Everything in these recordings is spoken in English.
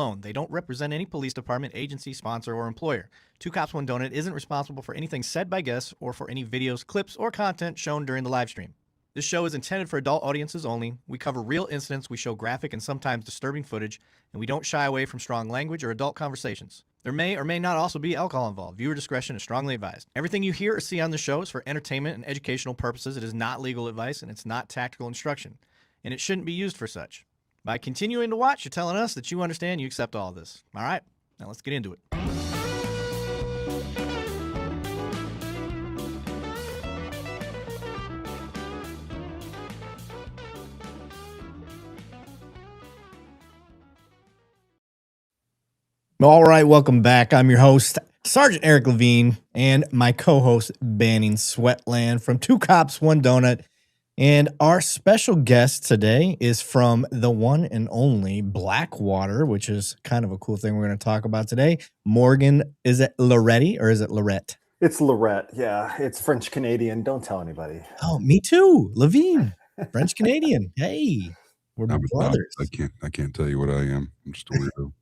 alone. They don't represent any police department, agency, sponsor, or employer. Two Cops, One Donut isn't responsible for anything said by guests or for any videos, clips, or content shown during the live stream. This show is intended for adult audiences only. We cover real incidents, we show graphic and sometimes disturbing footage, and we don't shy away from strong language or adult conversations. There may or may not also be alcohol involved. Viewer discretion is strongly advised. Everything you hear or see on the show is for entertainment and educational purposes. It is not legal advice, and it's not tactical instruction, and it shouldn't be used for such. By continuing to watch, you're telling us that you understand, you accept all of this. All right, now let's get into it. All right, welcome back. I'm your host, Sergeant Erik Lavigne, and my co-host, Banning Sweatland from Two Cops, One Donut. And our special guest today is from the one and only Blackwater, which is kind of a cool thing we're going to talk about today. Morgan, is it Lerette or is it Lerette? It's Lerette, yeah. It's French-Canadian. Don't tell anybody. Oh, me too. Lavigne, French-Canadian. Hey, we're brothers. I can't tell you what I am. I'm just a weirdo.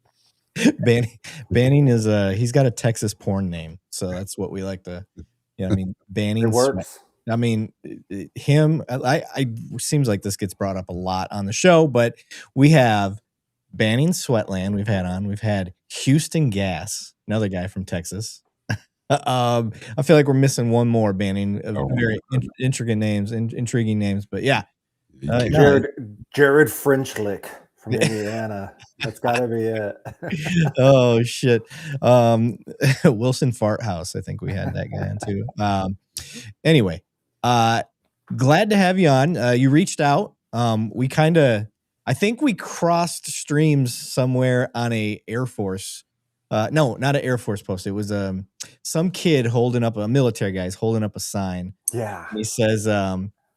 Banning is he's got a Texas porn name, so that's what we like to. Yeah, I mean Banning. It works. I mean him. I seems like this gets brought up a lot on the show, but we have Banning Sweatland. We've had on. We've had Houston Gas, another guy from Texas. I feel like we're missing one more Banning. Very intriguing names, but yeah. Jared Frenchlick from Indiana. That's gotta be it. Oh shit. Wilson Fart House. I think we had that guy on too. Anyway, glad to have you on. You reached out. I think we crossed streams somewhere on a Air Force. No, not an Air Force post. It was some kid holding up a military guy's holding up a sign. Yeah. He says,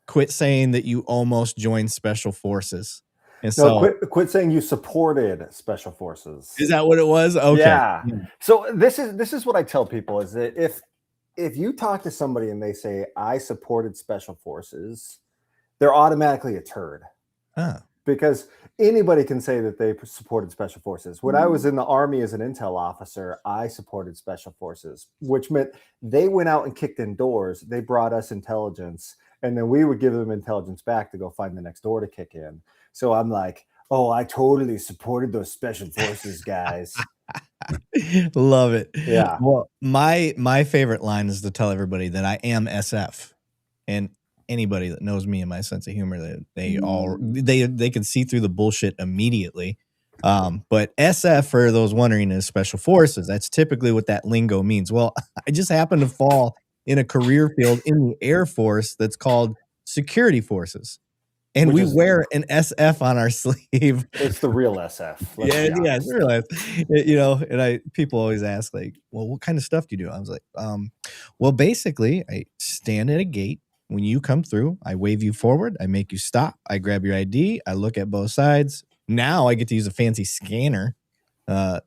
quit saying that you almost joined Special Forces. And no, quit saying you supported Special Forces. Is that what it was? Okay. Yeah. So this is what I tell people is that if you talk to somebody and they say I supported Special Forces, they're automatically a turd. Because anybody can say that they supported Special Forces. When I was in the Army as an intel officer, I supported Special Forces, which meant they went out and kicked in doors. They brought us intelligence, and then we would give them intelligence back to go find the next door to kick in. So I'm like, oh, I totally supported those Special Forces guys. Love it. Yeah. Well, my favorite line is to tell everybody that I am SF, and anybody that knows me and my sense of humor, they can see through the bullshit immediately. But SF, for those wondering, is Special Forces. That's typically what that lingo means. Well, I just happen to fall in a career field in the Air Force that's called Security Forces. And we wear an SF on our sleeve. It's the real SF. Yeah, it's real SF. You know, and people always ask, like, well, what kind of stuff do you do? I was like, well, basically, I stand at a gate. When you come through, I wave you forward. I make you stop. I grab your ID. I look at both sides. Now I get to use a fancy scanner.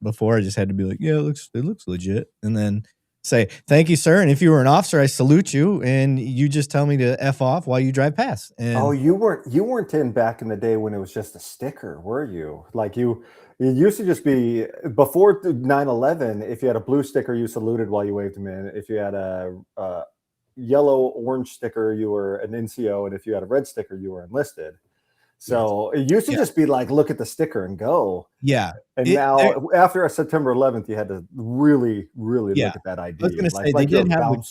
Before I just had to be like, yeah, it looks legit. And then say, thank you, sir. And if you were an officer, I salute you. And you just tell me to F off while you drive past. And you weren't in back in the day when it was just a sticker, were you? Like it used to just be before 9/11. If you had a blue sticker, you saluted while you waved them in. If you had a yellow orange sticker, you were an NCO, and if you had a red sticker, you were enlisted. So it used to just be like, look at the sticker and go. Yeah. And now after September 11th, you had to really look at that ID. I was going to say, they did have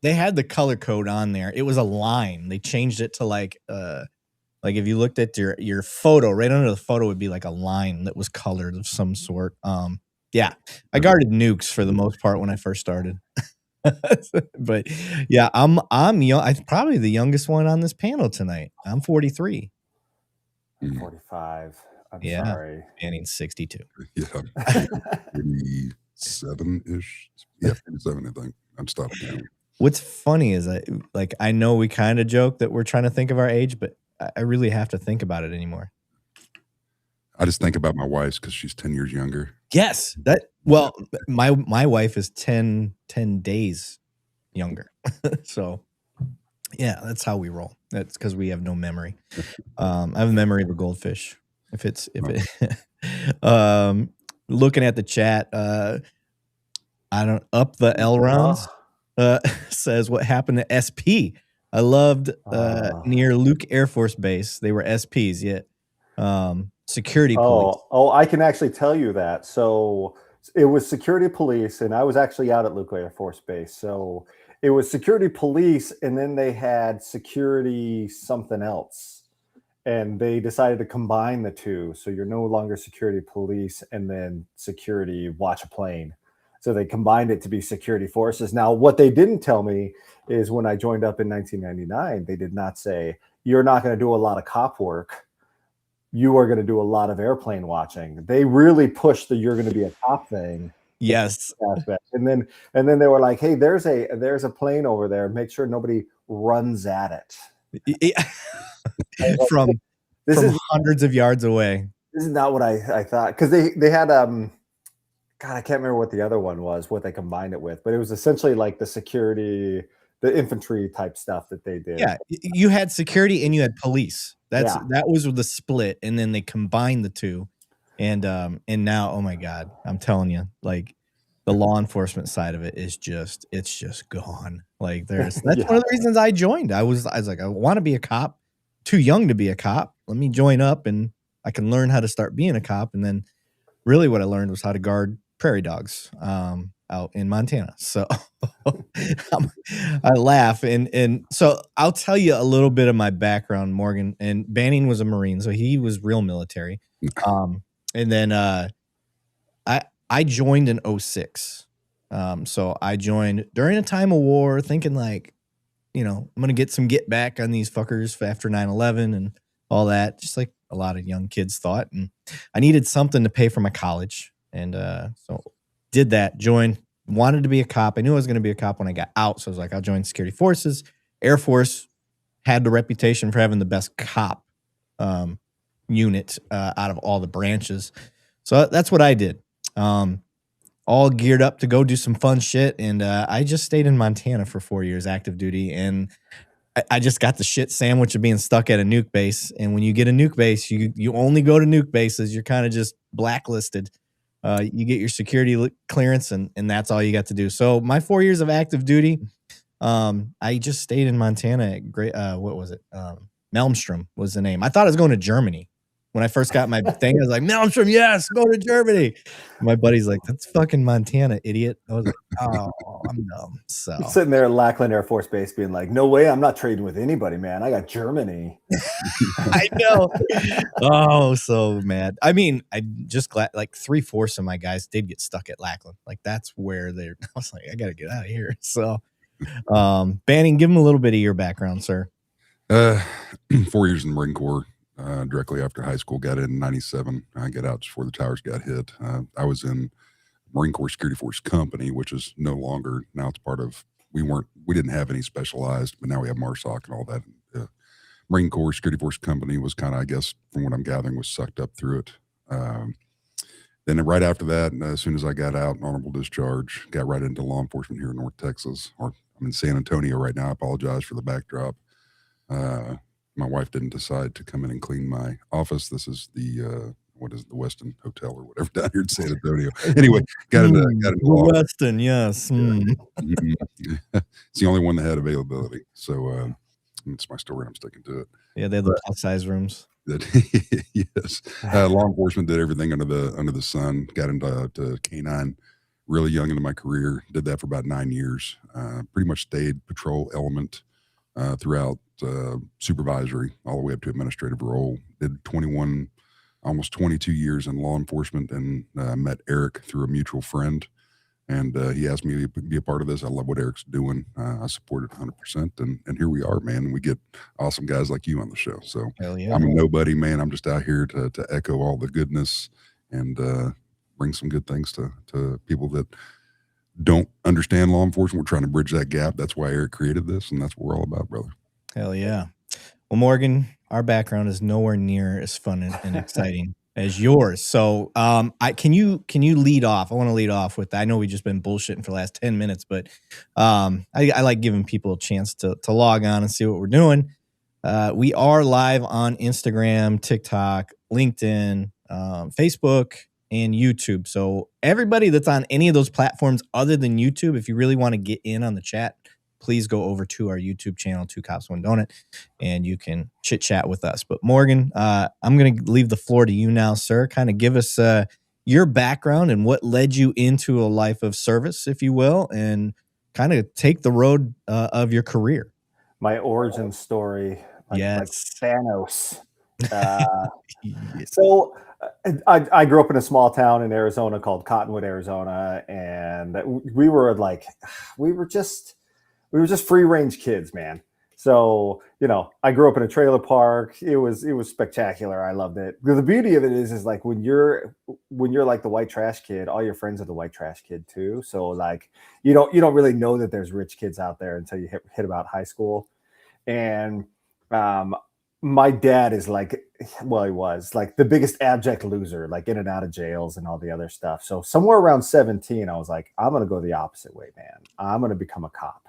they had the color code on there. It was a line. They changed it to like if you looked at your photo, right under the photo would be like a line that was colored of some sort. Yeah, I guarded nukes for the most part when I first started. But yeah, I'm young. I'm probably the youngest one on this panel tonight. I'm 43. I'm 45. I'm sorry. Banning 62. Yeah, 37-ish. Yeah, 37, I think. I'm stopping counting. What's funny is I know we kind of joke that we're trying to think of our age, but I really have to think about it anymore. I just think about my wife's because she's 10 years younger. Yes. My wife is 10 days younger. So yeah, that's how we roll. That's because we have no memory. I have a memory of a goldfish. looking at the chat, I don't up the L rounds says what happened to SP. I loved near Luke Air Force Base. They were SPs, yet security police. Oh, I can actually tell you that. So it was security police, and I was actually out at Luke Air Force Base. So it was security police, and then they had security something else. And they decided to combine the two. So you're no longer security police and then security watch a plane. So they combined it to be security forces. Now, what they didn't tell me is when I joined up in 1999, they did not say, you're not going to do a lot of cop work. You are going to do a lot of airplane watching. They really pushed the you're going to be a cop thing. Yes. Aspect. And then they were like, hey, there's a plane over there. Make sure nobody runs at it. From hundreds of yards away. This is not what I thought, because they had God, I can't remember what the other one was, what they combined it with, but it was essentially like the security, the infantry type stuff that they did. Yeah, you had security and you had police. That was the split, and then they combined the two, and now, oh my God, I'm telling you, like the law enforcement side of it is it's just gone. Like that's one of the reasons I joined. I was like, I want to be a cop. Too young to be a cop. Let me join up, and I can learn how to start being a cop. And then, really, what I learned was how to guard prairie dogs out in Montana. So I laugh, and so I'll tell you a little bit of my background. Morgan and Banning was a Marine, so he was real military. And then I joined in 06. So I joined during a time of war, thinking like, I'm going to get some get back on these fuckers after 9/11 and all that, just like a lot of young kids thought. And I needed something to pay for my college. And so did that, joined, wanted to be a cop. I knew I was going to be a cop when I got out. So I was like, I'll join security forces. Air Force had the reputation for having the best cop unit out of all the branches. So that's what I did. All geared up to go do some fun shit. And I just stayed in Montana for 4 years, active duty. And I just got the shit sandwich of being stuck at a nuke base. And when you get a nuke base, you only go to nuke bases. You're kind of just blacklisted. You get your security clearance, and that's all you got to do. So my 4 years of active duty, I just stayed in Montana at what was it? Malmstrom was the name. I thought I was going to Germany. When I first got my thing, I was like, Malmstrom, yes, go to Germany. My buddy's like, that's fucking Montana, idiot. I was like, oh, I'm dumb. So you're sitting there at Lackland Air Force Base being like, no way, I'm not trading with anybody, man. I got Germany. I know. Oh, so mad. I mean, I'm just glad like 3/4 of my guys did get stuck at Lackland. Like that's where I was like, I got to get out of here. So Banning, give them a little bit of your background, sir. 4 years in the Marine Corps. Directly after high school, got in 97. I got out just before the towers got hit. I was in Marine Corps Security Force Company, which is no longer, now it's part of, we didn't have any specialized, but now we have MARSOC and all that. Marine Corps Security Force Company was kind of, I guess, from what I'm gathering, was sucked up through it. Then right after that, as soon as I got out, honorable discharge, got right into law enforcement here in North Texas. Or I'm in San Antonio right now. I apologize for the backdrop. My wife didn't decide to come in and clean my office. This is the what is it, the Westin Hotel or whatever down here in San Antonio. Anyway, got into law. Westin, yes. It's the only one that had availability. So it's my story. I'm sticking to it. Yeah, they had the plus size rooms. Yes, law enforcement did everything under the sun. Got into canine really young into my career. Did that for about 9 years. Pretty much stayed patrol element throughout supervisory all the way up to administrative role. Did almost 22 years in law enforcement, and met Erik through a mutual friend. And he asked me to be a part of this. I love what Erik's doing. I support it 100%. And here we are, man. We get awesome guys like you on the show. So yeah. I'm a nobody, man. I'm just out here to echo all the goodness and bring some good things to people that don't understand law enforcement. We're trying to bridge that gap. That's why Erik created this, and that's what we're all about, brother. Hell yeah. Well, Morgan, our background is nowhere near as fun and exciting as yours. So can you lead off? I want to lead off with, I know we've just been bullshitting for the last 10 minutes, but I like giving people a chance to log on and see what we're doing. We are live on Instagram, TikTok, LinkedIn, Facebook, and YouTube. So everybody that's on any of those platforms other than YouTube, if you really want to get in on the chat, please go over to our YouTube channel, Two Cops, One Donut, and you can chit chat with us. But Morgan, I'm going to leave the floor to you now, sir. Kind of give us your background and what led you into a life of service, if you will, and kind of take the road of your career. My origin story, like Thanos. Yes. So I grew up in a small town in Arizona called Cottonwood, Arizona, and we were just free range kids, man. So, I grew up in a trailer park. It was spectacular. I loved it. The beauty of it is like when you're like the white trash kid, all your friends are the white trash kid too. So like you don't really know that there's rich kids out there until you hit about high school. And my dad is like, well, he was like the biggest abject loser, like in and out of jails and all the other stuff. So somewhere around 17, I was like, I'm going to go the opposite way, man. I'm going to become a cop.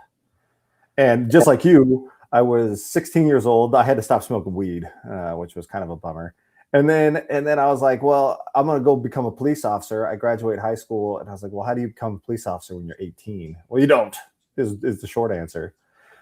And just like you, I was 16 years old. I had to stop smoking weed, which was kind of a bummer. And then I was like, well, I'm going to go become a police officer. I graduated high school, and I was like, well, how do you become a police officer when you're 18? Well, you don't, is the short answer.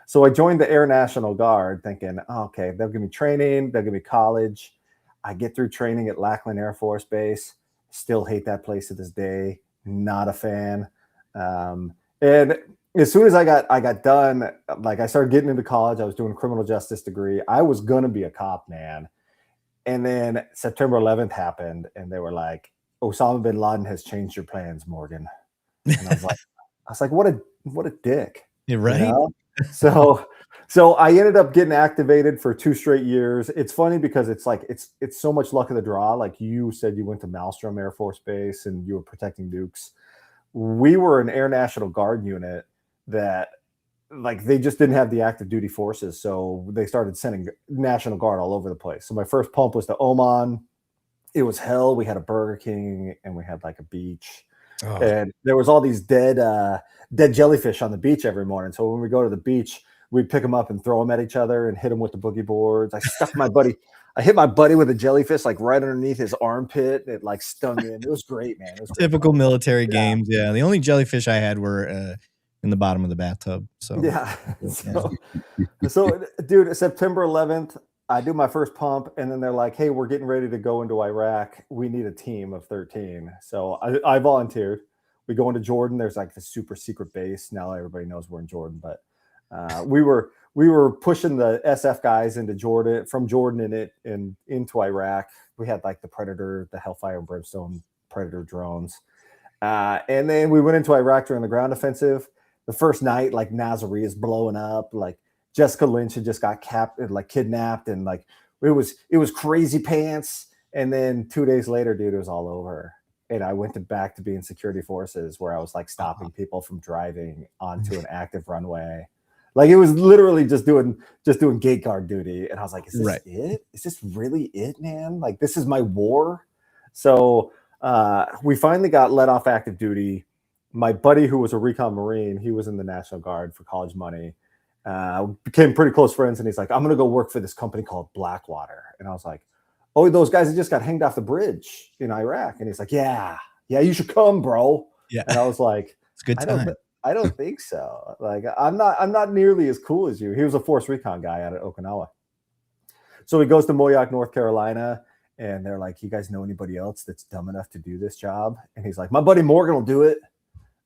So I joined the Air National Guard thinking, oh, okay, they'll give me training. They'll give me college. I get through training at Lackland Air Force Base. Still hate that place to this day. Not a fan. And as soon as I got done, like I started getting into college, I was doing a criminal justice degree. I was going to be a cop, man. And then September 11th happened, and they were like, Osama bin Laden has changed your plans, Morgan. And I was like, what a dick. You're right. So I ended up getting activated for 2 straight years. It's funny because it's like it's so much luck of the draw. Like you said, you went to Malmstrom Air Force Base and you were protecting nukes. We were an Air National Guard unit that like they just didn't have the active duty forces, so they started sending National Guard all over the place. So my first pump was to Oman. It was hell. We had a Burger King and we had like a beach. Oh. And there was all these dead jellyfish on the beach every morning. So when we go to the beach, we'd pick them up and throw them at each other and hit them with the boogie boards. I hit my buddy with a jellyfish like right underneath his armpit. It like stung him. It was great, man. It was typical military games. Yeah, the only jellyfish I had were in the bottom of the bathtub. So yeah. So dude, September 11th, I do my first pump, and then they're like, hey, we're getting ready to go into Iraq. We need a team of 13. So I volunteered. We go into Jordan. There's like the super secret base. Now everybody knows we're in Jordan, but we were pushing the SF guys into Jordan, from Jordan and into Iraq. We had like the Predator, the Hellfire and Brimstone Predator drones. And then we went into Iraq during the ground offensive. The first night, like Nazarene is blowing up, like Jessica Lynch had just got kidnapped, and like it was crazy pants. And then 2 days later, dude, it was all over. And I went back to being security forces, where I was like stopping people from driving onto an active runway. Like it was literally just doing gate guard duty. And I was like, is this it? Is this really it, man? Like this is my war. So we finally got let off active duty. My buddy, who was a recon Marine, he was in the National Guard for college money. Became pretty close friends, and he's like, I'm going to go work for this company called Blackwater. And I was like, oh, those guys that just got hanged off the bridge in Iraq. And he's like, yeah, you should come, bro. Yeah. And I was like, it's a good time. I don't think so. Like, I'm not nearly as cool as you. He was a force recon guy out of Okinawa. So he goes to Moyock, North Carolina, and they're like, you guys know anybody else that's dumb enough to do this job? And he's like, my buddy Morgan will do it.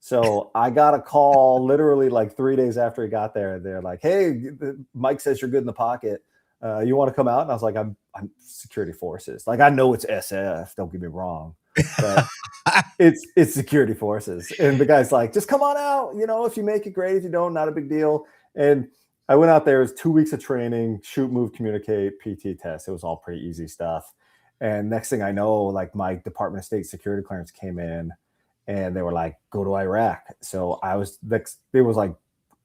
So I got a call literally like 3 days after he got there. They're like, hey, Mike says you're good in the pocket. You want to come out? And I was like, I'm security forces. Like, I know it's SF. Don't get me wrong. But it's security forces. And the guy's like, just come on out. You know, if you make it, great. If you don't, not a big deal. And I went out there. It was 2 weeks of training, shoot, move, communicate, PT test. It was all pretty easy stuff. And next thing I know, like my Department of State security clearance came in. And they were like, go to Iraq. So it was like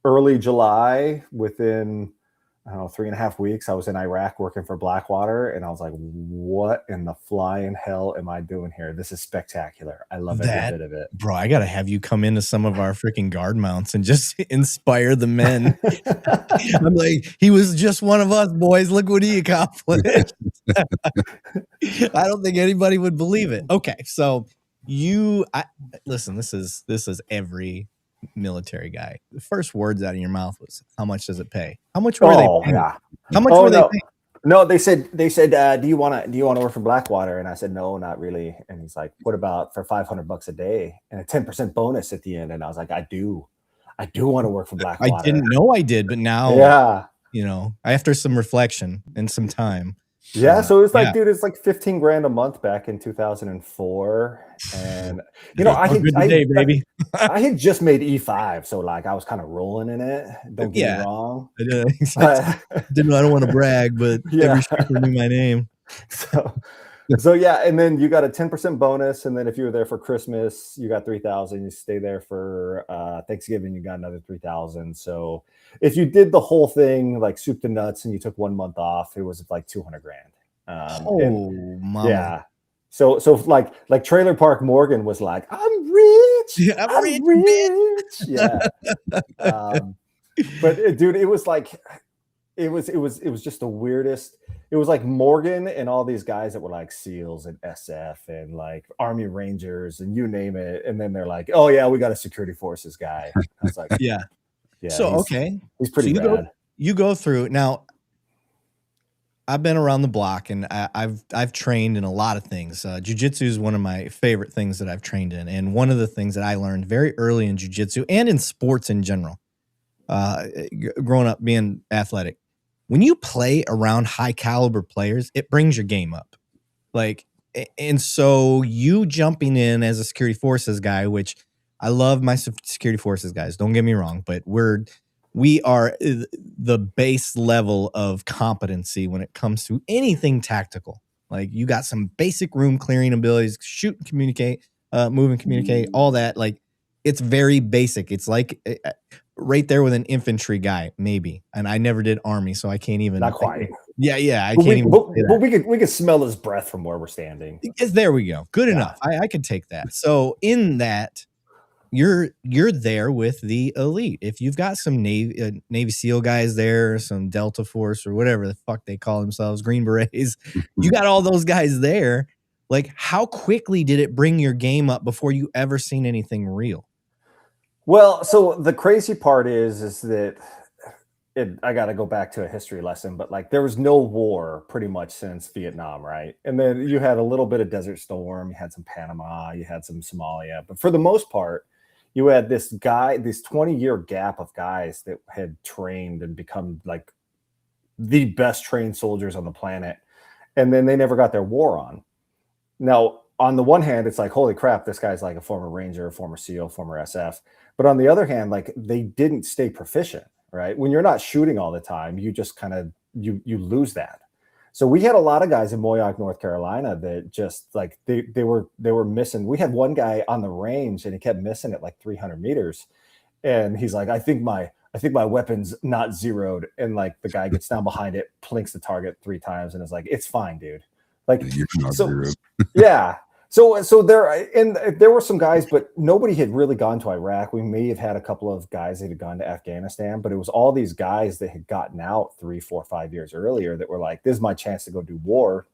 early July. Within, I don't know, 3.5 weeks, I was in Iraq working for Blackwater. And I was like, what in the flying hell am I doing here? This is spectacular. I love every bit of it. Bro, I got to have you come into some of our freaking guard mounts and just inspire the men. I'm like, he was just one of us, boys. Look what he accomplished. I don't think anybody would believe it. Okay, so Listen, this is every military guy. The first words out of your mouth was, "How much does it pay?" How much were they paying? Yeah. How much were they paying? No, they said, do you want to work for Blackwater? And I said, no, not really. And he's like, what about for $500 a day and a 10% bonus at the end? And I was like, I do want to work for Blackwater. I didn't know I did, but now, yeah, after some reflection and some time. Yeah, so it's like, dude, it's like 15 grand a month back in 2004, and baby. I had just made E5, so like I was kind of rolling in it. Don't get me wrong. I don't want to brag, but every shipper knew my name. So yeah, and then you got a 10% bonus, and then if you were there for Christmas, you got 3,000. You stay there for Thanksgiving, you got another 3,000. So if you did the whole thing like soup to nuts, and you took 1 month off, it was like 200 grand. Mama. Yeah. So like Trailer Park Morgan was like, I'm rich. I'm rich. Yeah. But dude, it was like, it was just the weirdest. It was like Morgan and all these guys that were like SEALs and SF and like Army Rangers and you name it. And then they're like, oh yeah, we got a security forces guy. I was like, yeah. So he's pretty bad. You go through now. I've been around the block and I've trained in a lot of things. Jiu-jitsu is one of my favorite things that I've trained in. And one of the things that I learned very early in jiu-jitsu and in sports in general, growing up being athletic, when you play around high caliber players, it brings your game up. And so you jumping in as a security forces guy, which I love my security forces guys, don't get me wrong, but we are the base level of competency when it comes to anything tactical. Like you got some basic room clearing abilities, shoot and communicate, move and communicate, all that. Like it's very basic. It's like right there with an infantry guy, maybe. And I never did Army, so I can't even. Not quite. Yeah, I can't even. But we could smell his breath from where we're standing. There we go. Good enough. I could take that. So in that, you're there with the elite. If you've got some Navy SEAL guys there, some Delta Force or whatever the fuck they call themselves, Green Berets, you got all those guys there. Like, how quickly did it bring your game up before you ever seen anything real? Well, so the crazy part is that I got to go back to a history lesson, but like there was no war pretty much since Vietnam, right? And then you had a little bit of Desert Storm, you had some Panama, you had some Somalia, but for the most part, you had this 20-year gap of guys that had trained and become like the best trained soldiers on the planet. And then they never got their war on. Now, on the one hand, it's like, holy crap, this guy's like a former Ranger, a former SEAL, former SF. But on the other hand, like they didn't stay proficient, right? When you're not shooting all the time, you just kind of, you lose that. So we had a lot of guys in Moyock, North Carolina that just like, they were missing. We had one guy on the range and he kept missing at like 300 meters. And he's like, I think my weapon's not zeroed. And like the guy gets down behind it, plinks the target 3 times and is like, it's fine, dude. Like, yeah. So there were some guys, but nobody had really gone to Iraq. We may have had a couple of guys that had gone to Afghanistan, but it was all these guys that had gotten out 3, 4, 5 years earlier that were like, this is my chance to go do war.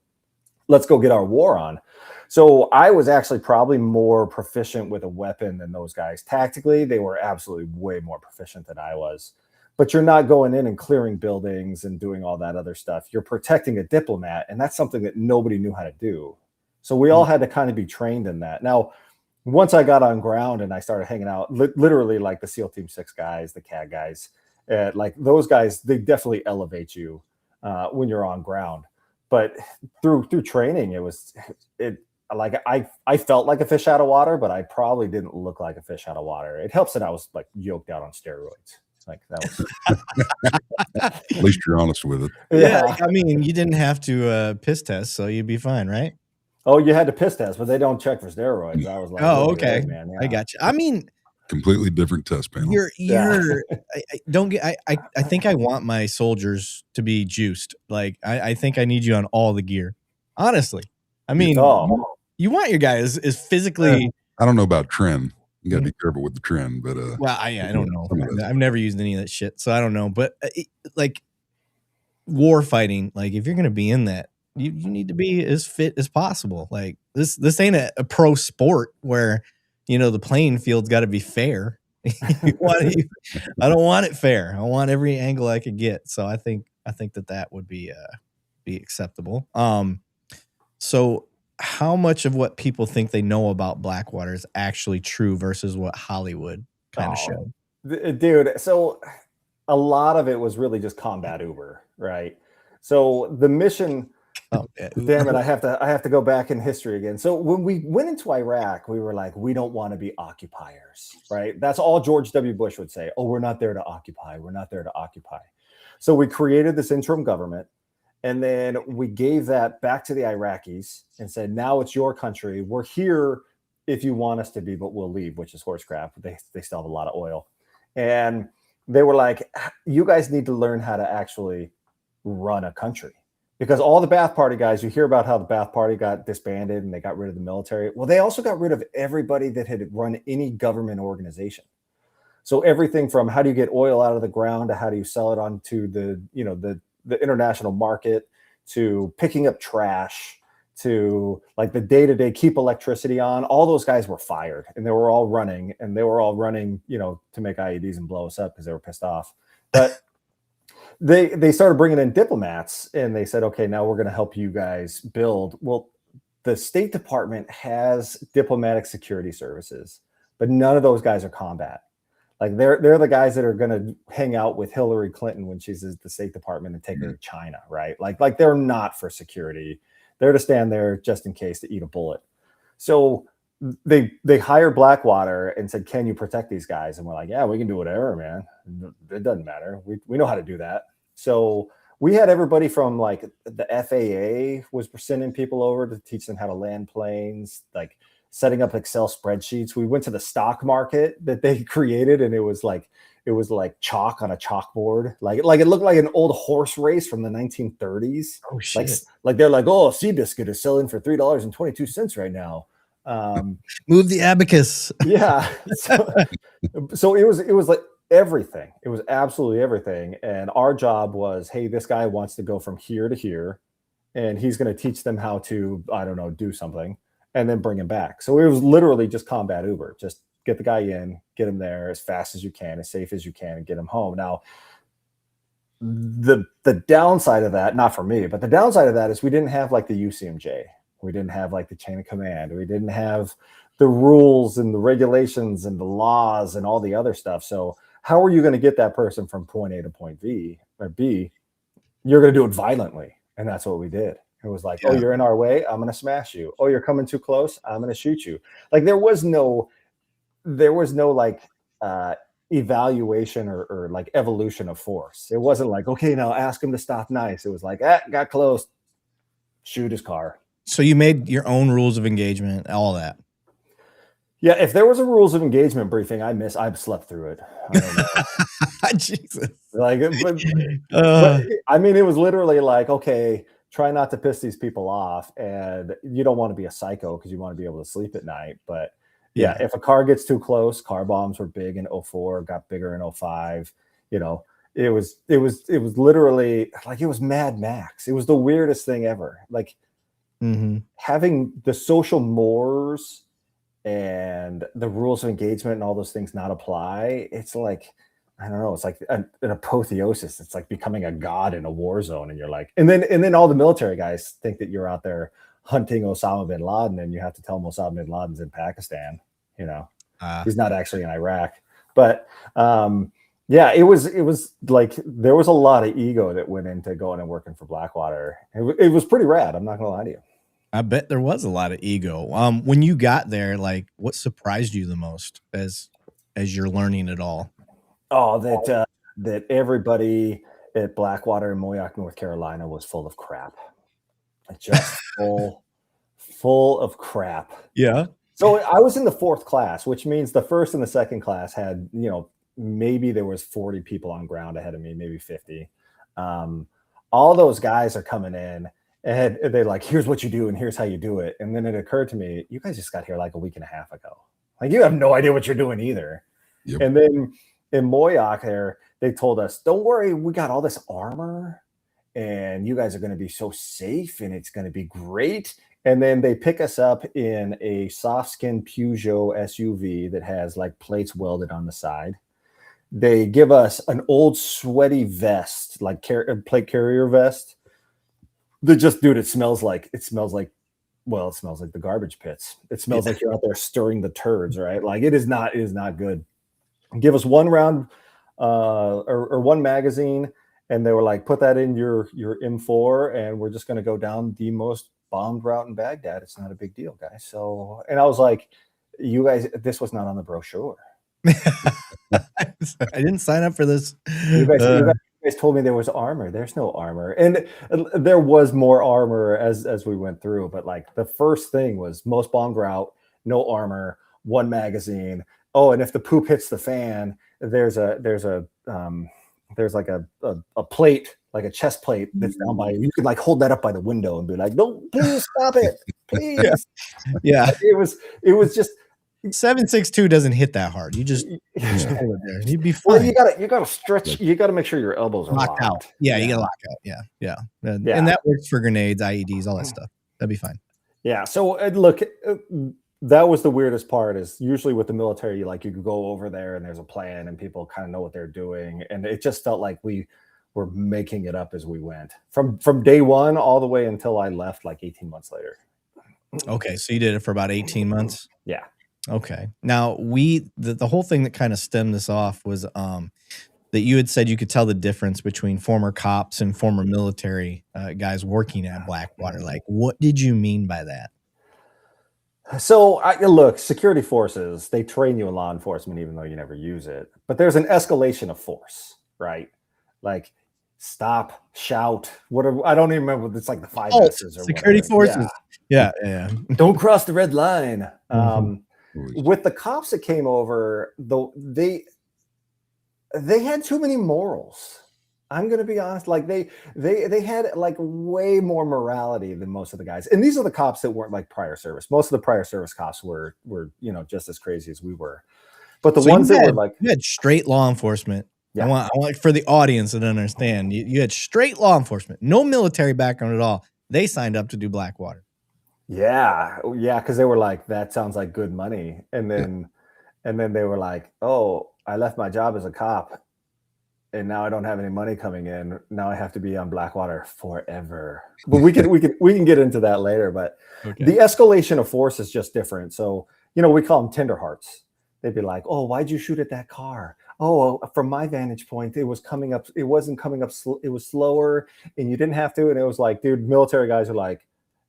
Let's go get our war on. So I was actually probably more proficient with a weapon than those guys. Tactically, they were absolutely way more proficient than I was. But you're not going in and clearing buildings and doing all that other stuff. You're protecting a diplomat, and that's something that nobody knew how to do. So we all had to kind of be trained in that. Now, once I got on ground and I started hanging out, literally like the SEAL Team 6 guys, the CAD guys, like those guys, they definitely elevate you when you're on ground. But through training, like I felt like a fish out of water, but I probably didn't look like a fish out of water. It helps that I was like yoked out on steroids. Like that was at least you're honest with it. Yeah, I mean, you didn't have to piss test, so you'd be fine, right? Oh, you had to piss test, but they don't check for steroids. I was like, oh, okay, man. Yeah. I got you. I mean, completely different test panel. I think I want my soldiers to be juiced. Like, I think I need you on all the gear. Honestly, I mean, you want your guy is physically. I don't know about trend. You got to be careful with the trend, but well, I don't know. I've never used any of that shit, so I don't know. But like war fighting, like if you're gonna be in that, you need to be as fit as possible. Like this ain't a pro sport where, the playing field's got to be fair. I don't want it fair. I want every angle I could get. So I think that would be acceptable. So how much of what people think they know about Blackwater is actually true versus what Hollywood kind of showed? Dude, so a lot of it was really just combat Uber, right? So the mission, damn it, I have to go back in history again. So when we went into Iraq, we were like, we don't want to be occupiers, right? That's all George W. Bush would say. Oh, we're not there to occupy. We're not there to occupy. So we created this interim government, and then we gave that back to the Iraqis and said, now it's your country. We're here if you want us to be, but we'll leave, which is horse crap. They still have a lot of oil. And they were like, you guys need to learn how to actually run a country. Because all the Ba'ath Party guys, you hear about how the Ba'ath Party got disbanded and they got rid of the military. Well, they also got rid of everybody that had run any government organization. So everything from how do you get oil out of the ground to how do you sell it onto the international market, to picking up trash, to like the day-to-day keep electricity on, all those guys were fired, and they were all running to make IEDs and blow us up because they were pissed off. But they started bringing in diplomats, and they said, okay, now we're going to help you guys build. Well, the State Department has diplomatic security services, but none of those guys are combat. Like they're the guys that are going to hang out with Hillary Clinton when she's at the State Department and take her to China, right? Like they're not for security. They're to stand there just in case to eat a bullet. So they hired Blackwater and said, can you protect these guys? And we're like, yeah, we can do whatever, man. It doesn't matter. We know how to do that. So we had everybody from like the FAA was sending people over to teach them how to land planes, like setting up Excel spreadsheets. We went to the stock market that they created, and it was like chalk on a chalkboard. Like it looked like an old horse race from the 1930s. Oh shit! Like they're like, oh, Seabiscuit is selling for $3.22 right now. Move the abacus. Yeah. So it was like everything. It was absolutely everything. And our job was, hey, this guy wants to go from here to here, and he's going to teach them how to, I don't know, do something, and then bring him back. So it was literally just combat Uber. Just get the guy in, get him there as fast as you can, as safe as you can, and get him home. Now, the downside of that, not for me, but the downside of that is we didn't have like the UCMJ. We didn't have like the chain of command. We didn't have the rules and the regulations and the laws and all the other stuff. So how are you going to get that person from point A to point B or B? You're going to do it violently. And that's what we did. It was like, oh, you're in our way, I'm going to smash you. Oh, you're coming too close, I'm going to shoot you. Like there was no like evaluation or like evolution of force. It wasn't like, okay, now ask him to stop nice. It was like, got close, shoot his car. So you made your own rules of engagement, all that. Yeah, if there was a rules of engagement briefing, I've slept through it. I don't know. Jesus. Like, but I mean, it was literally like, okay, try not to piss these people off, and you don't want to be a psycho because you want to be able to sleep at night. But yeah, if a car gets too close, car bombs were big in 04, got bigger in 05. It was literally like it was Mad Max. It was the weirdest thing ever. Like having the social mores and the rules of engagement and all those things not apply. It's like, I don't know. It's like an apotheosis. It's like becoming a god in a war zone. And you're like, and then all the military guys think that you're out there hunting Osama bin Laden, and you have to tell them Osama bin Laden's in Pakistan. He's not actually in Iraq. But yeah, it was like there was a lot of ego that went into going and working for Blackwater. It was pretty rad. I'm not gonna lie to you. I bet there was a lot of ego. When you got there, like what surprised you the most as you're learning it all? Oh, that everybody at Blackwater in Moyock, North Carolina was full of crap. Just full of crap. Yeah. So I was in the 4th class, which means the 1st and the 2nd class had, maybe there was 40 people on ground ahead of me, maybe 50. All those guys are coming in, and they're like, here's what you do and here's how you do it. And then it occurred to me, you guys just got here like a week and a half ago. Like you have no idea what you're doing either. Yep. And then in Moyock there, they told us, don't worry, we got all this armor and you guys are going to be so safe and it's going to be great. And then they pick us up in a soft skin Peugeot SUV that has like plates welded on the side. They give us an old sweaty vest, like plate carrier vest. That just, dude, it smells like the garbage pits. It smells like you're out there stirring the turds, right? Like it is not good. Give us one round or one magazine, and they were like, put that in your M4, and we're just going to go down the most bombed route in Baghdad. It's not a big deal, guys. So, and I was like, you guys, this was not on the brochure. I didn't sign up for this. You guys told me there was armor. There's no armor, and there was more armor as we went through. But like the first thing was most bombed route, no armor, one magazine. Oh, and if the poop hits the fan, there's like a plate, like a chest plate that's down by you. You could like hold that up by the window and be like, "No, please stop it, please." Yeah. It was just 7.62 doesn't hit that hard. You just hold it there. You'd be fine. Well, you gotta stretch. You gotta make sure your elbows are locked out. Yeah, you gotta lock out. Yeah. And that works for grenades, IEDs, all that stuff. That'd be fine. Yeah. So look, that was the weirdest part. Is usually with the military, you could go over there and there's a plan and people kind of know what they're doing, and it just felt like we were making it up as we went from day one all the way until I left, like 18 months later. Okay, so you did it for about 18 months. Yeah. Okay. Now the whole thing that kind of stemmed this off was that you had said you could tell the difference between former cops and former military guys working at Blackwater. Like, what did you mean by that? So look, security forces, they train you in law enforcement, even though you never use it. But there's an escalation of force, right? Like stop, shout, whatever. I don't even remember. It's like the 5 S's or security forces. Yeah. Don't cross the red line. With the cops that came over, though, they had too many morals. I'm going to be honest. Like they had like way more morality than most of the guys. And these are the cops that weren't like prior service. Most of the prior service cops were just as crazy as we were. But the ones that were like, you had straight law enforcement. Yeah. I want for the audience to understand. You had straight law enforcement, no military background at all. They signed up to do Blackwater. Yeah, because they were like, that sounds like good money. And then they were like, oh, I left my job as a cop and now I don't have any money coming in. Now I have to be on Blackwater forever. But we can get into that later. But The escalation of force is just different. So, we call them tender hearts. They'd be like, oh, why'd you shoot at that car? Oh, from my vantage point, it was coming up. It wasn't coming up. It was slower and you didn't have to. And it was like, dude, military guys are like,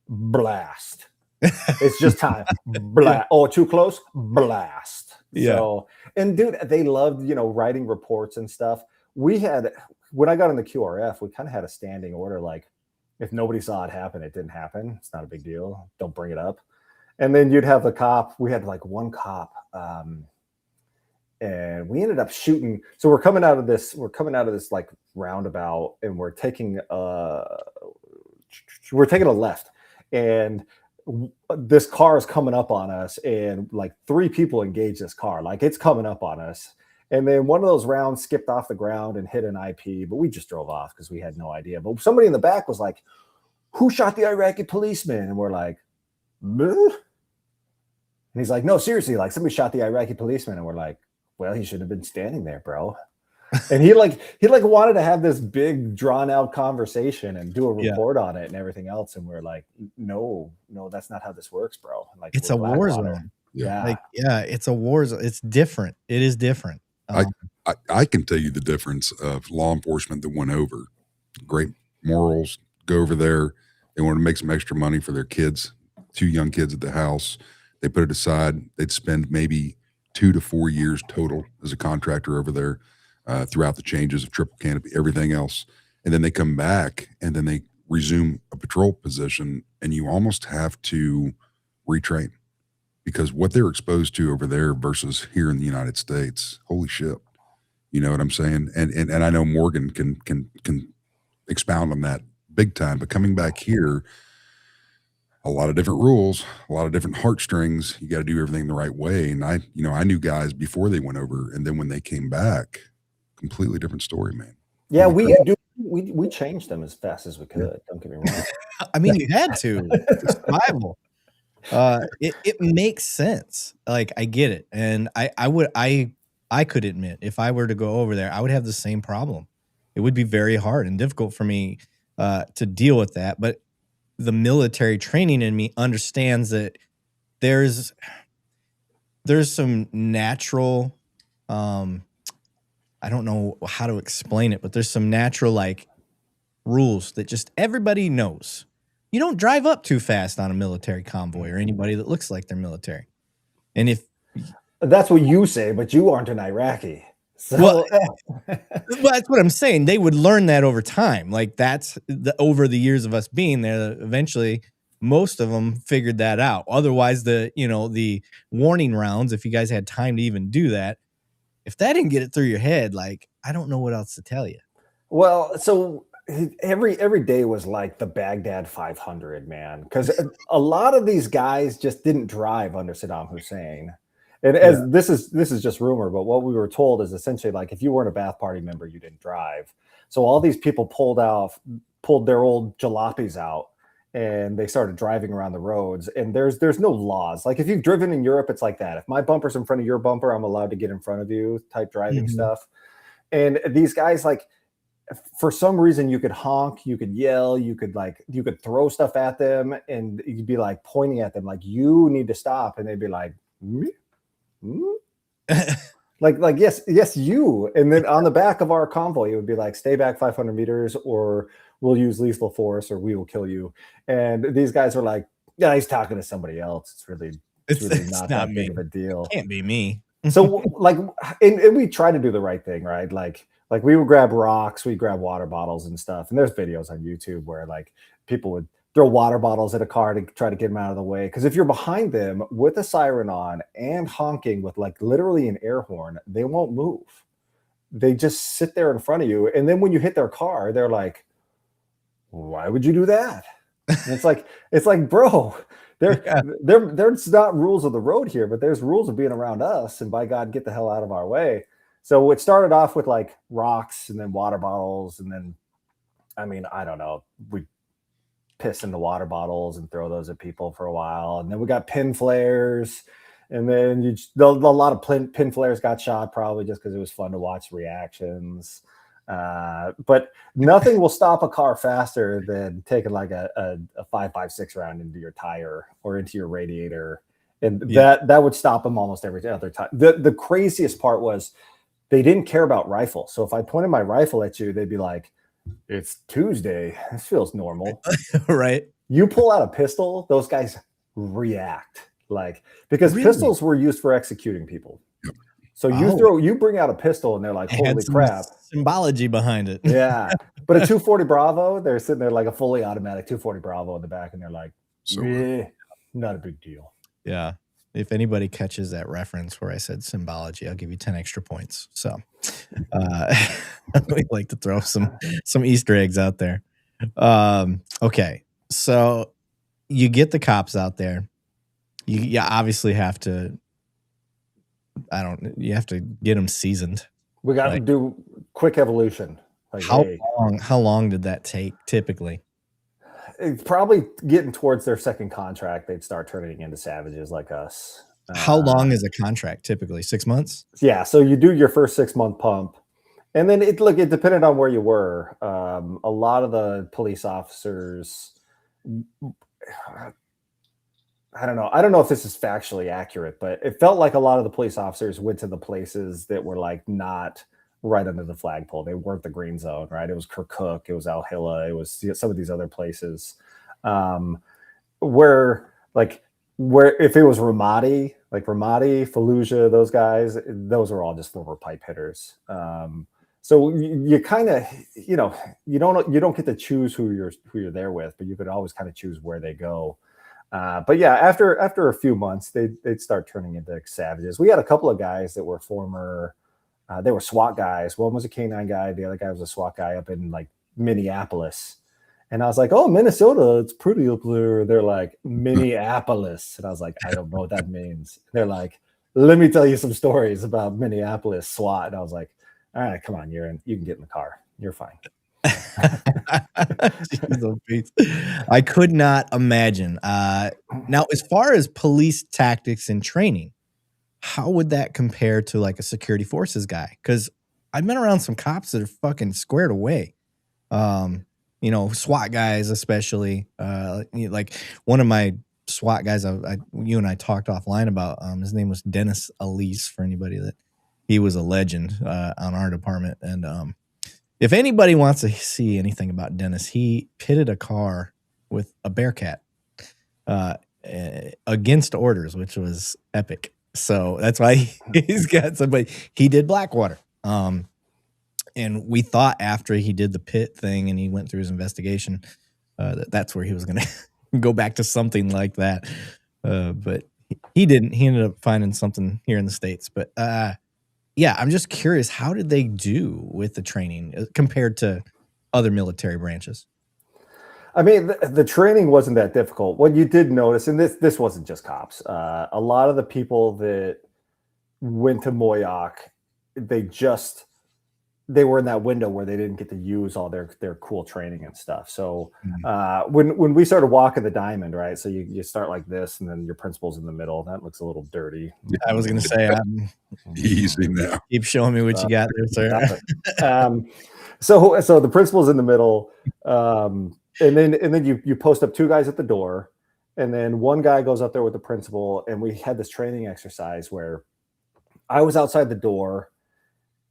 blast. It's just time. Blast. Oh, too close? Blast. Yeah. So, and dude, they loved, writing reports and stuff. We had, when I got in the QRF, we kind of had a standing order. Like if nobody saw it happen, it didn't happen. It's not a big deal. Don't bring it up. And then you'd have the cop. We had like one cop, and we ended up shooting. So we're coming out of this like roundabout, and we're taking a left, and this car is coming up on us, and like 3 people engage this car, like it's coming up on us. And then one of those rounds skipped off the ground and hit an IP, but we just drove off because we had no idea. But somebody in the back was like, who shot the Iraqi policeman? And we're like, meh? And he's like, no, seriously, like somebody shot the Iraqi policeman. And we're like, well, he shouldn't have been standing there, bro. And he wanted to have this big drawn out conversation and do a report on it and everything else. And we're like, no, that's not how this works, bro. Like it's a war zone. Yeah. It's a war zone. It's different. It is different. I can tell you the difference of law enforcement that went over. Great morals, go over there. They want to make some extra money for their kids, 2 young kids at the house. They put it aside. They'd spend maybe 2 to 4 years total as a contractor over there throughout the changes of triple canopy, everything else. And then they come back and then they resume a patrol position, and you almost have to retrain. Because what they're exposed to over there versus here in the United States, holy shit. You know what I'm saying? And I know Morgan can expound on that big time, but coming back here, a lot of different rules, a lot of different heartstrings. You got to do everything the right way. And I knew guys before they went over, and then when they came back, completely different story, man. Yeah, we do we changed them as fast as we could. Don't get me wrong. I mean, you had to. It's survival. It makes sense. Like, I get it. And I could admit, if I were to go over there, I would have the same problem. It would be very hard and difficult for me to deal with that. But the military training in me understands that there's some natural, I don't know how to explain it, but there's some natural like rules that just everybody knows. You don't drive up too fast on a military convoy or anybody that looks like they're military. And if that's what you say, but you aren't an Iraqi. So well, that's what I'm saying. They would learn that over time. Like that's over the years of us being there. Eventually, most of them figured that out. Otherwise, the warning rounds, if you guys had time to even do that, if that didn't get it through your head, like I don't know what else to tell you. Well, so every day was like the Baghdad 500, man, because a lot of these guys just didn't drive under Saddam Hussein. And as this is just rumor, but what we were told is essentially like if you weren't a Ba'ath Party member, you didn't drive. So all these people pulled their old jalopies out and they started driving around the roads. And there's no laws. Like if you've driven in Europe, it's like that. If my bumper's in front of your bumper, I'm allowed to get in front of you type driving stuff. And these guys, like, for some reason you could honk, you could yell, you could throw stuff at them, and you'd be like pointing at them like you need to stop, and they'd be like like yes you. And then on the back of our convoy it would be like stay back 500 meters or we'll use lethal force or we will kill you. And these guys are like, yeah, he's talking to somebody else. It's really not that big of a deal. It can't be me. So like and we try to do the right thing, right? Like we would grab rocks, we grab water bottles and stuff. And there's videos on YouTube where like people would throw water bottles at a car to try to get them out of the way. Because if you're behind them with a siren on and honking with like literally an air horn, they won't move. They just sit there in front of you. And then when you hit their car, they're like, why would you do that? And it's like, bro, there's not rules of the road here, but there's rules of being around us. And by God, get the hell out of our way. So it started off with like rocks and then water bottles. And then, I mean, I don't know, we piss in the water bottles and throw those at people for a while. And then we got pin flares. And then a lot of pin flares got shot probably just because it was fun to watch reactions. But nothing will stop a car faster than taking like a 5.56 round into your tire or into your radiator. And that would stop them almost every other time. The craziest part was they didn't care about rifle. So if I pointed my rifle at you, they'd be like, it's Tuesday. This feels normal. Right. You pull out a pistol, those guys react because pistols were used for executing people. So you bring out a pistol and they're like, holy crap. Symbology behind it. Yeah. But a 240 Bravo, they're sitting there like a fully automatic 240 Bravo in the back. And they're like, not a big deal. Yeah. If anybody catches that reference where I said symbology, I'll give you 10 extra points. So we like to throw some Easter eggs out there. Okay. So you get the cops out there. You obviously have to, you have to get them seasoned. We got to do quick evolution. Like, how long did that take typically? It's probably getting towards their second contract. They'd start turning into savages like us. How long is a contract typically? 6 months? Yeah. So you do your first 6 month pump. And then it depended on where you were. A lot of the police officers, I don't know if this is factually accurate, but it felt like a lot of the police officers went to the places that were like not right under the flagpole. They weren't the green zone, right? It was Kirkuk, it was Al Hilla, it was some of these other places where if it was Ramadi, Fallujah, those guys, those were all just former pipe hitters. So you kind of, you don't get to choose who you're there with, but you could always kind of choose where they go. But yeah, after a few months, they'd start turning into savages. We had a couple of guys that were they were SWAT guys. One was a K9 guy. The other guy was a SWAT guy up in like Minneapolis. And I was like, oh, Minnesota, it's pretty up there. They're like, Minneapolis. And I was like, I don't know what that means. They're like, let me tell you some stories about Minneapolis SWAT. And I was like, all right, come on, you can get in the car. You're fine. I could not imagine. Now, as far as police tactics and training, how would that compare to like a security forces guy? Because I've been around some cops that are fucking squared away. SWAT guys, especially. Like one of my SWAT guys, you and I talked offline about. His name was Dennis Elise. For anybody that he was a legend on our department, and if anybody wants to see anything about Dennis, he pitted a car with a Bearcat against orders, which was epic. So that's why he's got somebody. He did Blackwater. And we thought after he did the pit thing and he went through his investigation, that's where he was going to go back to something like that. But he didn't. He ended up finding something here in the States. But yeah, I'm just curious, how did they do with the training compared to other military branches? I mean, the training wasn't that difficult. What you did notice, and this wasn't just cops, a lot of the people that went to Moyoc, they were in that window where they didn't get to use all their cool training and stuff. So when we started walking the diamond, right? So you start like this, and then your principal's in the middle. That looks a little dirty. I was going to say, easy now. Keep showing me what you got there, sir. So the principal's in the middle, and then you post up two guys at the door, and then one guy goes up there with the principal, and we had this training exercise where I was outside the door.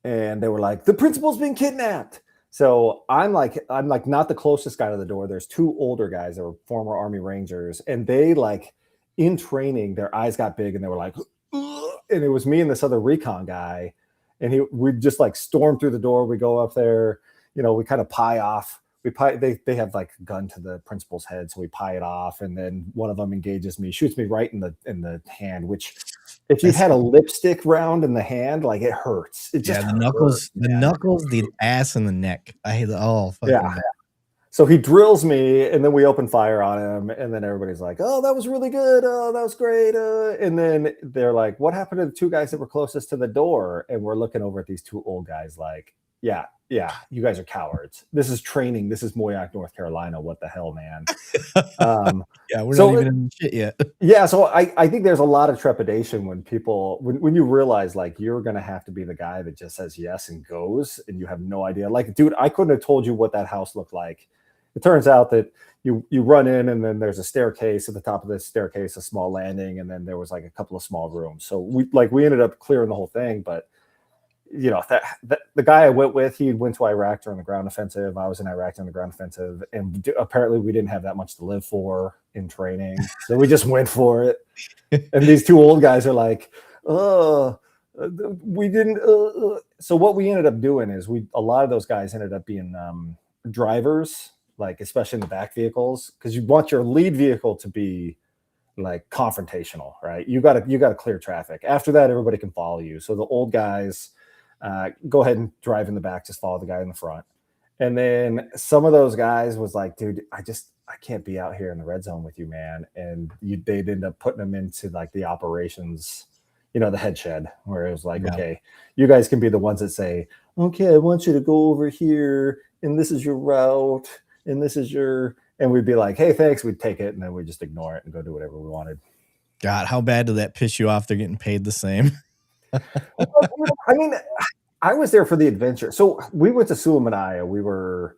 And they were like, the principal's been kidnapped. So I'm like not the closest guy to the door. There's two older guys that were former Army Rangers. And they like in training, their eyes got big and they were like, ugh! And it was me and this other recon guy. And we just like storm through the door. We go up there, we kind of pie off. They have like a gun to the principal's head. So we pie it off. And then one of them engages me, shoots me right in the hand, which if you've had a lipstick round in the hand, like it hurts. It just the knuckles, the ass, and the neck. I hate it all. Yeah. So he drills me, and then we open fire on him, and then everybody's like, "Oh, that was really good. Oh, that was great." And then they're like, "What happened to the two guys that were closest to the door?" And we're looking over at these two old guys, like, "Yeah, you guys are cowards. This is training. This is Moyoc, North Carolina. What the hell, man?" We're not even in shit yet. Yeah, so I think there's a lot of trepidation when people when you realize like you're gonna have to be the guy that just says yes and goes, and you have no idea. Like, dude, I couldn't have told you what that house looked like. It turns out that you run in, and then there's a staircase. At the top of the staircase, a small landing, and then there was like a couple of small rooms. So we ended up clearing the whole thing, but the guy I went with, he went to Iraq during the ground offensive. I was in Iraq during the ground offensive, and apparently we didn't have that much to live for in training, so we just went for it. And these two old guys are like, we didn't. So what we ended up doing is a lot of those guys ended up being drivers, like especially in the back vehicles, because you want your lead vehicle to be like confrontational, right? You got to clear traffic. After that, everybody can follow you. So the old guys. Go ahead and drive in the back, just follow the guy in the front. And then some of those guys was like, dude, I can't be out here in the red zone with you, man. And they'd end up putting them into like the operations, the head shed, where it was like, okay, you guys can be the ones that say, okay, I want you to go over here, and this is your route, and this is and we'd be like, hey, thanks. We'd take it, and then we'd just ignore it and go do whatever we wanted. God, how bad did that piss you off? They're getting paid the same. I mean, I was there for the adventure. So we went to Sulaymaniyah. We were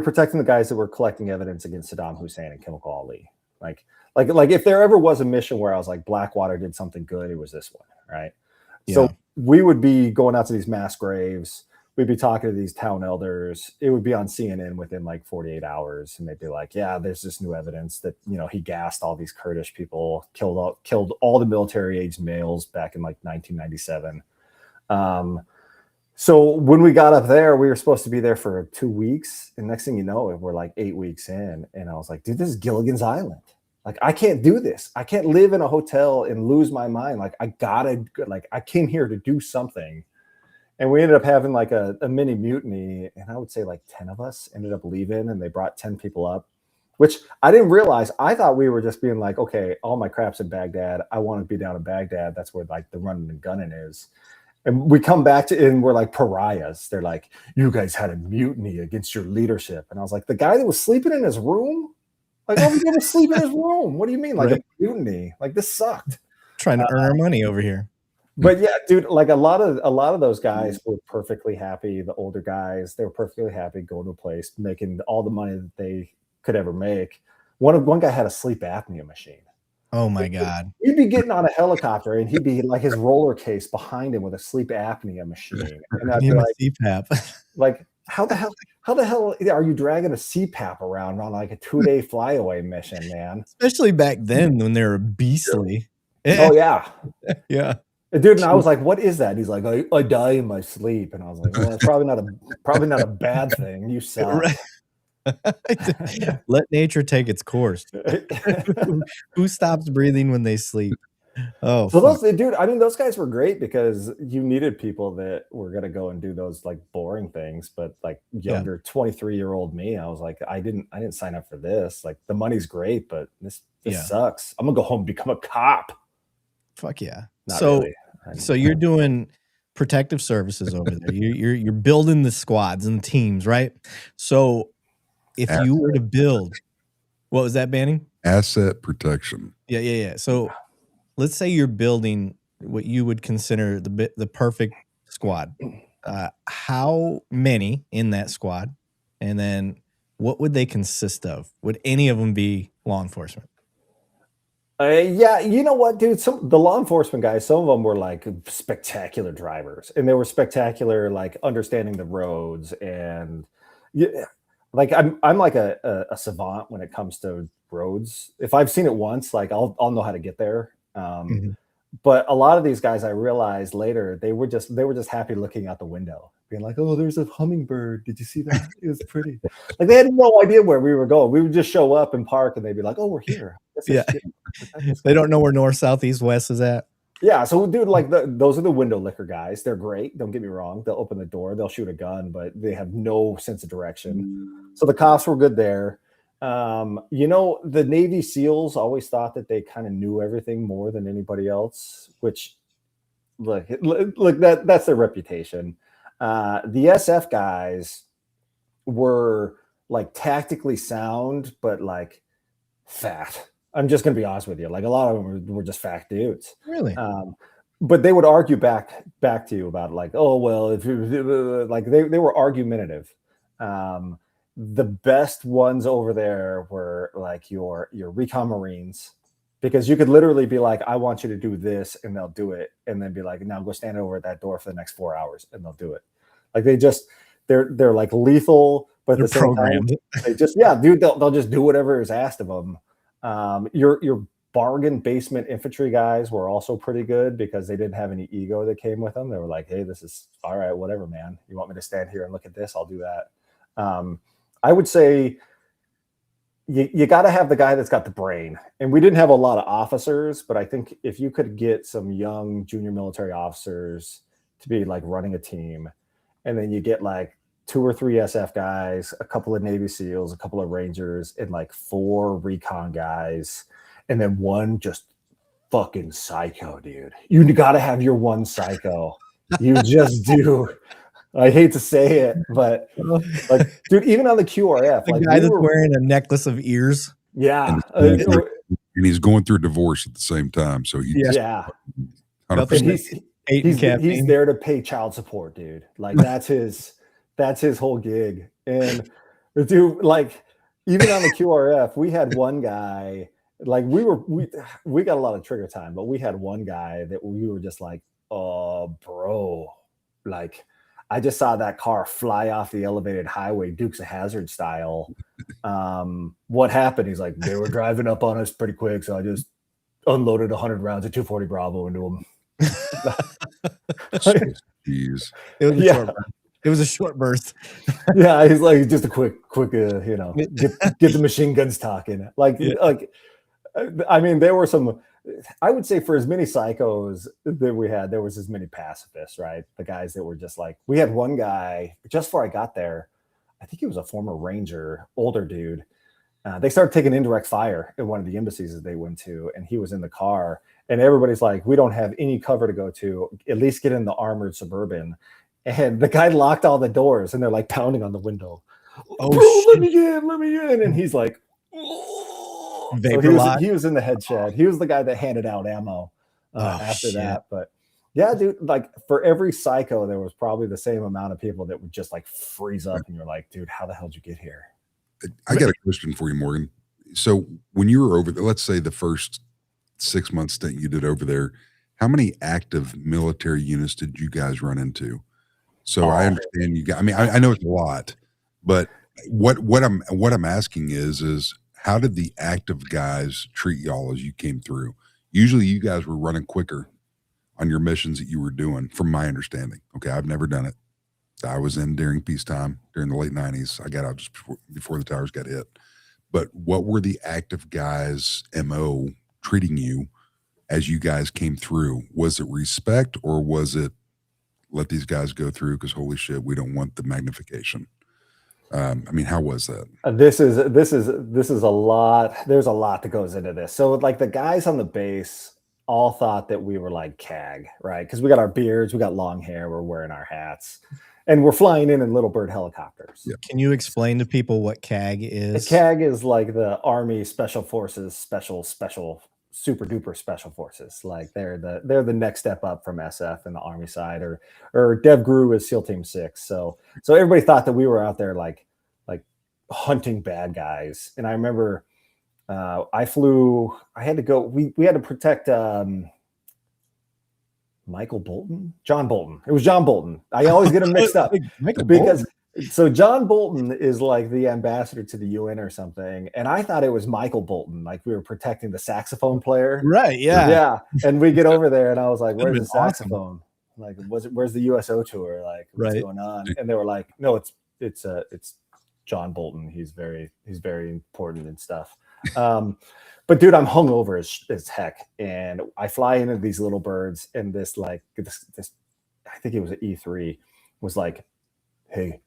protecting the guys that were collecting evidence against Saddam Hussein and Chemical Ali. Like if there ever was a mission where I was like, Blackwater did something good, it was this one, right? Yeah. So we would be going out to these mass graves. We'd be talking to these town elders. It would be on CNN within like 48 hours. And they'd be like, yeah, there's this new evidence that, he gassed all these Kurdish people, killed all the military aged males back in like 1997. So when we got up there, we were supposed to be there for 2 weeks. And next thing you know, we're like 8 weeks in. And I was like, dude, this is Gilligan's Island. Like, I can't do this. I can't live in a hotel and lose my mind. Like, I came here to do something. And we ended up having like a mini mutiny, and I would say like 10 of us ended up leaving, and they brought 10 people up, which I didn't realize. I thought we were just being like, okay, all my crap's in Baghdad. I want to be down in Baghdad. That's where like the running and gunning is. And we come back to, and we're like pariahs. They're like, you guys had a mutiny against your leadership. And I was like, the guy that was sleeping in his room? Like, oh, we going to sleep in his room. What do you mean? Like a mutiny? Like, this sucked. Trying to earn our money over here. But yeah, dude, like a lot of those guys were perfectly happy. The older guys, they were perfectly happy going to a place, making all the money that they could ever make. One guy had a sleep apnea machine. Oh my God. He'd be getting on a helicopter and he'd be like his roller case behind him with a sleep apnea machine. And I'd be like, CPAP. Like, how the hell are you dragging a CPAP around on like a 2-day flyaway mission, man? Especially back then when they were beastly. Oh yeah. Yeah. Dude, and I was like, what is that? And he's like, I die in my sleep. And I was like, well, it's probably not a bad thing. You suck. Right. Let nature take its course. Who stops breathing when they sleep? Oh, so those guys were great because you needed people that were going to go and do those like boring things. But like younger 23-year-old me, I was like, I didn't sign up for this. Like the money's great, but this sucks. I'm gonna go home and become a cop. Fuck yeah. Not so really. So you're doing protective services over there. You're building the squads and teams, right? So if you were to build, what was that, Banning? Asset protection. Yeah. So let's say you're building what you would consider the perfect squad. How many in that squad? And then what would they consist of? Would any of them be law enforcement? Yeah, you know what, dude? The law enforcement guys, some of them were like spectacular drivers, and they were spectacular, like understanding the roads, and like I'm like a savant when it comes to roads. If I've seen it once, like I'll know how to get there. But a lot of these guys, I realized later, they were just happy looking out the window, being like, "Oh, there's a hummingbird. Did you see that? It was pretty." Like they had no idea where we were going. We would just show up and park, and they'd be like, "Oh, we're here." Yeah, they don't know where north, south, east, west is at. Yeah, so dude, like those are the window licker guys. They're great. Don't get me wrong. They'll open the door, they'll shoot a gun, but they have no sense of direction. So the cops were good there. The Navy SEALs always thought that they kind of knew everything more than anybody else, which look that's their reputation. The SF guys were like tactically sound, but like fat. I'm just gonna be honest with you. Like a lot of them were just fat dudes. Really? But they would argue back to you about like, oh well, if like they were argumentative. The best ones over there were like your recon Marines, because you could literally be like, I want you to do this, and they'll do it, and then be like, now go stand over at that door for the next 4 hours, and they'll do it. Like they're like lethal, but at the same time, they just dude, they'll just do whatever is asked of them. Your bargain basement infantry guys were also pretty good because they didn't have any ego that came with them. They were like, hey, this is all right, whatever, man. You want me to stand here and look at this? I'll do that. I would say you got to have the guy that's got the brain. And we didn't have a lot of officers, but I think if you could get some young junior military officers to be like running a team, and then you get like 2 or 3 SF guys, a couple of Navy SEALs, a couple of Rangers, and like 4 recon guys, and then 1 just fucking psycho, dude. You got to have your 1 psycho. You just do. I hate to say it, but like, dude, even on the QRF, the like guy that's wearing a necklace of ears. Yeah. And he's going through divorce at the same time. So he's he's there to pay child support, dude. Like that's his whole gig. And dude, like even on the QRF, we had one guy, like we got a lot of trigger time, but we had one guy that we were just like, oh bro, like I just saw that car fly off the elevated highway, Dukes of Hazzard style. What happened? He's like, they were driving up on us pretty quick, so I just unloaded 100 rounds of 240 Bravo into them. Jeez. It was a short burst. Yeah, he's like, just a quick, get the machine guns talking. Like, I mean, there were some. I would say for as many psychos that we had, there was as many pacifists, right? The guys that were just like, we had one guy just before I got there. I think he was a former Ranger, older dude. they started taking indirect fire at one of the embassies that they went to, and he was in the car, and everybody's like, we don't have any cover to go to, at least get in the armored Suburban. And the guy locked all the doors, and they're like pounding on the window. Oh, bro, let me in. And he's like, so he was in the head shed. He was the guy that handed out ammo after that. But yeah, dude, like for every psycho, there was probably the same amount of people that would just like freeze up, and you're like, dude, how the hell did you get here? I got a question for you, Morgan. So when you were over there, let's say the first 6 month stint you did over there, how many active military units did you guys run into? So I understand you guys. I mean, I know it's a lot, but what I'm asking is how did the active guys treat y'all as you came through? Usually, you guys were running quicker on your missions that you were doing, from my understanding. Okay, I've never done it. I was in during peacetime, during the late 90s. I got out just before the towers got hit. But what were the active guys' MO treating you as you guys came through? Was it respect, or was it let these guys go through because holy shit, we don't want the magnification? I mean, how was that? This is a lot. There's a lot that goes into this. So like the guys on the base all thought that we were like CAG, right? Because we got our beards, we got long hair, we're wearing our hats, and we're flying in little bird helicopters. Yeah. Can you explain to people what CAG is? The CAG is like the Army Special Forces, special, super duper special forces. Like they're the next step up from SF and the Army side, or Dev Gru is SEAL Team 6. So everybody thought that we were out there like hunting bad guys. And I remember I had to go. We had to protect Michael Bolton, John Bolton. It was John Bolton. I always get him mixed up because so John Bolton is like the ambassador to the UN or something, and I thought it was Michael Bolton. Like we were protecting the saxophone player, right? Yeah, yeah. And we get over there, and I was like, "Where's the saxophone? Like, where's the USO tour? Like, what's going on?" And they were like, "No, it's John Bolton. He's very important and stuff." But dude, I'm hungover as heck, and I fly into these little birds, and this I think it was an E3, was like, "Hey,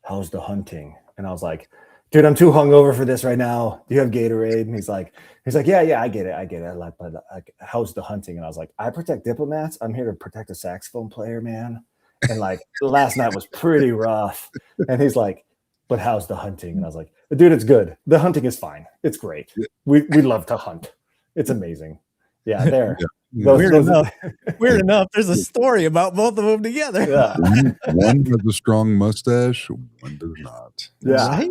how's the hunting?" And I was like, "Dude, I'm too hungover for this right now. Do you have Gatorade?" And he's like, "Yeah, I get it. Like, but how's the hunting?" And I was like, "I protect diplomats. I'm here to protect a saxophone player, man. And like last night was pretty rough." And he's like, "But how's the hunting?" And I was like, "Dude, it's good. The hunting is fine. It's great. We love to hunt. It's amazing." Yeah, there. Yeah. Weird enough. There's a story about both of them together. Yeah. One has a strong mustache, one does not. Yeah. Right?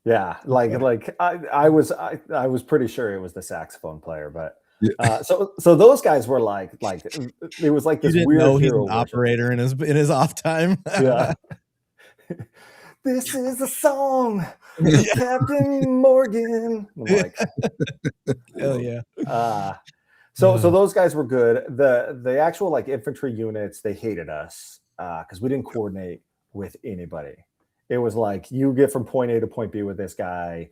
Yeah. Like I was pretty sure it was the saxophone player, but so those guys were like it was like this weird know hero he's an operator in his off time. Yeah. This is a song, Captain Morgan. I'm like, hell yeah. So those guys were good. The actual like infantry units, they hated us because we didn't coordinate with anybody. It was like, you get from point A to point B with this guy.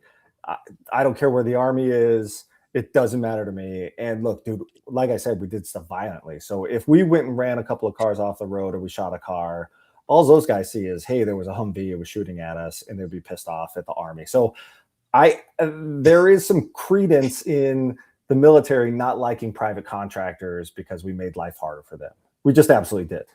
I don't care where the army is. It doesn't matter to me. And look, dude, like I said, we did stuff violently. So if we went and ran a couple of cars off the road, or we shot a car, all those guys see is, hey, there was a Humvee, it was shooting at us, and they'd be pissed off at the army. So there is some credence in the military not liking private contractors because we made life harder for them. We just absolutely did.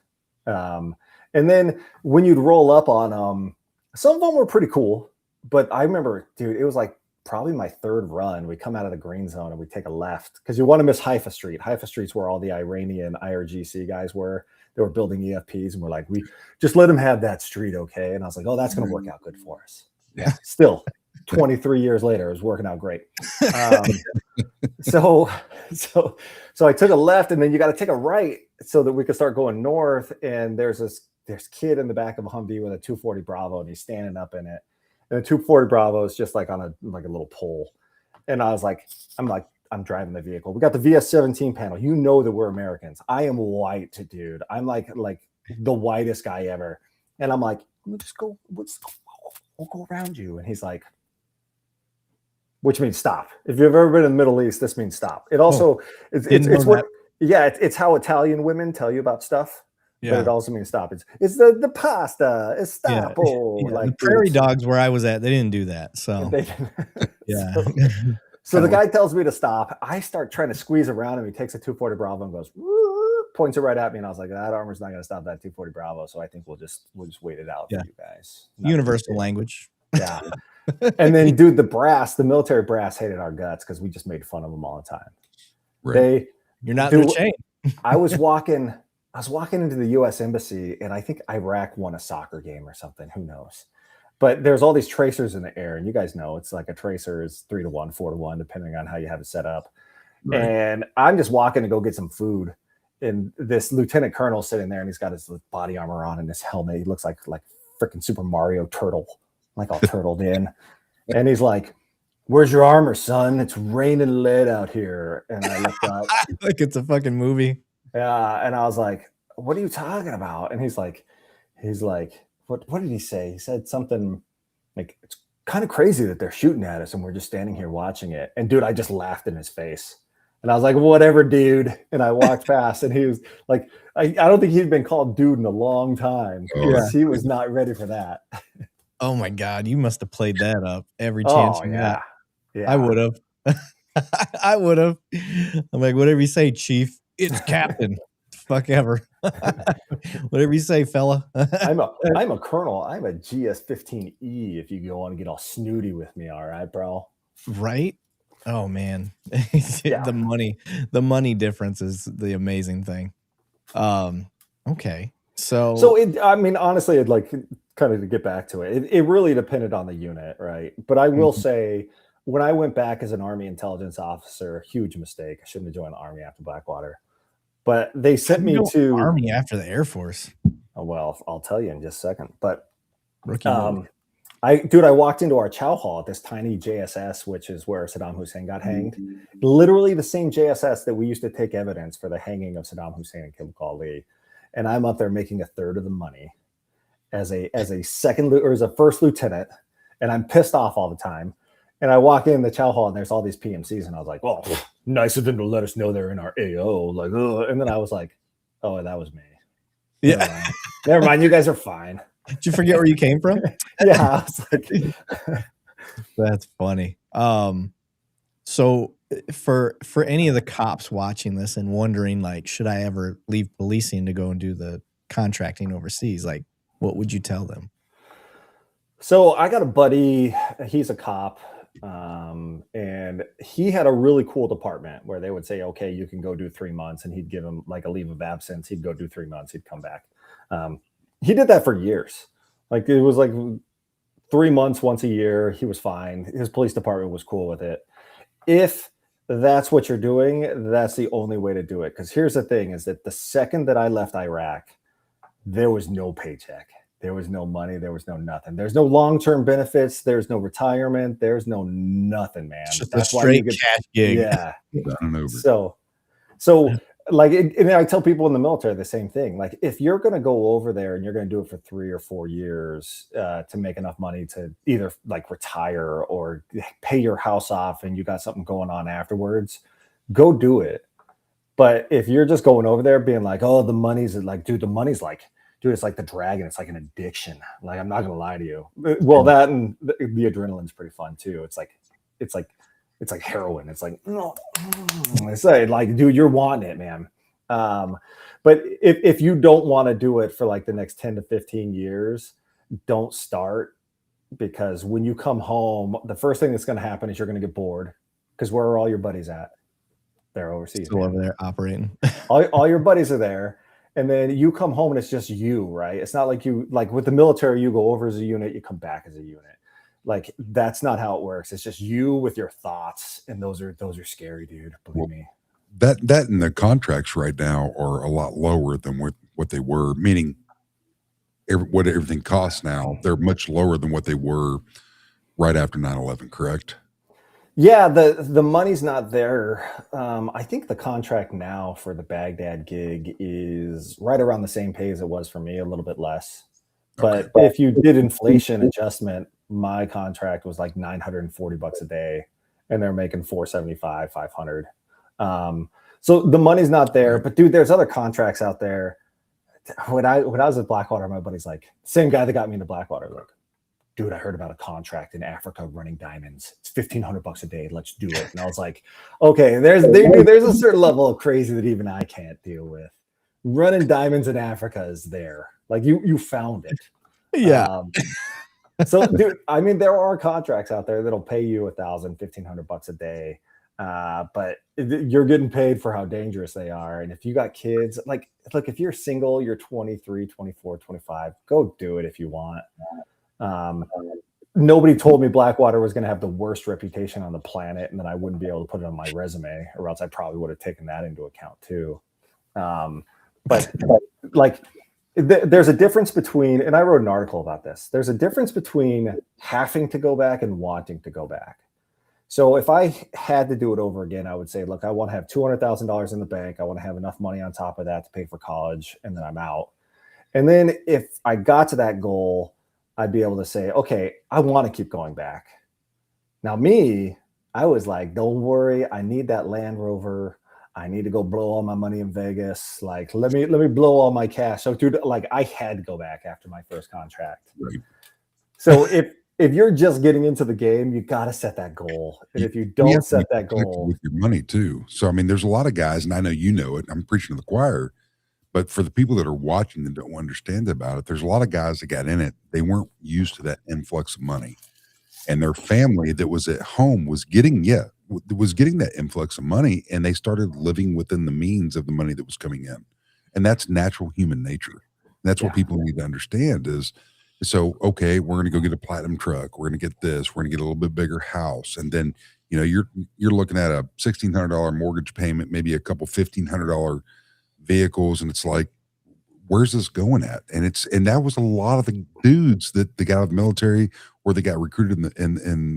And then when you'd roll up on them, some of them were pretty cool. But I remember, dude, it was like probably my third run. We come out of the green zone and we take a left because you want to miss Haifa Street. Haifa Street's where all the Iranian IRGC guys were. They were building EFPs, and we're like, we just let them have that street, okay? And I was like, oh, that's going to work out good for us. Yeah. Still, 23 years later, it was working out great. So I took a left, and then you got to take a right so that we could start going north. And there's kid in the back of a Humvee with a 240 Bravo, and he's standing up in it. And the 240 Bravo is just like on a little pole. And I was like, I'm driving the vehicle. We got the VS-17 panel. You know that we're Americans. I am white, dude. I'm like the whitest guy ever. And I'm like, we'll go around you. And he's like, which means stop. If you've ever been in the Middle East, this means stop. It also, it's how Italian women tell you about stuff. but it also means stop. It's the pasta. It's stop. Yeah. Like the prairie dogs where I was at, they didn't do that. So yeah. So the guy tells me to stop. I start trying to squeeze around him. He takes a 240 Bravo and goes, points it right at me. And I was like, that armor's not going to stop that 240 Bravo. So I think we'll just wait it out for you guys. Universal language. Yeah. And then, dude, the military brass hated our guts because we just made fun of them all the time. Right. You're not in the chain. I was walking into the U.S. Embassy, and I think Iraq won a soccer game or something. Who knows? But there's all these tracers in the air, and you guys know it's like a tracer is 3-to-1, 4-to-1, depending on how you have it set up. Right. And I'm just walking to go get some food, and this lieutenant colonel sitting there, and he's got his body armor on and his helmet. He looks like freaking Super Mario turtle, like all turtled in. And he's like, "Where's your armor, son? It's raining lead out here." And I looked up. Like it's a fucking movie. Yeah. And I was like, "What are you talking about?" And he's like, what did he say? He said something like, "It's kind of crazy that they're shooting at us and we're just standing here watching it." And dude, I just laughed in his face. And I was like, "Whatever, dude." And I walked past, and he was like, I don't think he'd been called dude in a long time. Yeah. He was not ready for that. Oh my God. You must have played that up every chance you got. Yeah. I would have. I would have. I'm like, whatever you say, chief. It's captain. Fuck ever. Whatever you say, fella. I'm a colonel. I'm a GS-15E if you go on and get all snooty with me. All right, bro. Right? Oh man. The money difference is the amazing thing. Okay. Honestly, I'd like kind of to get back to it. It really depended on the unit, right? But I will say, when I went back as an Army intelligence officer, huge mistake. I shouldn't have joined the Army after Blackwater. But they sent me to Army after the Air Force. Oh, well, I'll tell you in just a second. But rookie I walked into our chow hall at this tiny JSS, which is where Saddam Hussein got hanged. Literally the same JSS that we used to take evidence for the hanging of Saddam Hussein and Kim Ali. And I'm up there making a third of the money as a first lieutenant, and I'm pissed off all the time. And I walk in the chow hall, and there's all these PMCs, and I was like, "Well, nice of them to let us know they're in our AO." Like, ugh. And then I was like, "Oh, that was me." Yeah, never mind. You guys are fine. Did you forget where you came from? Yeah, I was like, that's funny. So for any of the cops watching this and wondering, like, should I ever leave policing to go and do the contracting overseas? Like, what would you tell them? So I got a buddy. He's a cop. And he had a really cool department where they would say, "Okay, you can go do 3 months," and he'd give him like a leave of absence. He'd go do 3 months. He'd come back. He did that for years. Like it was like 3 months once a year. He was fine. His police department was cool with it. If that's what you're doing, that's the only way to do it. Because here's the thing: is that the second that I left Iraq, there was no paycheck. There was no money. There was no nothing. There's no long-term benefits. There's no retirement. There's no nothing, man. Just that's a straight cash gig. Yeah. So like, and I tell people in the military the same thing. Like, if you're going to go over there and you're going to do it for 3 or 4 years to make enough money to either like retire or pay your house off, and you got something going on afterwards, go do it. But if you're just going over there being like, "Oh, the money's like," dude, the money's like, dude, it's like the dragon. It's like an addiction. Like, I'm not gonna lie to you. Well, that and the adrenaline's pretty fun too. It's like heroin. It's like, it's like, dude, you're wanting it, man. But if you don't want to do it for like the next 10 to 15 years, don't start, because when you come home, the first thing that's going to happen is you're going to get bored, because where are all your buddies at? They're overseas. Still over there operating. all your buddies are there. And then you come home and it's just you, right? It's not like you, like with the military, you go over as a unit, you come back as a unit. Like, that's not how it works. It's just you with your thoughts. And those are scary, dude. Believe me. That and the contracts right now are a lot lower than what they were, meaning what everything costs now. They're much lower than what they were right after 9/11, correct? Yeah, the money's not there. I think the contract now for the Baghdad gig is right around the same pay as it was for me, a little bit less. But if you did inflation adjustment, my contract was like $940 a day, and they're making $475, $500. So the money's not there. But dude, there's other contracts out there. when I was at Blackwater, my buddy's like, same guy that got me into Blackwater, like, dude, I heard about a contract in Africa running diamonds. It's $1,500 a day. Let's do it. And I was like, okay, there's a certain level of crazy that even I can't deal with. Running diamonds in Africa is there. Like you found it. Yeah. So, dude, I mean, there are contracts out there that'll pay you $1,000, $1,500 a day. But you're getting paid for how dangerous they are. And if you got kids, like, look, if you're single, you're 23, 24, 25, go do it if you want. Nobody told me Blackwater was going to have the worst reputation on the planet and that I wouldn't be able to put it on my resume, or else I probably would have taken that into account too. But like, there's a difference between, and I wrote an article about this, there's a difference between having to go back and wanting to go back. So if I had to do it over again, I would say, look, I want to have $200,000 in the bank. I want to have enough money on top of that to pay for college, and then I'm out. And then if I got to that goal, I'd be able to say, okay, I want to keep going back. Now me, I was like, don't worry, I need that Land Rover. I need to go blow all my money in Vegas. Like, let me blow all my cash. So, dude, like, I had to go back after my first contract. Right. So if you're just getting into the game, you got to set that goal. And if you don't set that goal with your money too. So, I mean, there's a lot of guys, and I know you know it, I'm preaching to the choir, but for the people that are watching and don't understand about it, there's a lot of guys that got in it. They weren't used to that influx of money, and their family that was at home was getting that influx of money, and they started living within the means of the money that was coming in. And that's natural human nature. And that's what people need to understand is, so, okay, we're going to go get a platinum truck. We're going to get this, we're going to get a little bit bigger house. And then, you know, you're looking at a $1,600 mortgage payment, maybe a couple $1,500 vehicles. And it's like, where's this going at? And that was a lot of the dudes that got out of the military or they got recruited in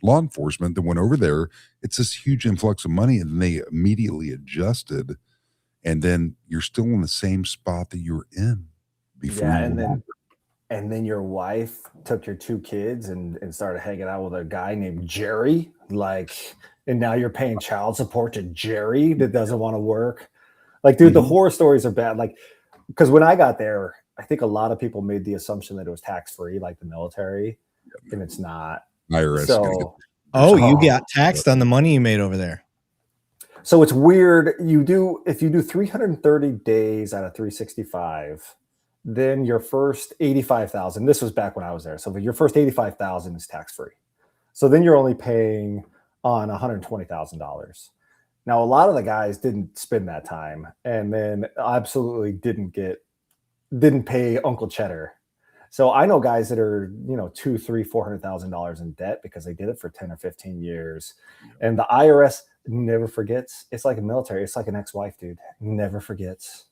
law enforcement that went over there. It's this huge influx of money, and they immediately adjusted. And then you're still in the same spot that you were in before. Yeah, and then your wife took your two kids and started hanging out with a guy named Jerry. Like, and now you're paying child support to Jerry that doesn't want to work. Like, dude, the horror stories are bad. Like, because when I got there, I think a lot of people made the assumption that it was tax-free, like the military, and it's not. IRS. So, you got taxed on the money you made over there. So it's weird. If you do 330 days out of 365, then your first 85,000. This was back when I was there. So your first 85,000 is tax-free. So then you're only paying on $120,000. Now, a lot of the guys didn't spend that time, and then absolutely didn't pay Uncle Cheddar. So I know guys that are, $200,000, $300,000, $400,000 in debt because they did it for 10 or 15 years. And the IRS never forgets. It's like a military. It's like an ex-wife, dude. Never forgets.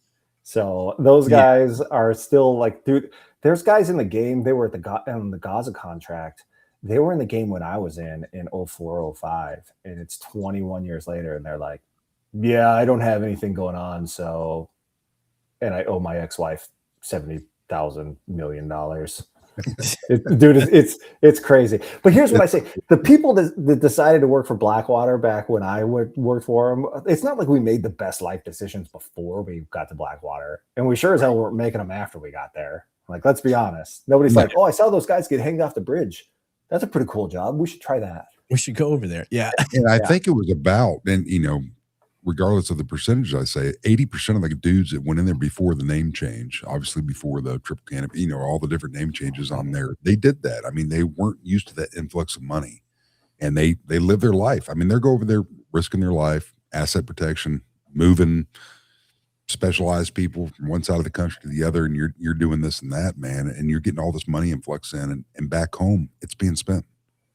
So those guys are still like, dude, there's guys in the game. They were at the Gaza contract. They were in the game when I was in 04, 05, and it's 21 years later, and they're like, yeah, I don't have anything going on. So, and I owe my ex-wife $70,000 million. Dude, it's crazy. But here's what I say. The people that decided to work for Blackwater back when I worked for them, it's not like we made the best life decisions before we got to Blackwater. And we sure as hell weren't making them after we got there. Like, let's be honest. Nobody's like, oh, I saw those guys get hanged off the bridge. That's a pretty cool job. We should try that. We should go over there. Yeah. And I think it was about, and regardless of the percentage, I say 80% of the dudes that went in there before the name change, obviously before the triple canopy, all the different name changes on there, they did that. I mean, they weren't used to that influx of money, and they live their life. I mean, they're go over there risking their life, asset protection, moving specialized people from one side of the country to the other, and you're doing this and that, man, and you're getting all this money influx in, and back home it's being spent.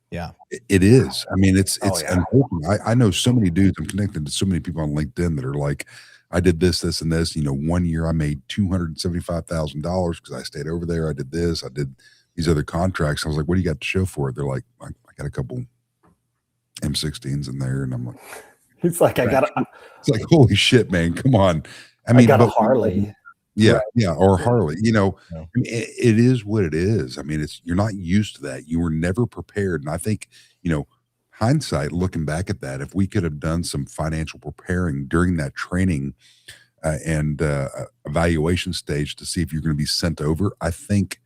Yeah, it is. I mean, it's unfortunate. I know so many dudes. I'm connected to so many people on LinkedIn that are like, I did this, this, and this. 1 year I made $275,000 because I stayed over there. I did this. I did these other contracts. I was like, what do you got to show for it? They're like, I got a couple M16s in there, and I'm like, it's like it's like, holy shit, man, come on. I mean, I got a Harley. Yeah, right. Yeah, or Harley. I mean, it is what it is. I mean, you're not used to that. You were never prepared. And I think, hindsight, looking back at that, if we could have done some financial preparing during that training, and evaluation stage to see if you're going to be sent over. I think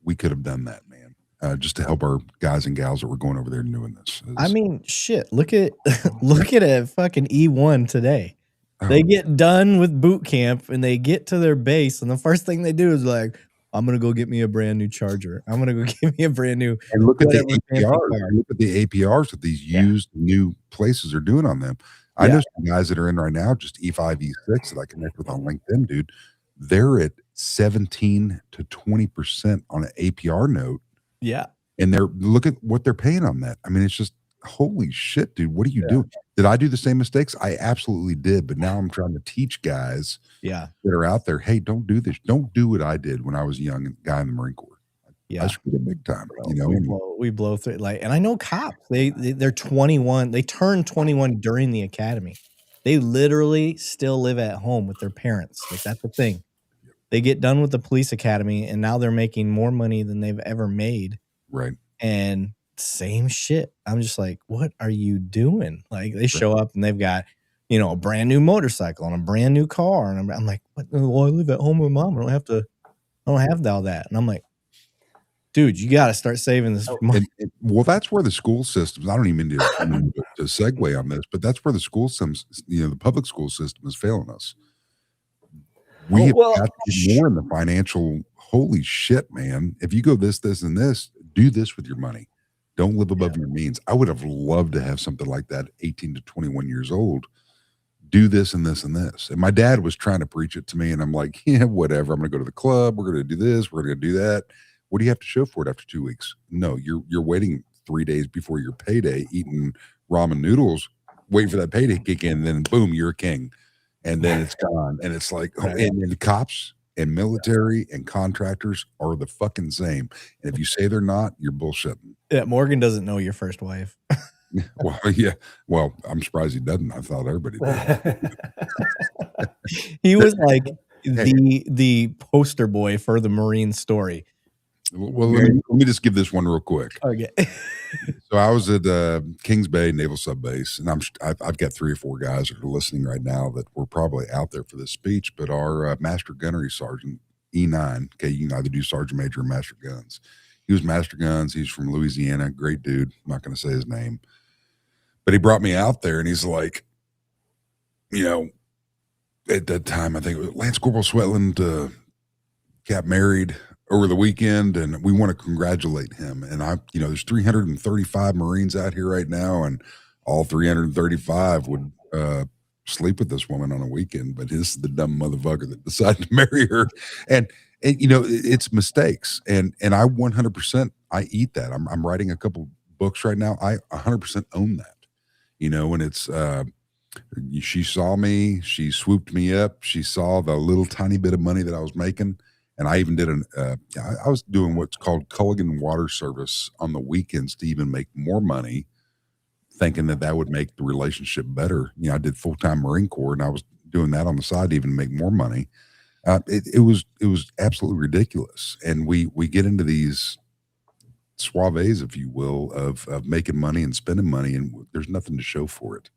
we could have done that, man, just to help our guys and gals that were going over there and doing this. I mean, shit. Look at look at a fucking E1 today. They get done with boot camp and they get to their base, and the first thing they do is like, I'm gonna go get me a brand new Charger. I'm gonna go get me a brand new. And look at the APRs. Look at the APRs that these used new places are doing on them. I know some guys that are in right now, just E5, E6 that I connect with on LinkedIn, dude. They're at 17 to 20% on an APR note. Yeah. And look at what they're paying on that. I mean, it's just holy shit, dude. What are you doing? Did I do the same mistakes? I absolutely did. But now I'm trying to teach guys that are out there, hey, don't do this. Don't do what I did when I was a young guy in the Marine Corps. Yeah. I screwed it big time. You know, we blow through like, and I know cops, they're 21. They turn 21 during the academy. They literally still live at home with their parents. Like, that's the thing. They get done with the police academy and now they're making more money than they've ever made. Right. And same shit. I'm just like, what are you doing? Like, they show up and they've got, you know, a brand new motorcycle and a brand new car. And I'm like, what? Well, I live at home with mom. I don't have all that. And I'm like, dude, you got to start saving this money. Well, that's where the school systems, I don't even need to segue on this, but that's where the school systems, you know, the public school system is failing us. We have got to get more in the financial, holy shit, man. If you go this, and this, do this with your money. Don't live above your means. I would have loved to have something like that 18 to 21 years old. Do this and this and this. And my dad was trying to preach it to me, and I'm like, yeah, whatever. I'm going to go to the club. We're going to do this. We're going to do that. What do you have to show for it after 2 weeks? No, you're waiting 3 days before your payday, eating ramen noodles, waiting for that payday to kick in, and then boom, you're a king. And then it's gone. And it's like, and the cops and military and contractors are the fucking same. And if you say they're not, you're bullshitting. Yeah, Morgan doesn't know your first wife. Well, yeah. Well, I'm surprised he doesn't. I thought everybody did. He was like the poster boy for the Marine story. Well, let me just give this one real quick. Okay. So I was at Kings Bay Naval Sub Base, and I've got 3 or 4 guys that are listening right now that were probably out there for this speech. But our Master Gunnery Sergeant E9, okay, you can either do Sergeant Major or Master Guns. He was Master Guns. He's from Louisiana, great dude. I'm not going to say his name, but he brought me out there, and he's like, you know, at that time I think it was Lance Corporal Sweatland got married over the weekend, and we want to congratulate him. And there's 335 Marines out here right now, and all 335 would sleep with this woman on a weekend, but this is the dumb motherfucker that decided to marry her. And you know, it's mistakes. And I 100%, I eat that. I'm writing a couple books right now. I 100% own that, you know, and it's, she saw me, she swooped me up. She saw the little tiny bit of money that I was making. And I even did I was doing what's called Culligan Water Service on the weekends to even make more money, thinking that would make the relationship better. You know, I did full-time Marine Corps, and I was doing that on the side to even make more money. It was absolutely ridiculous. And we get into these suaves, if you will, of making money and spending money, and there's nothing to show for it.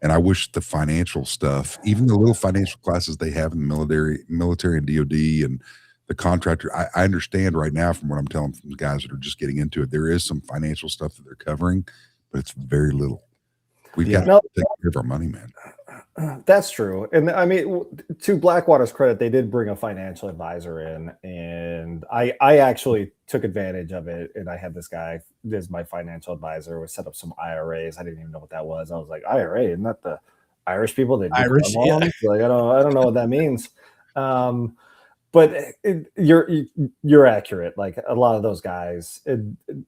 And I wish the financial stuff, even the little financial classes they have in the military and DOD and the contractor, I understand right now from what I'm telling from the guys that are just getting into it, there is some financial stuff that they're covering, but it's very little. We've got to take care of our money, man. That's true. And I mean, to Blackwater's credit, they did bring a financial advisor in, and I actually took advantage of it. And I had this guy as my financial advisor. We set up some IRAs. I didn't even know what that was. I was like, IRA, isn't that the Irish people? They Irish, yeah. Like, I don't know what that means. But you're accurate. Like a lot of those guys,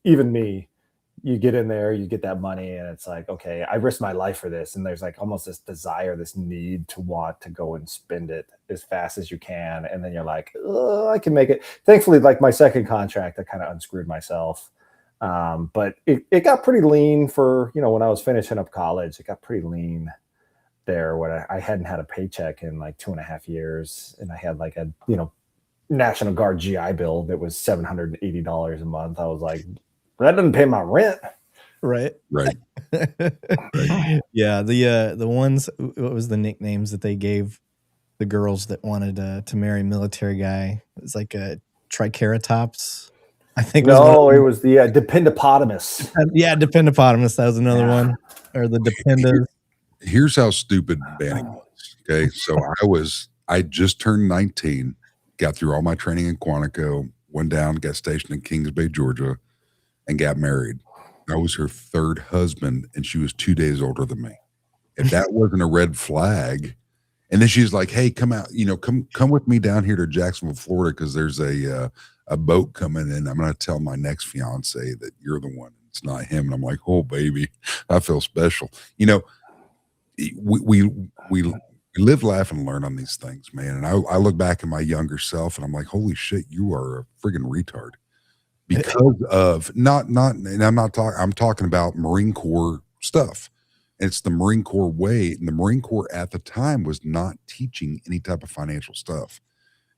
even me, you get in there, you get that money, and it's like, okay, I risked my life for this. And there's like almost this desire, this need to want to go and spend it as fast as you can. And then you're like, oh, I can make it. Thankfully, like my second contract, I kind of unscrewed myself. But it got pretty lean for, you know, when I was finishing up college, it got pretty lean there when I hadn't had a paycheck in like 2.5 years. And I had like a, you know, National Guard GI Bill that was $780 a month. I was like, that doesn't pay my rent. Right. Right. Yeah. The ones, what was the nicknames that they gave the girls that wanted to marry a military guy. It was like a Triceratops, I think. No, it was the Dependopotamus. Yeah, Dependopotamus. That was another one. Or the Dependas. Here's how stupid Banning was. Okay. So I just turned 19, got through all my training in Quantico, went down, got stationed in Kings Bay, Georgia, and got married. I was her third husband, and she was 2 days older than me. If that wasn't a red flag, and then she's like, "Hey, come out, come with me down here to Jacksonville, Florida, because there's a boat coming in. I'm going to tell my next fiance that you're the one. It's not him." And I'm like, "Oh, baby, I feel special." We live, laugh, and learn on these things, man. And I look back at my younger self, and I'm like, "Holy shit, you are a friggin' retard." Because of and I'm talking about Marine Corps stuff. It's the Marine Corps way. And the Marine Corps at the time was not teaching any type of financial stuff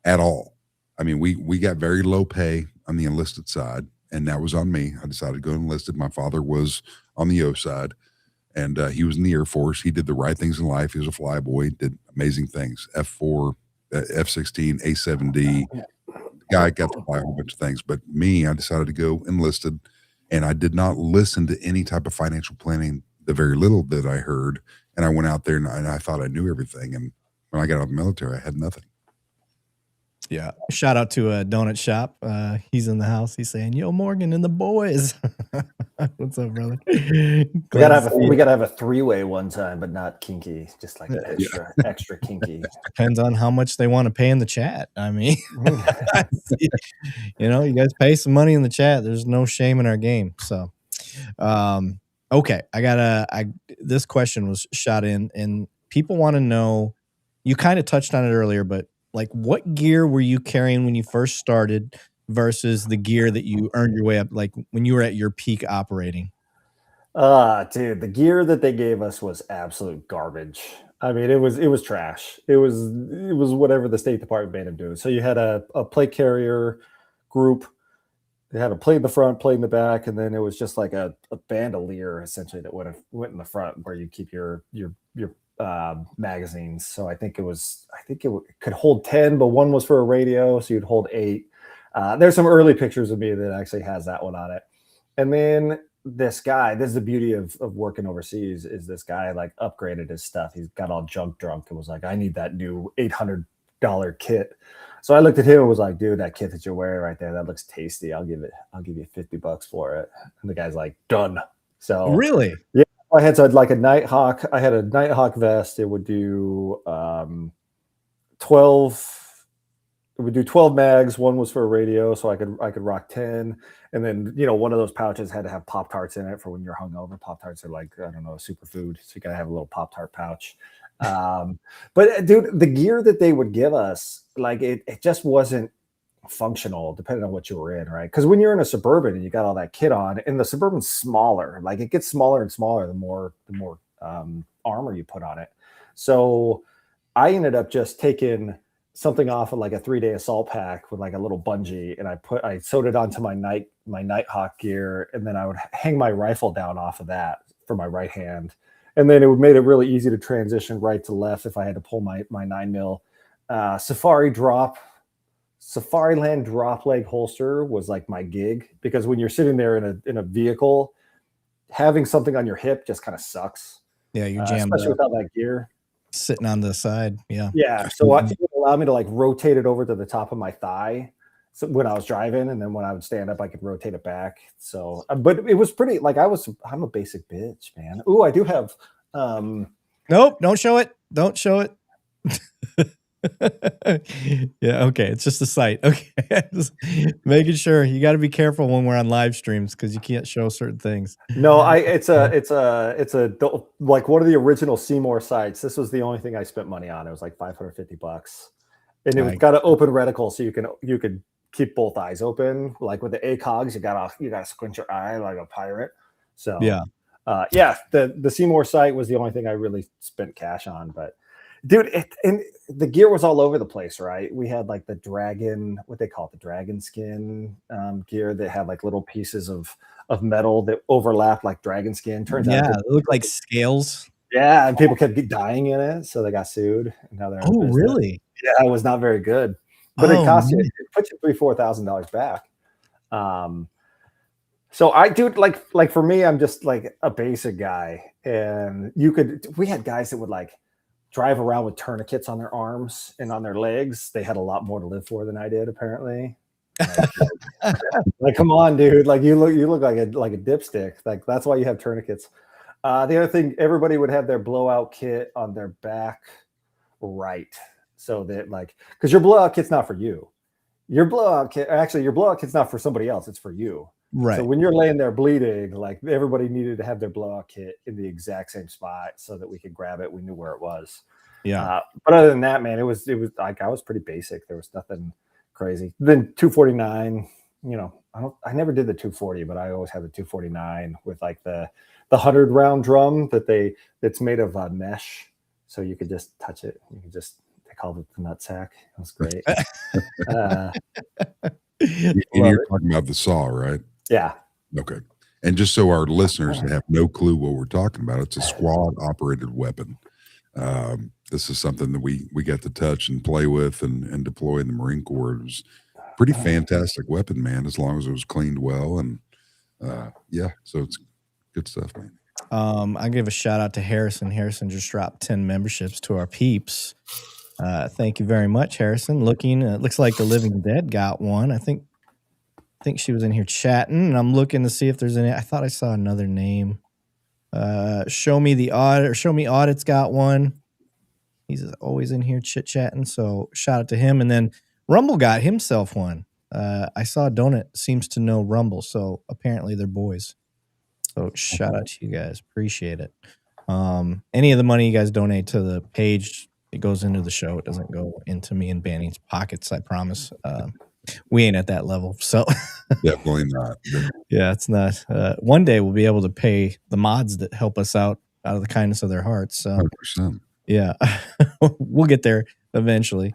at all. I mean, we got very low pay on the enlisted side, and that was on me. I decided to go enlisted. My father was on the O side, and he was in the Air Force. He did the right things in life. He was a flyboy, did amazing things. F4, F-16, A-7D. Guy got to fly a whole bunch of things. But me, I decided to go enlisted, and I did not listen to any type of financial planning, the very little that I heard. And I went out there and I thought I knew everything. And when I got out of the military, I had nothing. Yeah. Shout out to a donut shop. He's in the house. He's saying, "Yo, Morgan and the boys." What's up, brother? We gotta have a 3-way one time, but not kinky, just like extra kinky. Depends on how much they want to pay in the chat. I mean, you guys pay some money in the chat. There's no shame in our game. So, okay, this question was shot in, and people want to know. You kind of touched on it earlier, but like, what gear were you carrying when you first started versus the gear that you earned your way up, like when you were at your peak operating? Dude, the gear that they gave us was absolute garbage. I mean, it was trash. It was whatever the State Department made them do. So you had a plate carrier group. They had a plate in the front, plate in the back, and then it was just like a bandolier essentially that went in the front where you keep your magazines. So I think it could hold 10, but one was for a radio, so you'd hold 8. There's some early pictures of me that actually has that one on it. And then this is the beauty of working overseas, is this guy like upgraded his stuff. He's got all junk drunk and was like, "I need that new $800 kit." So I looked at him and was like, "Dude, that kit that you're wearing right there, that looks tasty. I'll give you $50 for it." And the guy's like, "Done." So really? Yeah. I had like a Nighthawk. I had a Nighthawk vest. It would do 12. It would do 12 mags. One was for a radio, so I could rock 10. And then one of those pouches had to have Pop-Tarts in it for when you're hungover. Pop-Tarts are like, I don't know, a superfood, so you gotta have a little Pop-Tart pouch. But dude, the gear that they would give us, like it just wasn't functional depending on what you were in, right? Because when you're in a Suburban and you got all that kit on, and the Suburban's smaller, like it gets smaller and smaller the more armor you put on it. So I ended up just taking something off of like a 3-day assault pack with like a little bungee, and I sewed it onto my Nighthawk gear, and then I would hang my rifle down off of that for my right hand, and then it would made it really easy to transition right to left if I had to pull my 9mm. Safariland drop leg holster was like my gig, because when you're sitting there in a vehicle, having something on your hip just kind of sucks. Yeah, you jammed especially without that gear. Sitting on the side. Yeah. So it would allow me to like rotate it over to the top of my thigh, so when I was driving, and then when I would stand up, I could rotate it back. So, but it was pretty, like I'm a basic bitch, man. Ooh, I do have. Nope, don't show it. Don't show it. Yeah, okay. It's just a site. Okay. Just making sure. You got to be careful when we're on live streams, because you can't show certain things. No, it's like one of the original Seymour sites. This was the only thing I spent money on. It was like $550, and it was got an open reticle, so you could keep both eyes open. Like with the ACOGs, you gotta squint your eye like a pirate. So yeah, the Seymour site was the only thing I really spent cash on. But dude, and the gear was all over the place, right? We had like the dragon, what they call it, the dragon skin gear that had like little pieces of metal that overlapped like dragon skin. Turns out it looked like scales. Yeah, and people kept dying in it, so they got sued. And now they're in business. Really? Yeah, it was not very good, but it cost you, it put you $3,000-$4,000 back. So I do like for me, I'm just like a basic guy, and we had guys that would like drive around with tourniquets on their arms and on their legs. They had a lot more to live for than I did, apparently. Like come on, dude! Like you look like a dipstick. Like that's why you have tourniquets. The other thing, everybody would have their blowout kit on their back right, so that like because your blowout kit's not for you. Your blowout kit's not for somebody else. It's for you. Right. So when you're laying there bleeding, like everybody needed to have their blowout kit in the exact same spot so that we could grab it. We knew where it was. Yeah. But other than that, man, it was like I was pretty basic. There was nothing crazy. Then 249, I never did the 240, but I always had the 249 with like the 100 round drum that's made of mesh, so you could just touch it. They called it the nutsack. It was great. And you're talking about the saw, right? Yeah. Okay. And just so our listeners have no clue what we're talking about, it's a squad operated weapon. This is something that we got to touch and play with and deploy in the Marine Corps. It was a pretty fantastic weapon, man, as long as it was cleaned well. And so it's good stuff, man. I give a shout out to Harrison. Harrison just dropped 10 memberships to our peeps. Thank you very much, Harrison. Looks like the Living Dead got one. I think she was in here chatting, and I'm looking to see if there's any. I thought I saw another name. Show me Audit's got one. He's always in here chit chatting. So shout out to him. And then Rumble got himself one. I saw Donut seems to know Rumble, so apparently they're boys. So shout out to you guys. Appreciate it. Any of the money you guys donate to the page, it goes into the show. It doesn't go into me and Banning's pockets, I promise. We ain't at that level. So definitely not. Yeah, it's not. One day we'll be able to pay the mods that help us out of the kindness of their hearts. So 100%. Yeah, we'll get there eventually.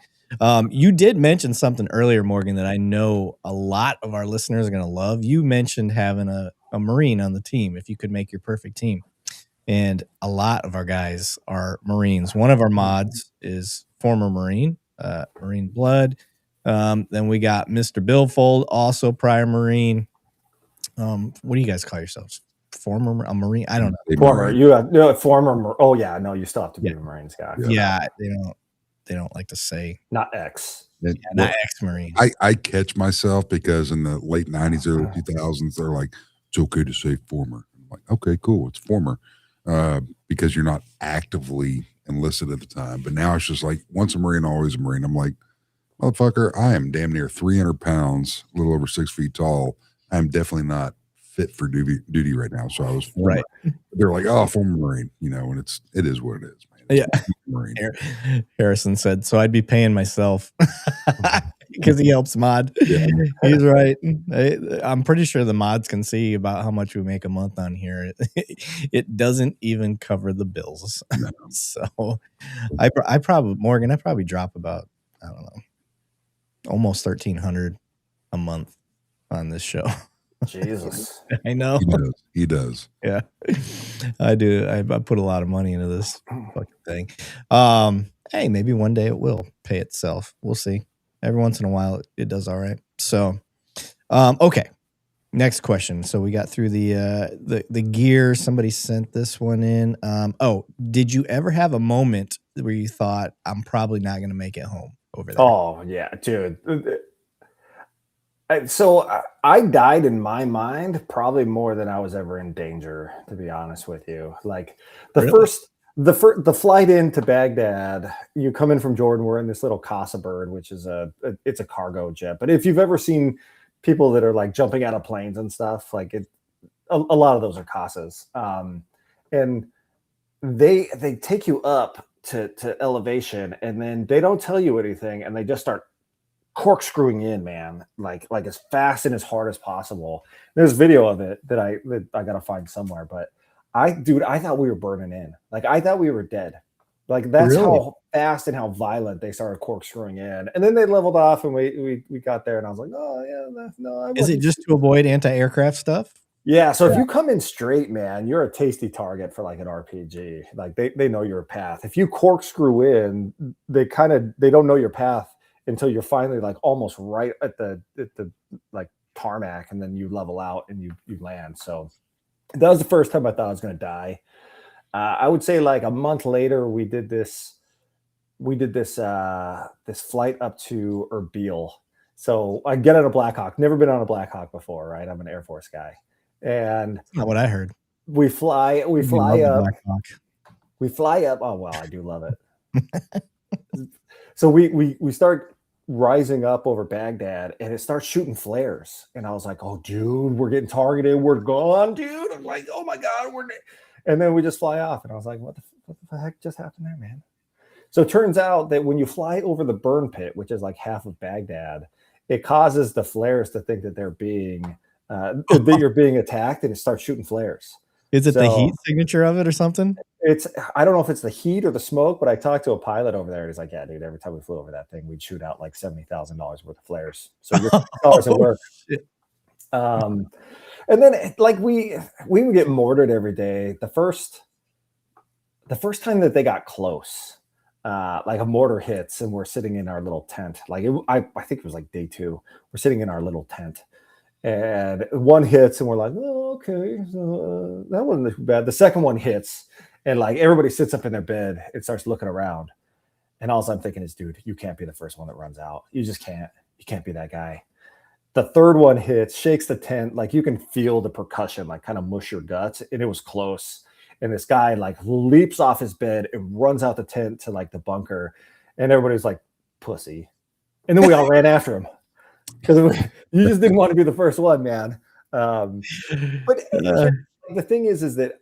You did mention something earlier, Morgan, that I know a lot of our listeners are going to love. You mentioned having a Marine on the team, if you could make your perfect team. And a lot of our guys are Marines. One of our mods is former Marine, Marine blood. Then we got Mr. Billfold, also prior Marine. What do you guys call yourselves? Former a Marine? I don't know. Former. You have former. Oh yeah, no, you still have to be a Marine, Scott. Yeah, they don't like to say not ex. Not ex-Marine. I catch myself because in the late 90s, early 2000s, they're like, it's okay to say former. I'm like, okay, cool, it's former, because you're not actively enlisted at the time. But now it's just like once a Marine, always a Marine. I'm like, motherfucker, I am damn near 300 pounds, a little over 6 feet tall. I'm definitely not fit for duty right now. So I was former. Right. They're like, oh, former Marine, and it is what it is, man. Yeah. Marine. Harrison said, so I'd be paying myself because he helps mod. Yeah. He's right. I'm pretty sure the mods can see about how much we make a month on here. It doesn't even cover the bills. No. So I probably drop about, I don't know, almost 1,300 a month on this show. Jesus. I know. He does. Yeah. I do. I put a lot of money into this fucking thing. Hey, maybe one day it will pay itself. We'll see. Every once in a while it does all right. So okay. Next question. So we got through the gear. Somebody sent this one in. Did you ever have a moment where you thought, I'm probably not gonna make it home over there? Oh yeah, dude. So I died in my mind probably more than I was ever in danger, to be honest with you. Like the flight into Baghdad, you come in from Jordan, we're in this little Casa Bird, which is it's a cargo jet. But if you've ever seen people that are like jumping out of planes and stuff, like a lot of those are Casas. And they take you up to elevation, and then they don't tell you anything, and they just start corkscrewing in, man, like as fast and as hard as possible. There's video of it that I gotta find somewhere, but I thought we were burning in. Like I thought we were dead. Like that's really? How fast and how violent they started corkscrewing in, and then they leveled off, and we got there, and I was like, oh yeah, no. Is it just to avoid anti-aircraft stuff? Yeah, so if you come in straight, man, you're a tasty target for like an RPG. Like they know your path. If you corkscrew in, they don't know your path until you're finally like almost right at the like tarmac, and then you level out and you land. So that was the first time I thought I was going to die. I would say like a month later, we did this this flight up to Erbil. So I get on a Blackhawk. Never been on a Blackhawk before, right? I'm an Air Force guy, and That's not what I heard. we fly up. We fly up. Oh well, I do love it. So we start rising up over Baghdad, and it starts shooting flares. And I was like, "Oh, dude, we're getting targeted. We're gone, dude." I'm like, "Oh my god, we're." And then we just fly off, and I was like, "What the heck just happened there, man?" So it turns out that when you fly over the burn pit, which is like half of Baghdad, it causes the flares to think that they're being that you're being attacked, and it starts shooting flares. Is it the heat signature of it or something? I don't know if it's the heat or the smoke, but I talked to a pilot over there, and he's like, "Yeah, dude, every time we flew over that thing, we'd shoot out like $70,000 worth of flares. So your dollars at work." And then like we would get mortared every day. The first time that they got close, like a mortar hits, and we're sitting in our little tent. Like I think it was like day 2. We're sitting in our little tent, and one hits, and we're like, "Oh, okay, that wasn't too bad." The second one hits, and like everybody sits up in their bed and starts looking around. And all I'm thinking is, dude, you can't be the first one that runs out. You just can't. You can't be that guy. The third one hits, shakes the tent, like you can feel the percussion, like kind of mush your guts, and it was close. And this guy like leaps off his bed and runs out the tent to like the bunker, and everybody's like, "Pussy," and then we all ran after him because you just didn't want to be the first one, man. But the thing is that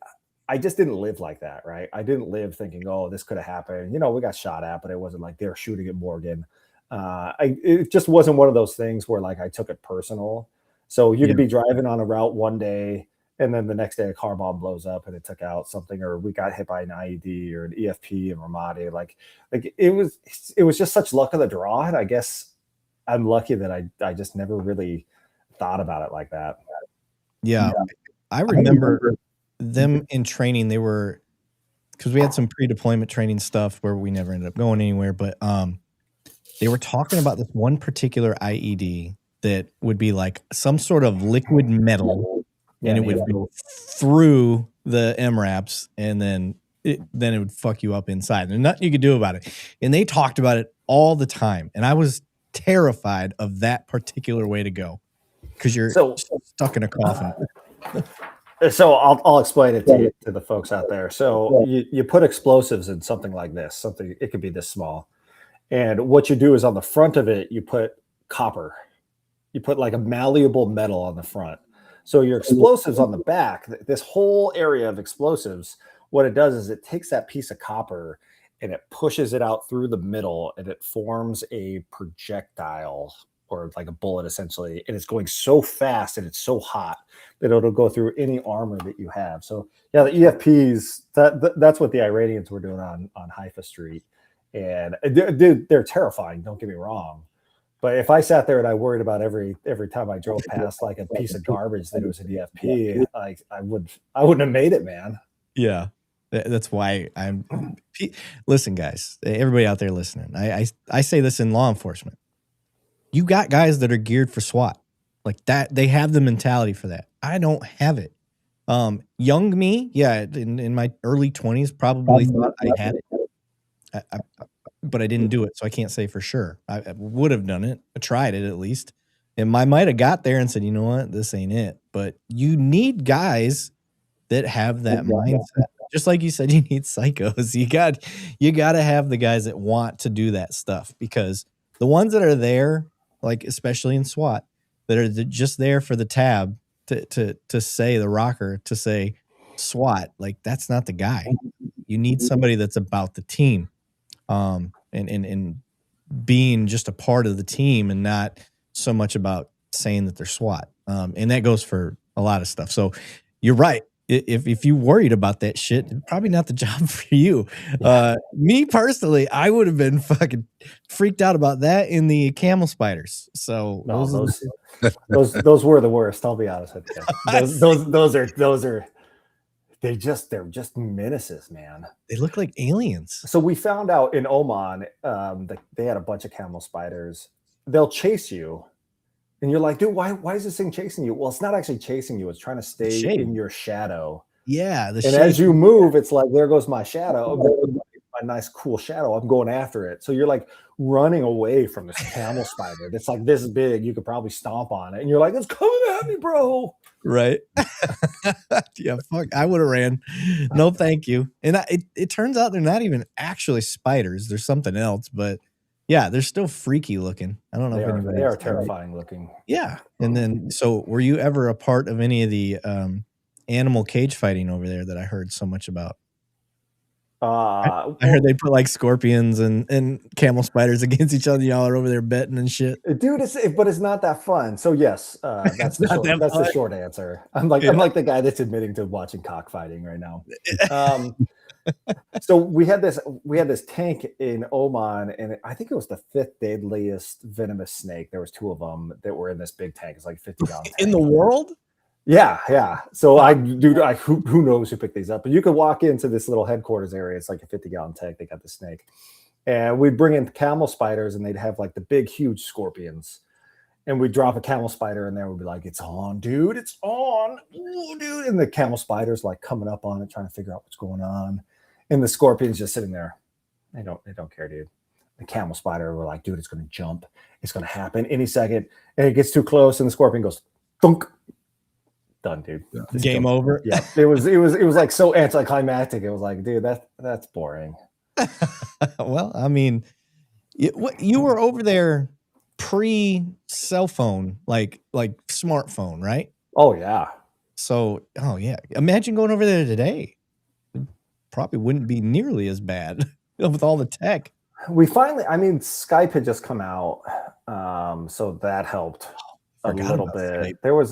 I just didn't live like that, right? I didn't live thinking, "Oh, this could have happened." You know, we got shot at, but it wasn't like they were shooting at Morgan. It just wasn't one of those things where like I took it personal. So you could be driving on a route one day, and then the next day a car bomb blows up and it took out something, or we got hit by an IED or an EFP in Ramadi. Like it was just such luck of the draw. And I guess I'm lucky that I just never really thought about it like that. Yeah. I remember them in training. They were, because we had some pre-deployment training stuff where we never ended up going anywhere, but they were talking about this one particular IED that would be like some sort of liquid metal, and it would go through the MRAPs, and then it would fuck you up inside. And nothing you could do about it. And they talked about it all the time. And I was terrified of that particular way to go, because you're stuck in a coffin. So I'll explain it to the folks out there. So you put explosives in something like this. It could be this small. And what you do is on the front of it, you put copper. You put like a malleable metal on the front. So your explosives on the back, this whole area of explosives, what it does is it takes that piece of copper and it pushes it out through the middle, and it forms a projectile, or like a bullet essentially. And it's going so fast and it's so hot that it'll go through any armor that you have. So yeah, the EFPs, that's what the Iranians were doing on Haifa Street. And they're terrifying, don't get me wrong. But if I sat there and I worried about every time I drove past like a piece of garbage that it was an EFP, like I wouldn't have made it, man. Yeah. That's why listen, guys, everybody out there listening, I say this in law enforcement. You got guys that are geared for SWAT. Like that, they have the mentality for that. I don't have it. Young me, in my early 20s, probably thought I had it. But I didn't do it, so I can't say for sure. I would have done it. I tried it at least. And I might have got there and said, "You know what? This ain't it." But you need guys that have that mindset. Just like you said, you need psychos. You got to have the guys that want to do that stuff, because the ones that are there, like especially in SWAT, that are just there for the tab to say the rocker, to say SWAT, like that's not the guy. You need somebody that's about the team. And being just a part of the team, and not so much about saying that they're SWAT. And that goes for a lot of stuff. So you're right. if you worried about that shit, probably not the job for you. Yeah. Me personally, I would have been fucking freaked out about that in the camel spiders. So No, those those were the worst. I'll be honest with you. Those are they're just menaces, man. they look like aliens. So we found out in Oman that they had a bunch of camel spiders. They'll chase you. And you're like, dude, why is this thing chasing you? Well, it's not actually chasing you. It's trying to stay in your shadow. Yeah. And as you move, it's like, there goes my shadow. My nice, cool shadow. I'm going after it. So you're like running away from this camel spider that's like this big. You could probably stomp on it. And you're like, it's coming at me, bro. Right. Yeah, fuck. I would have ran. No, thank you. And it turns out they're not even actually spiders. There's something else, but yeah, they're still freaky looking. I don't know if anybody. They are terrifying looking. Yeah. And then, so were you ever a part of any of the animal cage fighting over there that I heard so much about? I heard they put like scorpions and camel spiders against each other. Y'all are over there betting and shit. Dude, but it's not that fun. So yes, that's the short answer. I'm like the guy that's admitting to watching cockfighting right now. So we had this tank in Oman, and I think it was the 5th deadliest venomous snake. There was 2 of them that were in this big tank. It's like 50-gallon tank. In the world? Yeah. So who knows who picked these up? But you could walk into this little headquarters area. It's like a 50-gallon tank. They got the snake, and we'd bring in camel spiders, and they'd have like the big, huge scorpions. And we'd drop a camel spider in there. We'd be like, "It's on, dude! It's on, ooh, dude!" And the camel spider's like coming up on it, trying to figure out what's going on. And the scorpion's just sitting there. They don't care, dude. The camel spider, we're like, dude, it's going to jump. It's going to happen any second. And it gets too close, and the scorpion goes, thunk. Done, dude. Yeah. Game over. Yeah, it was like so anticlimactic. It was like, dude, that's boring. Well, I mean, you were over there pre-cell phone, like smartphone, right? Oh yeah. So, yeah. Imagine going over there today. Probably wouldn't be nearly as bad with all the tech. We finally, Skype had just come out, so that helped a little bit. Skype. There was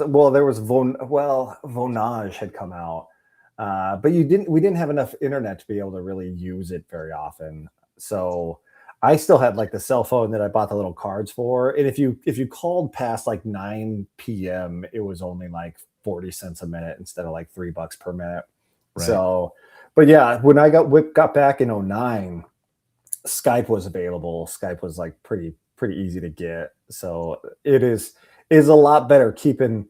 Vonage had come out, but we didn't have enough internet to be able to really use it very often. So I still had like the cell phone that I bought the little cards for, and if you called past like 9 p.m., it was only like 40 cents a minute instead of like $3 per minute. Right. So. But yeah, when I got back in 2009, Skype was available. Skype was like pretty easy to get. So it is a lot better keeping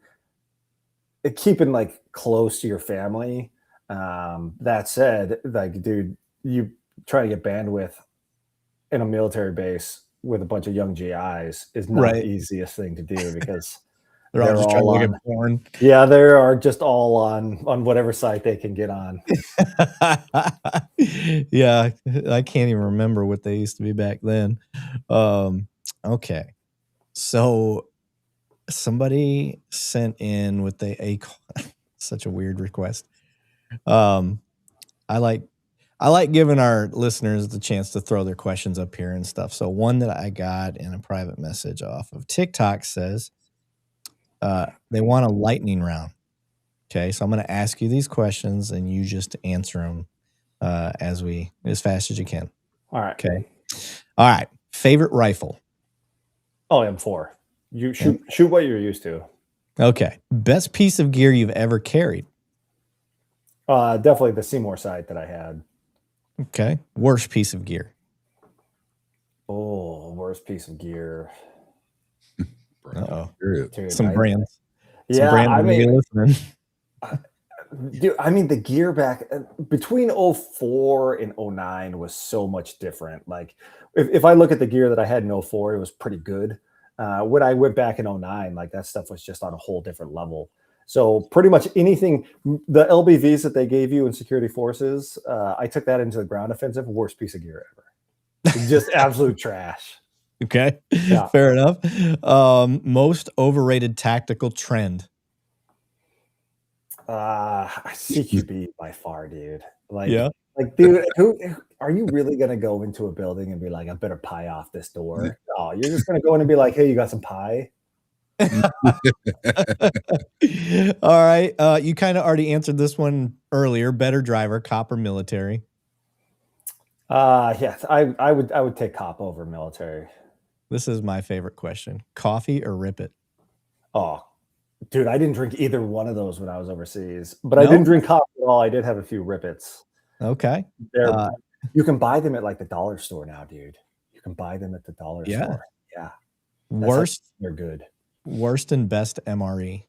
like close to your family. That said, like, dude, you try to get bandwidth in a military base with a bunch of young GIs is not the easiest thing to do because they're all just trying to look at porn. Yeah, they are just all on whatever site they can get on. Yeah, I can't even remember what they used to be back then. Okay, so somebody sent in with a such a weird request. I like giving our listeners the chance to throw their questions up here and stuff. So one that I got in a private message off of TikTok says, they want a lightning round. Okay, so I'm going to ask you these questions, and you just answer them as fast as you can. All right. Okay. All right. Favorite rifle? Oh, M4. You shoot what you're used to. Okay. Best piece of gear you've ever carried? Definitely the Seymour sight that I had. Okay. Worst piece of gear? Oh, worst piece of gear. Uh-oh. Dude, Some brands. Yeah, listening. Dude, the gear back between 04 and 09 was so much different. Like if I look at the gear that I had in 04, it was pretty good. When I went back in 09, like that stuff was just on a whole different level. So pretty much anything, the LBVs that they gave you in security forces, I took that into the ground offensive. Worst piece of gear ever. Just absolute trash. Okay. Yeah. Fair enough. Most overrated tactical trend. CQB by far, dude. Like, dude, who are you really gonna go into a building and be like, I better pie off this door? Oh, you're just gonna go in and be like, hey, you got some pie? All right. You kind of already answered this one earlier. Better driver, cop or military? Yes, I would take cop over military. This is my favorite question. Coffee or rip it? Oh, dude, I didn't drink either one of those when I was overseas, but No? I didn't drink coffee at all. I did have a few rippets. Okay. You can buy them at like the dollar store now, dude. You can buy them at the dollar store. Yeah. They're good. Worst and best MRE.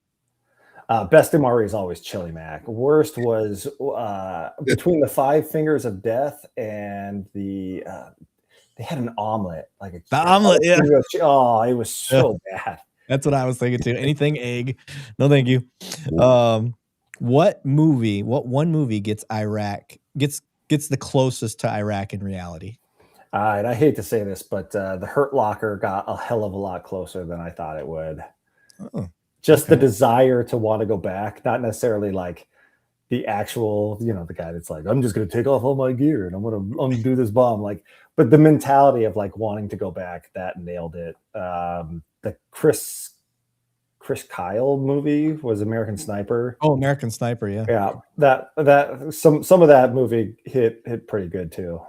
Best MRE is always Chili Mac. Worst was between the 5 Fingers of Death and the they had an omelet, like the omelet. Yeah. Oh, it was so bad. That's what I was thinking too. Anything egg? No, thank you. What one movie gets the closest to Iraq in reality? And I hate to say this, but the Hurt Locker got a hell of a lot closer than I thought it would. Oh, just the desire to want to go back, not necessarily like the actual, the guy that's like, I'm just going to take off all my gear and I'm going to undo this bomb. Like, but the mentality of like wanting to go back, that nailed it. The Chris Kyle movie was American Sniper. Oh, American Sniper. Yeah. Yeah. That some of that movie hit pretty good too.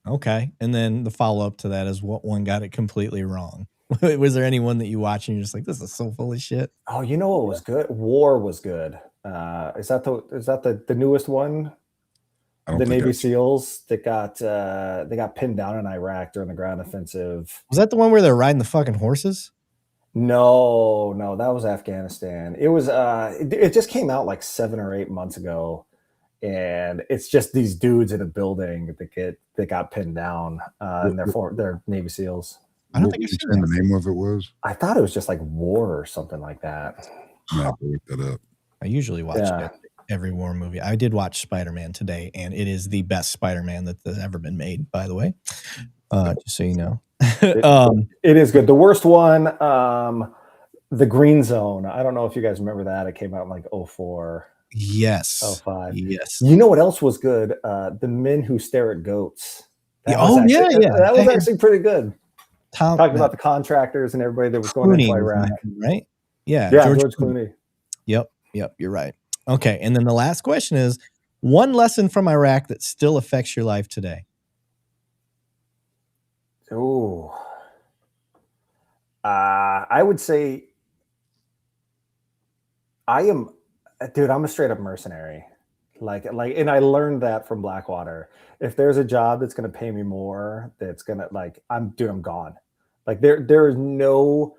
Okay. And then the follow-up to that is what one got it completely wrong. Was there anyone that you watch and you're just like, this is so full of shit? Oh, you know what was good? War was good. Is that the newest one? The Navy SEALs that got pinned down in Iraq during the ground offensive. Was that the one where they're riding the fucking horses? No, that was Afghanistan. It was it just came out like 7 or 8 months ago. And it's just these dudes in a building that got pinned down, and they're Navy SEAls. I don't think I've seen the name of it was. I thought it was just like War or something like that. I look that up. I usually watch every war movie. I did watch Spider-Man today, and it is the best Spider-Man that's ever been made, by the way. Just so you know. It is good. The worst one, The Green Zone. I don't know if you guys remember that. It came out in like 2004. Yes. 2005. Yes. You know what else was good? The Men Who Stare at Goats. That was actually pretty good. Talking about the contractors and everybody that was going into Iraq. Right? Yeah. George Clooney. Yep. You're right. Okay. And then the last question is, one lesson from Iraq that still affects your life today. Oh, I would say I'm a straight up mercenary. Like, and I learned that from Blackwater. If there's a job that's going to pay me more, that's going to I'm gone. Like there is no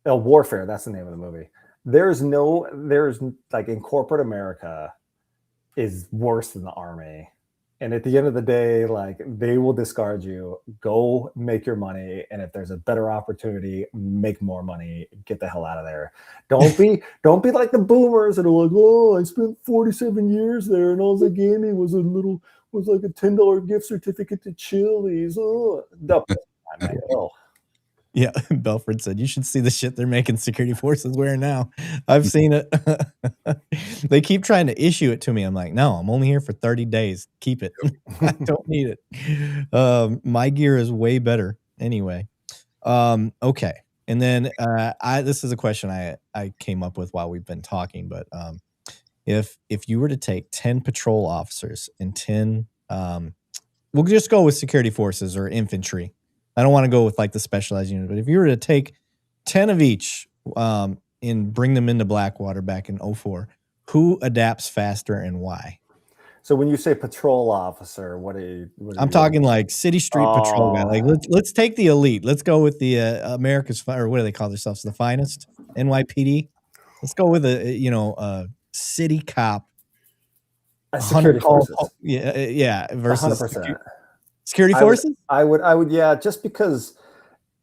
warfare. That's the name of the movie. There's like in corporate America is worse than the army. And at the end of the day, like they will discard you, go make your money. And if there's a better opportunity, make more money, get the hell out of there. Don't be like the boomers that are like, oh, I spent 47 years there and all they gave me was like a $10 gift certificate to Chili's. Oh, Yeah, Belford said, you should see the shit they're making security forces wear now. I've seen it. They keep trying to issue it to me. I'm like, no, I'm only here for 30 days. Keep it. I don't need it. My gear is way better anyway. Okay. And then this is a question I came up with while we've been talking, but if you were to take 10 patrol officers and 10, we'll just go with security forces or infantry. I don't want to go with like the specialized unit, but if you were to take 10 of each and bring them into Blackwater back in 2004, who adapts faster and why? So when you say patrol officer, what are you talking like city street patrol guy. Like let's take the elite. Let's go with the America's or what do they call themselves? The finest NYPD. Let's go with a city cop. Security forces. Versus 100%. Security forces? I would, yeah, just because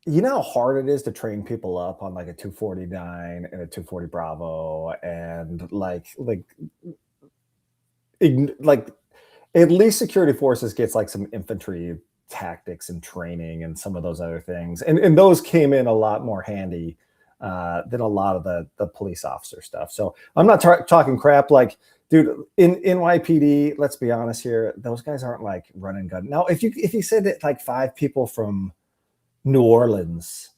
you know how hard it is to train people up on like a 249 and a 240 Bravo and like at least security forces gets like some infantry tactics and training and some of those other things. And those came in a lot more handy than a lot of the police officer stuff. So I'm not talking crap. Like, dude, in NYPD, let's be honest here, those guys aren't like running gun. Now, if you said that like 5 people from New Orleans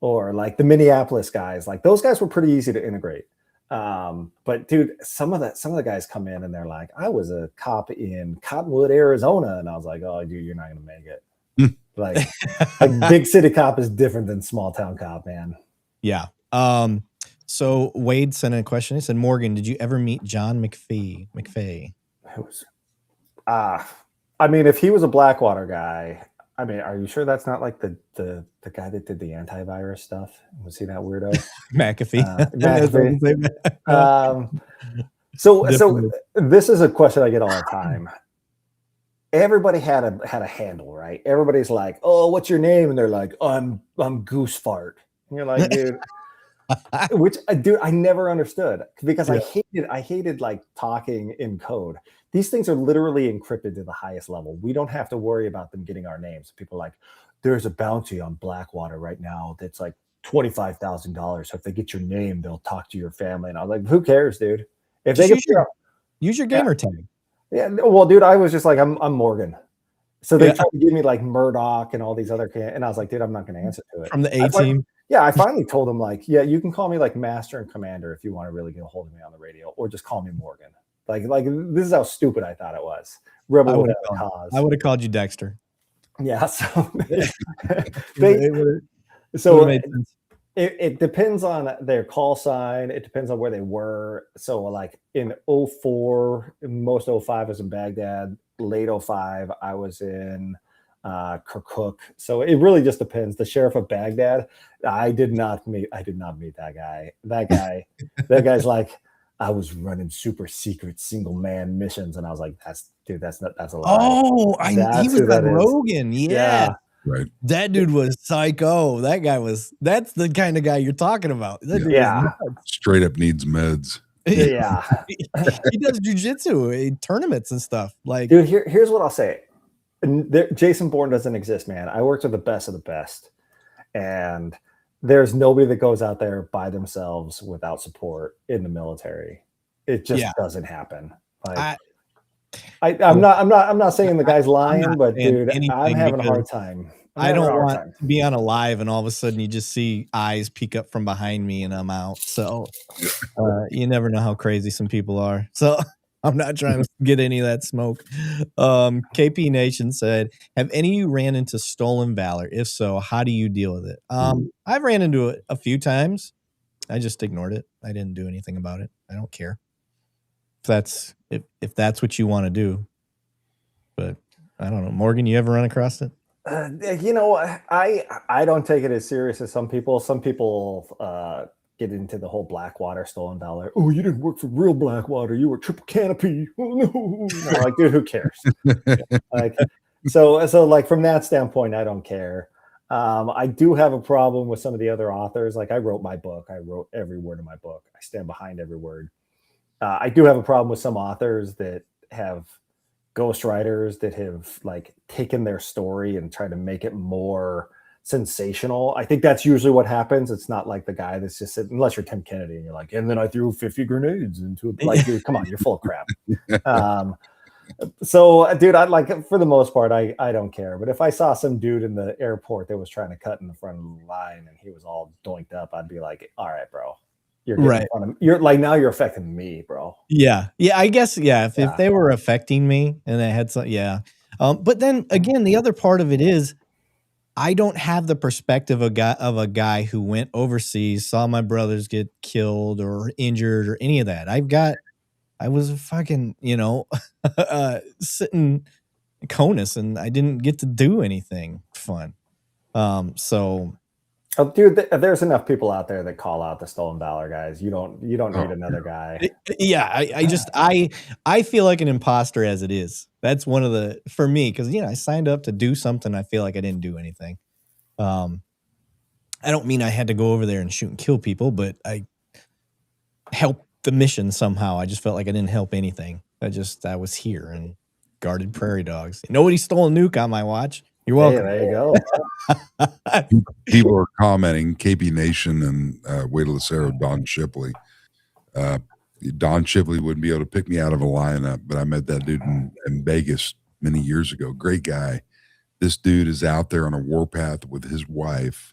or like the Minneapolis guys. Like those guys were pretty easy to integrate. But dude, some of the guys come in and they're like, I was a cop in Cottonwood, Arizona, and I was like, oh, dude, you're not gonna make it. like big city cop is different than small town cop, man. Yeah. So Wade sent in a question. He said, Morgan, did you ever meet John McPhee? It was, I mean, if he was a Blackwater guy, I mean, are you sure that's not like the guy that did the antivirus stuff? Was he that weirdo? McAfee. So this is a question I get all the time. Everybody had a handle, right? Everybody's like, "Oh, what's your name?" And they're like, "I'm Goose Fart." And you're like, dude, which dude, I never understood because I hated like talking in code. These things are literally encrypted to the highest level. We don't have to worry about them getting our names. People are like, there's a bounty on Blackwater right now that's like $25,000. So if they get your name, they'll talk to your family. And I was like, who cares, dude? If they use your gamer tag. Yeah, well, dude, I was just like, I'm Morgan. So they tried to give me like Murdoch and all these other, and I was like, dude, I'm not going to answer to it. From the A team. Yeah, I finally told him like, yeah, you can call me like Master and Commander if you want to really get a hold of me on the radio, or just call me Morgan. Like this is how stupid I thought it was. Rebel without a cause. I would have called you Dexter. Yeah, so it depends on their call sign. It depends on where they were. So like in 04, most 05 was in Baghdad. Late 05, I was in Kirkuk. So it really just depends. The sheriff of Baghdad, I did not meet that guy. That guy's like, I was running super secret single man missions, and I was like, that's a lie. Oh, he was on Rogan. Yeah. Right. That dude was psycho. That's the kind of guy you're talking about. Straight up needs meds. Yeah. He does jujitsu tournaments and stuff. Like, dude, here's what I'll say. Jason Bourne doesn't exist, man. I worked with the best of the best, and there's nobody that goes out there by themselves without support in the military. It just doesn't happen. Like, I'm not saying the guy's lying, but dude, I'm having a hard time. I don't want to be on a live and all of a sudden you just see eyes peek up from behind me and I'm out. So you never know how crazy some people are. So I'm not trying to get any of that smoke. KP Nation said, have any of you ran into stolen valor? If so, how do you deal with it? I've ran into it a few times. I just ignored it. I didn't do anything about it. I don't care. If that's what you want to do. But I don't know. Morgan, you ever run across it? You know, I don't take it as serious as some people. Some people get into the whole Blackwater stolen valor. Oh, you didn't work for real Blackwater. You were triple canopy. Oh no. Like, dude, who cares? Like, so like from that standpoint, I don't care. I do have a problem with some of the other authors. Like I wrote my book. I wrote every word of my book. I stand behind every word. I do have a problem with some authors that have ghostwriters that have like taken their story and tried to make it more sensational. I think that's usually what happens. It's not like the guy that's just sitting, unless you're Tim Kennedy and you're like, and then I threw 50 grenades into it. Like, dude, come on, you're full of crap. So dude, I like, for the most part, I don't care. But if I saw some dude in the airport that was trying to cut in the front of the line and he was all doinked up, I'd be like, all right, bro. You're right. You're like, now you're affecting me, bro. Yeah. I guess. Yeah. If they were affecting me and I had some, but then again, the other part of it is I don't have the perspective of a guy who went overseas, saw my brothers get killed or injured or any of that. I was fucking, sitting in CONUS and I didn't get to do anything fun. Oh, dude, there's enough people out there that call out the stolen valor guys. You don't need another guy. Yeah, I feel like an imposter as it is. That's one of the, for me, because I signed up to do something. I feel like I didn't do anything. I don't mean I had to go over there and shoot and kill people, but I helped the mission somehow. I just felt like I didn't help anything. I was here and guarded prairie dogs. Nobody stole a nuke on my watch. You're welcome. Hey, there you go. People are commenting, KP Nation and Wade Lucero, Don Shipley. Don Shipley wouldn't be able to pick me out of a lineup, but I met that dude in Vegas many years ago. Great guy. This dude is out there on a warpath with his wife,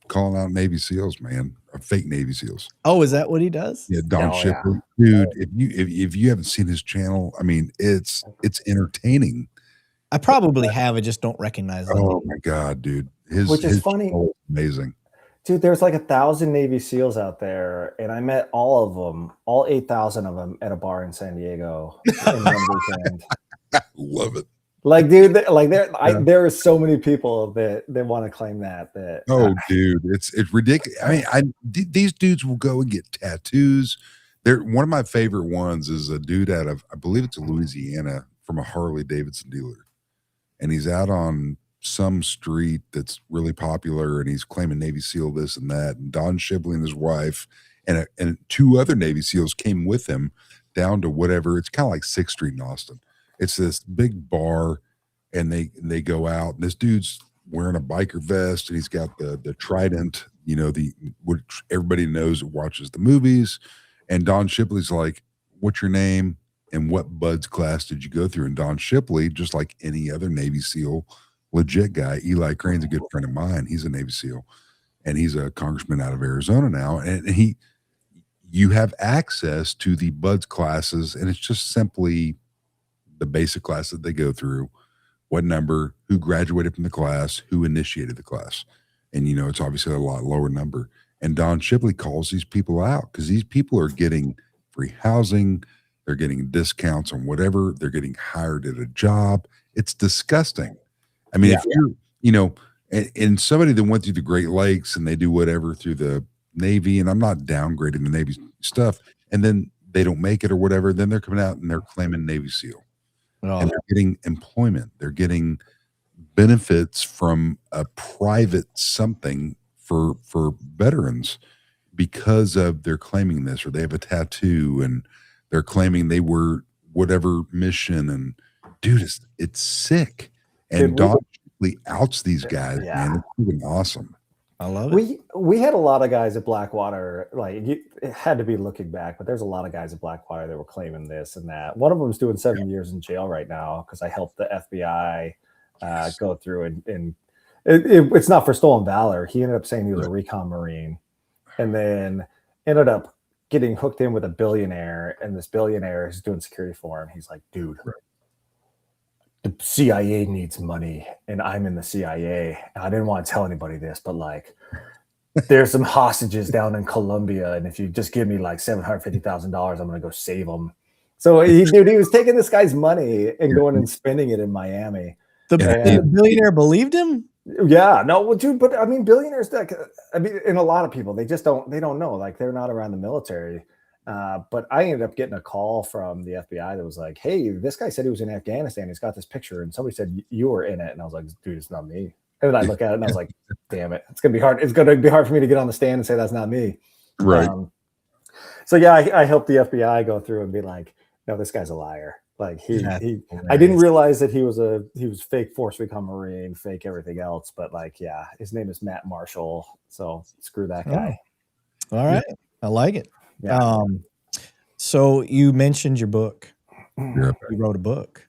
calling out Navy SEALs, man, fake Navy SEAls. Oh, is that what he does? Yeah, Don Shipley, dude. If you haven't seen his channel, I mean, it's entertaining. I probably have. I just don't recognize them. Oh my god, dude! Which is funny. Channel is amazing. Dude, there's like 1,000 Navy SEAls out there, and I met all of them, all 8,000 of them, at a bar in San Diego in one weekend. Love it. Like, dude, there are so many people that want to claim that. Oh, dude, it's ridiculous. I mean, these dudes will go and get tattoos. One of my favorite ones is a dude out of, I believe it's Louisiana, from a Harley Davidson dealer, and he's out on some street that's really popular, and he's claiming Navy SEAL this and that. And Don Shipley and his wife and 2 other Navy SEALs came with him down to whatever. It's kind of like 6th Street in Austin. It's this big bar, and they go out, and this dude's wearing a biker vest, and he's got the trident, you know, what everybody knows that watches the movies. And Don Shipley's like, "What's your name and what BUD/S class did you go through?" And Don Shipley, just like any other Navy SEAL, legit guy, Eli Crane's a good friend of mine. He's a Navy SEAL, and he's a congressman out of Arizona now. And you have access to the BUD/S classes, and it's just simply the basic class that they go through, what number, who graduated from the class, who initiated the class. And, you know, it's obviously a lot lower number. And Don Shipley calls these people out because these people are getting free housing. They're getting discounts on whatever. They're getting hired at a job. It's disgusting. I mean, if you're, you know, and somebody that went through the Great Lakes and they do whatever through the Navy, and I'm not downgrading the Navy stuff, and then they don't make it or whatever, then they're coming out and they're claiming Navy SEAL. And they're getting employment. They're getting benefits from a private something for veterans because of they're claiming this, or they have a tattoo and they're claiming they were whatever mission. And dude, it's sick. And Don Shipley outs these guys, man. It's even awesome. I love it. We had a lot of guys at Blackwater, like it had to be looking back, but there's a lot of guys at Blackwater that were claiming this and that. One of them's doing 7 years in jail right now because I helped the FBI go through and it's not for stolen valor. He ended up saying he was a recon Marine, and then ended up getting hooked in with a billionaire, and this billionaire is doing security for him. He's like, dude, the CIA needs money, and I'm in the CIA. And I didn't want to tell anybody this, but like, there's some hostages down in Colombia, and if you just give me like $750,000, I'm gonna go save them. So he was taking this guy's money and going and spending it in Miami. The billionaire believed him? Yeah, no, dude, but I mean, billionaires, and a lot of people, they don't know, like they're not around the military. But I ended up getting a call from the FBI that was like, "Hey, this guy said he was in Afghanistan. He's got this picture, and somebody said you were in it." And I was like, "Dude, it's not me." And then I look at it and I was like, "Damn it, it's gonna be hard. It's gonna be hard for me to get on the stand and say that's not me." Right. So yeah, I helped the FBI go through and be like, "No, this guy's a liar." Like I didn't realize that he was fake Force Recon Marine, fake everything else. But like, yeah, his name is Matt Marshall. So screw that guy. Oh. All right, I like it. Yeah. So you mentioned your book. Yeah. You wrote a book.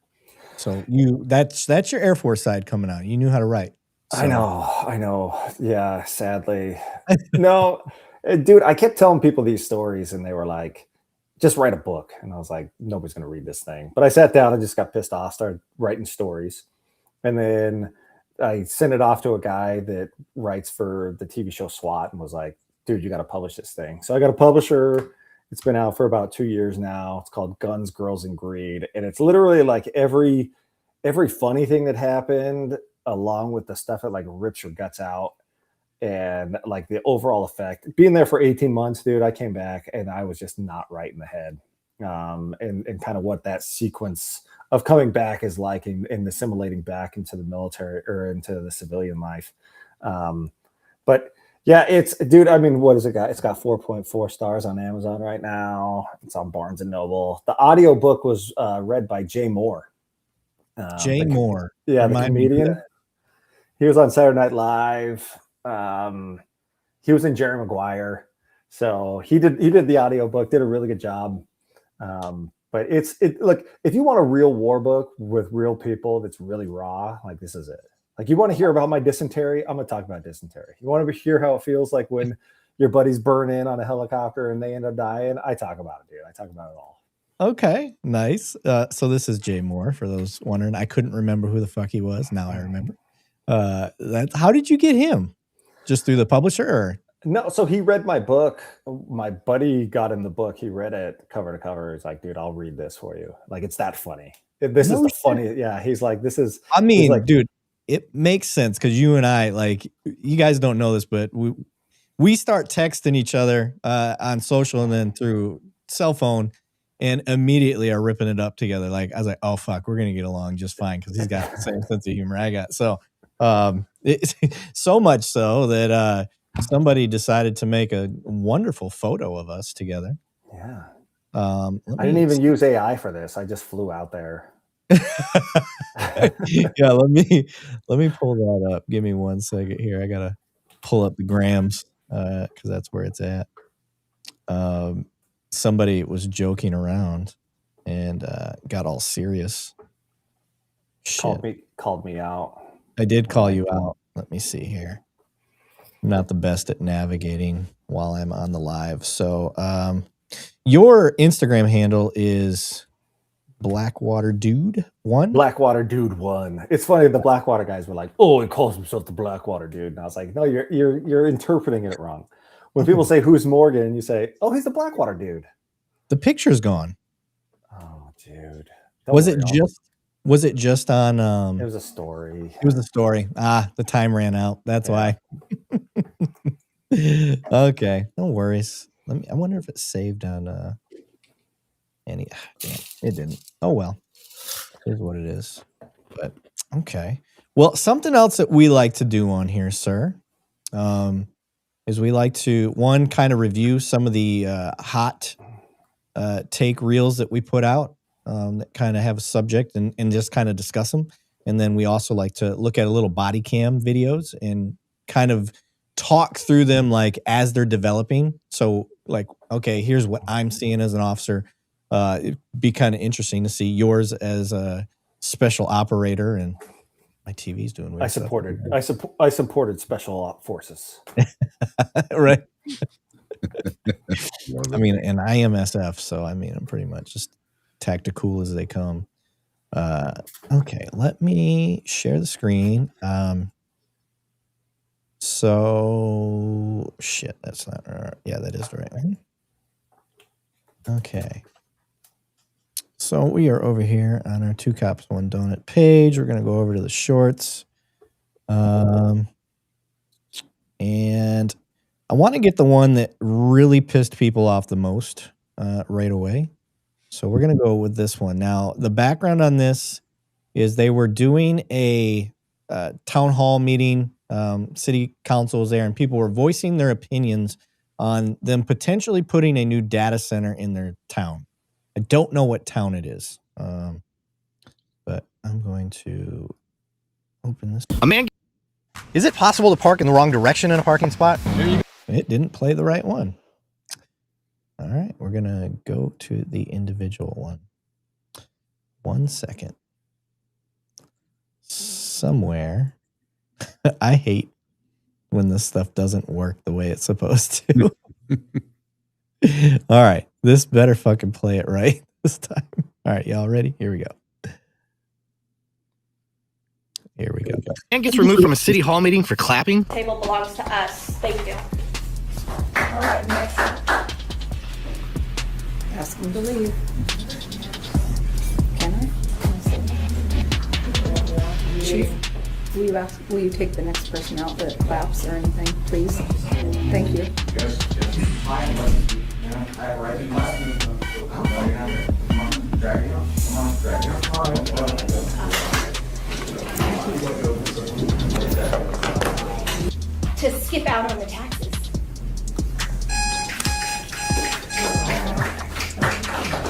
So that's your Air Force side coming out. You knew how to write. So. I know. Yeah, sadly. No, dude, I kept telling people these stories and they were like, just write a book. And I was like, nobody's going to read this thing. But I sat down and just got pissed off, started writing stories. And then I sent it off to a guy that writes for the TV show SWAT and was like, dude, you got to publish this thing. So I got a publisher. It's been out for about 2 years now. It's called Guns, Girls, and Greed. And it's literally like every funny thing that happened along with the stuff that like rips your guts out and like the overall effect. Being there for 18 months, dude, I came back and I was just not right in the head. And kind of what that sequence of coming back is like in assimilating back into the military or into the civilian life. But yeah, dude, I mean, what has it got? It's got 4.4 stars on Amazon right now. It's on Barnes and Noble. The audio book was read by Jay Moore. Jay Moore. Yeah, the comedian. He was on Saturday Night Live. He was in Jerry Maguire. So he did the audio book, did a really good job. But look, if you want a real war book with real people that's really raw, like this is it. Like, you want to hear about my dysentery? I'm going to talk about dysentery. You want to hear how it feels like when your buddies burn in on a helicopter and they end up dying? I talk about it, dude. I talk about it all. Okay, nice. So this is Jay Moore, for those wondering. I couldn't remember who the fuck he was. Now I remember. How did you get him? Just through the publisher? Or? No, so he read my book. My buddy got him the book. He read it cover to cover. He's like, dude, I'll read this for you. Like, it's that funny. This is the funny. Yeah, he's like, this is. I mean, like, dude, it makes sense because you and I, like, you guys don't know this, but we start texting each other on social and then through cell phone, and immediately are ripping it up together. Like, I was like, oh fuck, we're gonna get along just fine because he's got the same sense of humor I got. So, so much so that somebody decided to make a wonderful photo of us together. Yeah. I didn't even use AI for this. I just flew out there. Yeah, let me pull that up. Give me 1 second here. I gotta pull up the grams because that's where it's at. Somebody was joking around and got all serious. Called me out. I did call you out. Let me see here. I'm not the best at navigating while I'm on the live. So your Instagram handle is Blackwater Dude 1? Blackwater Dude 1. It's funny, the Blackwater guys were like, oh, he calls himself the Blackwater Dude. And I was like, no, you're interpreting it wrong. When people say, who's Morgan? You say, oh, he's the Blackwater Dude. The picture's gone. Oh, dude. Was it just on it was a story. It was a story. The time ran out. That's why. Okay, no worries. I wonder if it's saved on any. Damn, it didn't. Oh well. Here's what it is. But okay. Well, something else that we like to do on here, sir, is we like to kind of review some of the hot take reels that we put out that kind of have a subject and just kind of discuss them. And then we also like to look at a little body cam videos and kind of talk through them like as they're developing. So like, okay, here's what I'm seeing as an officer. It'd be kind of interesting to see yours as a special operator. And my TV's doing weird I supported special forces. Right. I mean, and IMSF, so I mean, I'm pretty much just tactical as they come. Okay, let me share the screen. So shit, that's not right. Yeah, that is the right one. Okay. So we are over here on our 2 Cops 1 Donut page. We're gonna go over to the shorts. And I want to get the one that really pissed people off the most right away. So we're going to go with this one. Now, the background on this is they were doing a town hall meeting. City council was there, and people were voicing their opinions on them potentially putting a new data center in their town. I don't know what town it is, but I'm going to open this. Is it possible to park in the wrong direction in a parking spot? It didn't play the right one. All right, we're going to go to the individual one. 1 second. Somewhere. I hate when this stuff doesn't work the way it's supposed to. All right, this better fucking play it right this time. All right, y'all ready? Here we go. Here we go. Man gets removed from a city hall meeting for clapping. Table belongs to us. Thank you. All right, next. Ask them to leave. Can I? Chief, will you take the next person out that claps or anything, please? Thank you. To skip out on the taxes.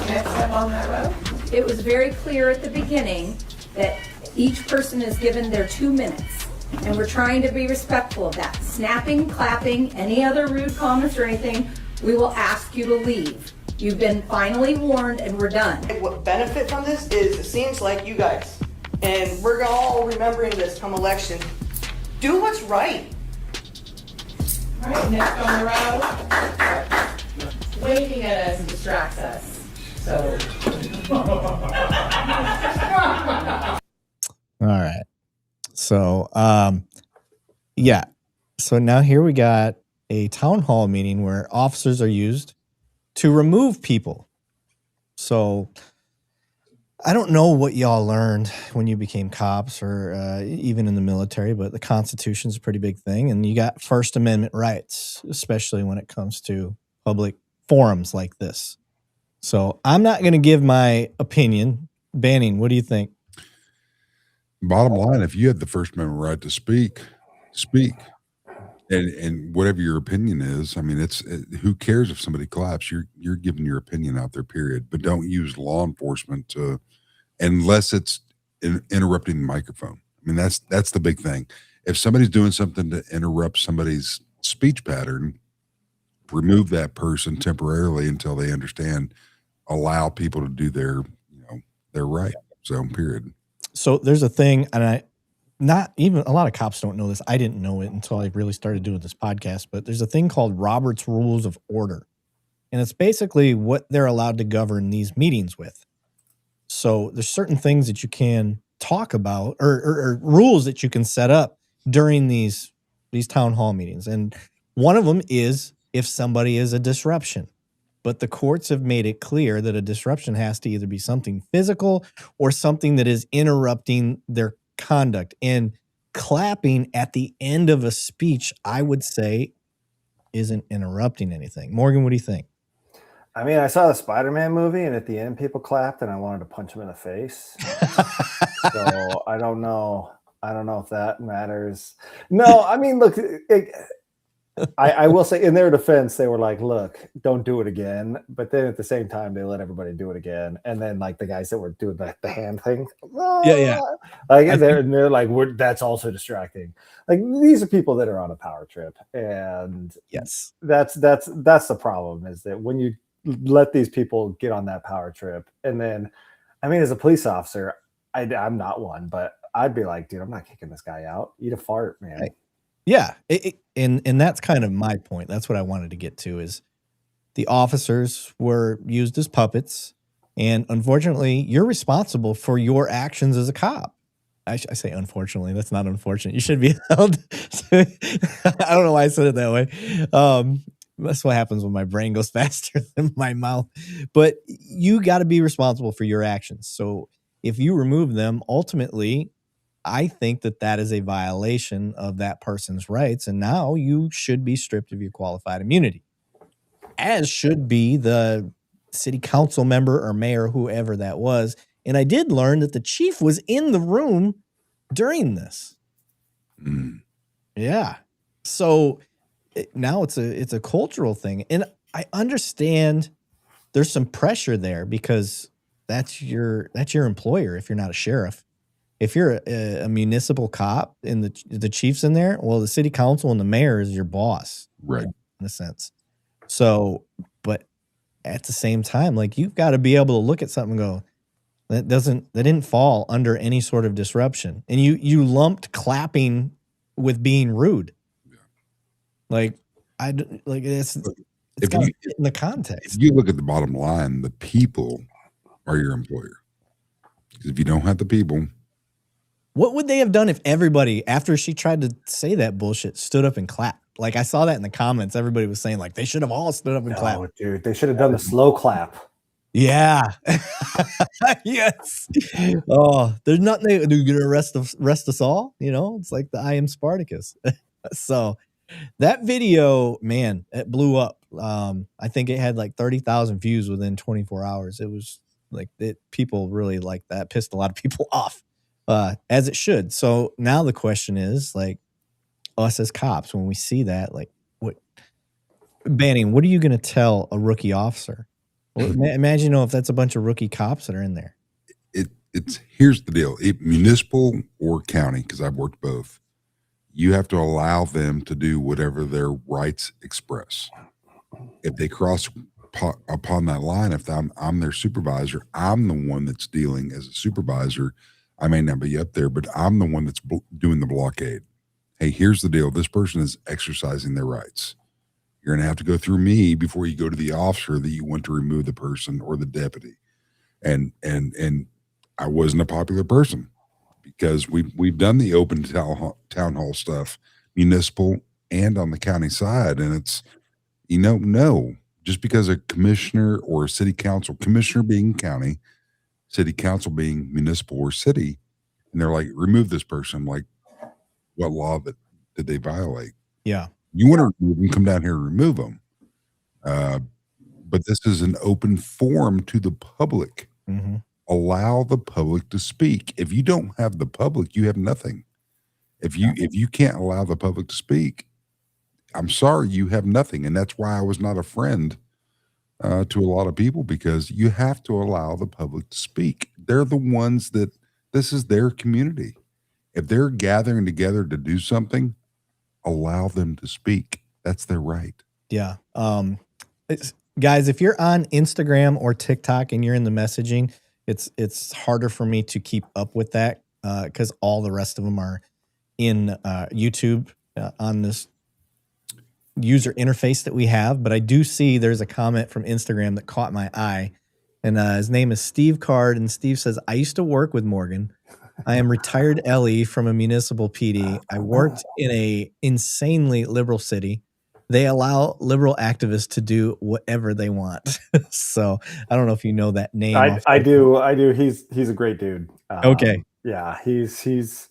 Next step on that road. It was very clear at the beginning that each person is given their 2 minutes, and we're trying to be respectful of that. Snapping, clapping, any other rude comments or anything, we will ask you to leave. You've been finally warned, and we're done. What benefit from this is it seems like you guys And we're all remembering this come election. Do what's right. All right, next on the road. Waving at us distracts us. So. All right. So, yeah. So now here we got a town hall meeting where officers are used to remove people. So I don't know what y'all learned when you became cops or even in the military, but the Constitution's a pretty big thing. And you got First Amendment rights, especially when it comes to public forums like this. So I'm not going to give my opinion. Banning, what do you think? Bottom line, if you have the First Amendment right to speak, speak. And whatever your opinion is, I mean, who cares if somebody claps? You're giving your opinion out there, period. But don't use law enforcement to, unless it's interrupting the microphone. I mean, that's the big thing. If somebody's doing something to interrupt somebody's speech pattern, remove that person temporarily until they understand. Allow people to do their right. So, period. So there's a thing, and not even a lot of cops don't know this. I didn't know it until I really started doing this podcast, but there's a thing called Robert's Rules of Order. And it's basically what they're allowed to govern these meetings with. So there's certain things that you can talk about or rules that you can set up during these town hall meetings. And one of them is if somebody is a disruption. But the courts have made it clear that a disruption has to either be something physical or something that is interrupting their conduct. And clapping at the end of a speech, I would say, isn't interrupting anything. Morgan, what do you think? I mean, I saw the Spider-Man movie, and at the end, people clapped, and I wanted to punch him in the face. So I don't know. I don't know if that matters. No, I mean, look, I will say, in their defense, they were like, "Look, don't do it again." But then at the same time, they let everybody do it again. And then, like the guys that were doing the hand thing, yeah, like they're like, that's also distracting. Like these are people that are on a power trip, and yes, that's the problem is that when you let these people get on that power trip, and then, I mean, as a police officer, I'm not one, but I'd be like, dude, I'm not kicking this guy out. Eat a fart, man. Right. Yeah, and that's kind of my point. That's what I wanted to get to is the officers were used as puppets, and unfortunately, you're responsible for your actions as a cop. I say unfortunately. That's not unfortunate. You should be held. I don't know why I said it that way. That's what happens when my brain goes faster than my mouth. But you got to be responsible for your actions. So if you remove them, ultimately, I think that is a violation of that person's rights. And now you should be stripped of your qualified immunity, as should be the city council member or mayor, whoever that was. And I did learn that the chief was in the room during this. Yeah. So now it's a cultural thing. And I understand there's some pressure there because that's your employer if you're not a sheriff. If you're a municipal cop and the chief's in there, well, the city council and the mayor is your boss. Right. In a sense. So, but at the same time, like you've got to be able to look at something and go, that didn't fall under any sort of disruption. And you lumped clapping with being rude. Yeah. It's got to fit in the context. If you look at the bottom line, the people are your employer. Because if you don't have the people, what would they have done if everybody, after she tried to say that bullshit, stood up and clapped? Like I saw that in the comments. Everybody was saying like they should have all stood up and clapped. Dude, they should have done the slow clap. Yeah. Yes. Oh, there's nothing they're going to arrest us all. You know, it's like the I Am Spartacus. So that video, man, it blew up. I think it had like 30,000 views within 24 hours. It was like people really liked that, pissed a lot of people off, as it should. So now the question is like us as cops, when we see that, like Banning, what are you going to tell a rookie officer? Well, imagine if that's a bunch of rookie cops that are in there. Here's the deal: municipal or county, because I've worked both. You have to allow them to do whatever their rights express. If they cross upon that line, if I'm their supervisor, I'm the one that's dealing as a supervisor. I may not be up there, but I'm the one that's doing the blockade. Hey, here's the deal. This person is exercising their rights. You're going to have to go through me before you go to the officer that you want to remove the person or the deputy. And I wasn't a popular person because we've done the open town hall stuff, municipal and on the county side. And it's, no, just because a commissioner or a city council, commissioner being county, city council being municipal or city, and they're like, remove this person. I'm like, what law did they violate? Yeah. You want to remove them, come down here and remove them. But this is an open forum to the public. Mm-hmm. Allow the public to speak. If you don't have the public, you have nothing. If you can't allow the public to speak, I'm sorry, you have nothing. And that's why I was not a friend to a lot of people, because you have to allow the public to speak. They're the ones that this is their community. If they're gathering together to do something, allow them to speak. That's their right. Yeah. Guys, if you're on Instagram or TikTok and you're in the messaging, it's harder for me to keep up with that because all the rest of them are in YouTube on this user interface that we have. But I do see there's a comment from Instagram that caught my eye, and his name is Steve Card, and Steve says, I used to work with Morgan. I am retired LE from a municipal PD. I worked in a insanely liberal city. They allow liberal activists to do whatever they want. So I don't know if you know that name. I do. He's a great dude. Okay. Yeah, he's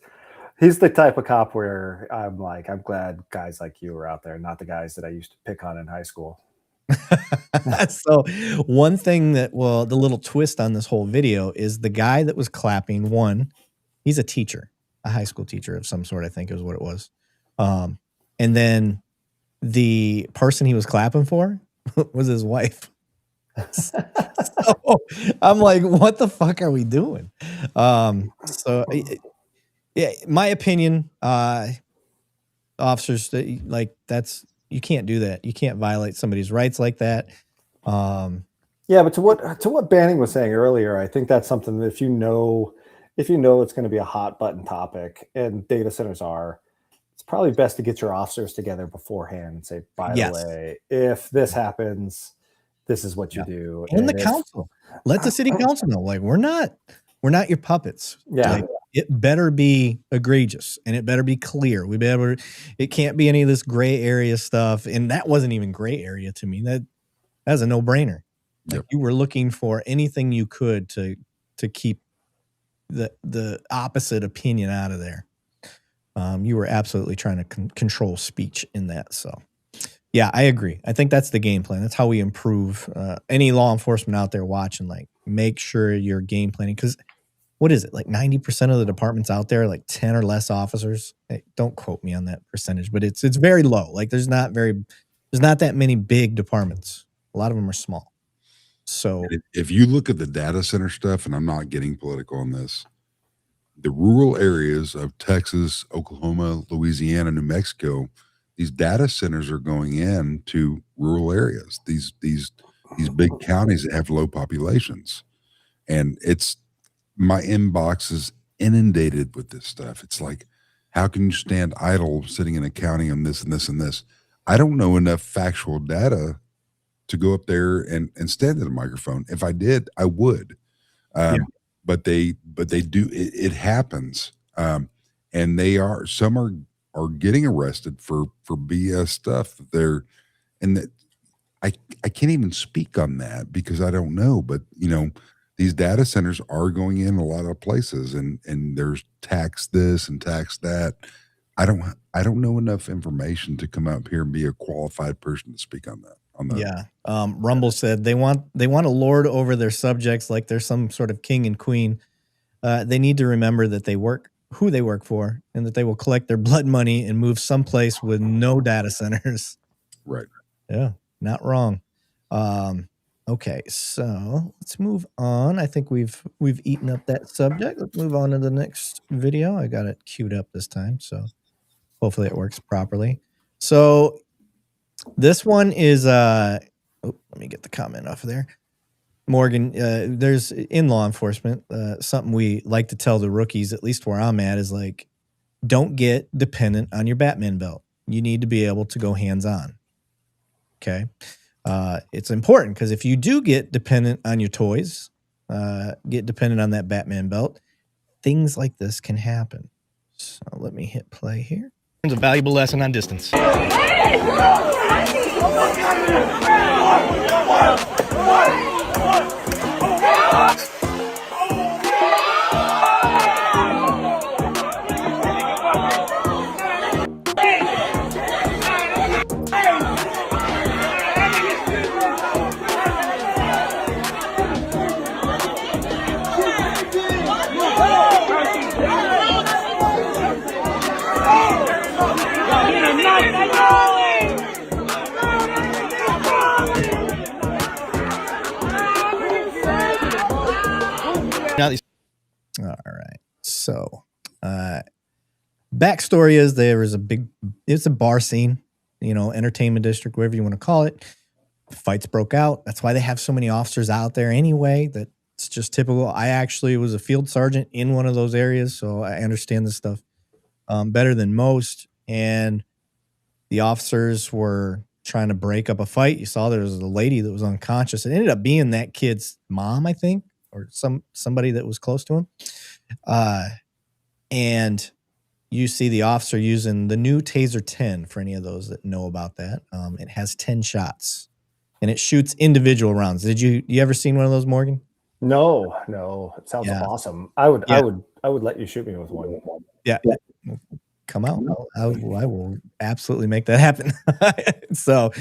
the type of cop where I'm glad guys like you are out there, not the guys that I used to pick on in high school. So one thing that, the little twist on this whole video is the guy that was clapping, he's a teacher, a high school teacher of some sort, I think is what it was. And then the person he was clapping for was his wife. So I'm like, what the fuck are we doing? So yeah, my opinion, officers, you can't do that. You can't violate somebody's rights like that. Yeah, but to what Banning was saying earlier, I think that's something that if you know it's going to be a hot button topic, and data centers are, it's probably best to get your officers together beforehand and say, by the way, if this happens, this is what you do. And the council, let the city council know, like, we're not your puppets. Yeah. Like, it better be egregious and it better be clear. It can't be any of this gray area stuff. And that wasn't even gray area to me. That's a no brainer. Like, you were looking for anything you could to keep the opposite opinion out of there. You were absolutely trying to control speech in that. So yeah, I agree. I think that's the game plan. That's how we improve. Any law enforcement out there watching, like, make sure you're game planning. Because what is it? Like 90% of the departments out there, like 10 or less officers. Hey, don't quote me on that percentage, but it's very low. Like, there's not that many big departments. A lot of them are small. So if you look at the data center stuff, and I'm not getting political on this, the rural areas of Texas, Oklahoma, Louisiana, New Mexico, these data centers are going into rural areas, these big counties that have low populations. And my inbox is inundated with this stuff. It's like, how can you stand idle sitting in a county on this and this and this? I don't know enough factual data to go up there and stand at a microphone. If I did, I would. But they do. It happens. And some are getting arrested for BS stuff. I can't even speak on that because I don't know. But these data centers are going in a lot of places, and there's tax this and tax that. I don't know enough information to come up here and be a qualified person to speak on that. Yeah. Rumble said they want to lord over their subjects like they're some sort of king and queen. They need to remember that who they work for, and that they will collect their blood money and move someplace with no data centers. Right. Yeah, not wrong. Okay, so let's move on. I think we've eaten up that subject. Let's move on to the next video. I got it queued up this time, so hopefully it works properly. So this one is let me get the comment off of there. Morgan, there's in law enforcement, something we like to tell the rookies, at least where I'm at, is like, don't get dependent on your Batman belt. You need to be able to go hands-on. Okay. It's important because if you do get dependent on your toys, get dependent on that Batman belt, things like this can happen. So let me hit play here. It's a valuable lesson on distance. All right. So, backstory is it's a bar scene, entertainment district, whatever you want to call it. Fights broke out. That's why they have so many officers out there anyway. That's just typical. I actually was a field sergeant in one of those areas, so I understand this stuff better than most. And the officers were trying to break up a fight. You saw there was a lady that was unconscious. It ended up being that kid's mom, I think, or somebody that was close to him. And you see the officer using the new Taser 10 for any of those that know about that. It has 10 shots and it shoots individual rounds. You ever seen one of those, Morgan? No. It sounds awesome. I would let you shoot me with one. Yeah. Come out. I will absolutely make that happen. So,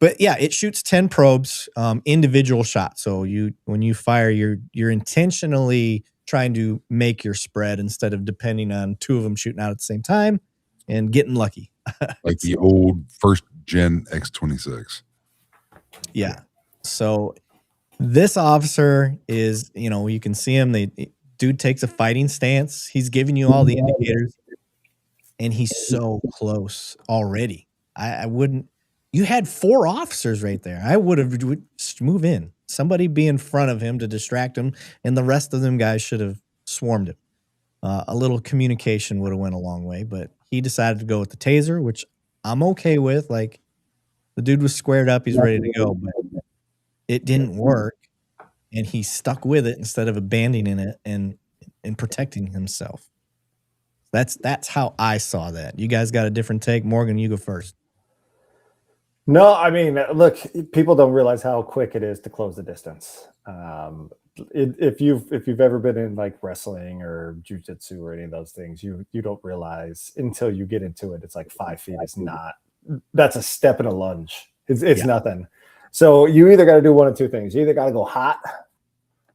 but yeah, it shoots 10 probes, individual shots. So when you fire, you're intentionally trying to make your spread instead of depending on two of them shooting out at the same time and getting lucky. Like the old first gen X-26. Yeah. So this officer is, you can see him. Dude takes a fighting stance. He's giving you all the indicators. And he's so close already. I wouldn't. You had 4 officers right there. I would have move in. Somebody be in front of him to distract him, and the rest of them guys should have swarmed him. A little communication would have went a long way, but he decided to go with the taser, which I'm okay with. Like, the dude was squared up. He's ready to go, but it didn't work, and he stuck with it instead of abandoning it and protecting himself. That's how I saw that. You guys got a different take. Morgan, you go first. No, I mean, look, people don't realize how quick it is to close the distance. If you've ever been in like wrestling or jiu-jitsu or any of those things, you don't realize until you get into it. It's like 5 feet. That's a step and a lunge. It's nothing. So you either got to do one of two things. You either got to go hot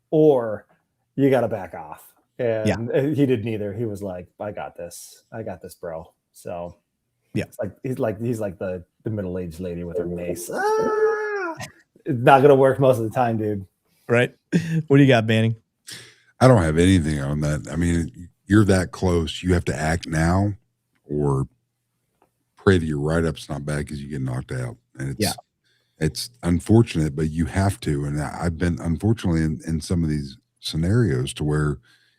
or you got to back off. And he did neither. He was like, I got this, bro. So yeah, he's like the middle-aged lady with her mace. It's not gonna work most of the time, dude. Right? What do you got, Banning? I don't have anything on that. I mean, you're that close. You have to act now or pray that your write-up's not bad because you get knocked out. And it's unfortunate, but you have to. And I've been, unfortunately, in some of these scenarios to where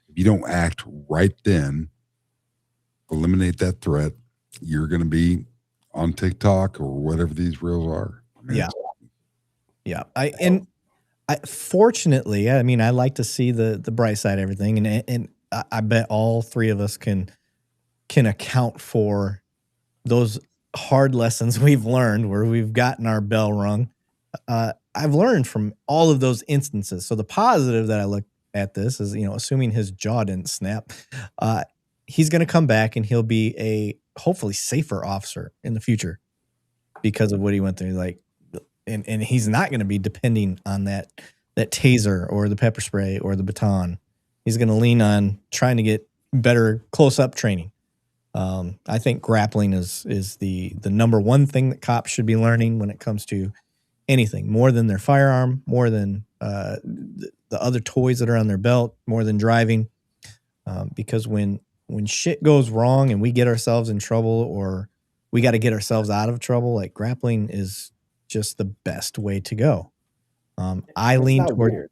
if you don't act right then, eliminate that threat, you're going to be on TikTok or whatever these reels are. I mean, Fortunately, I mean, I like to see the bright side of everything, and I bet all 3 of us can account for those hard lessons we've learned where we've gotten our bell rung. I've learned from all of those instances. So the positive that I look at this is, assuming his jaw didn't snap, he's going to come back and he'll be a hopefully safer officer in the future because of what he went through. Like, and he's not going to be depending on that taser or the pepper spray or the baton. He's going to lean on trying to get better close-up training. I think grappling is the number one thing that cops should be learning when it comes to anything, more than their firearm, more than the other toys that are on their belt, more than driving. Because when shit goes wrong and we get ourselves in trouble or we got to get ourselves out of trouble, like grappling is just the best way to go. I It's lean not toward weird.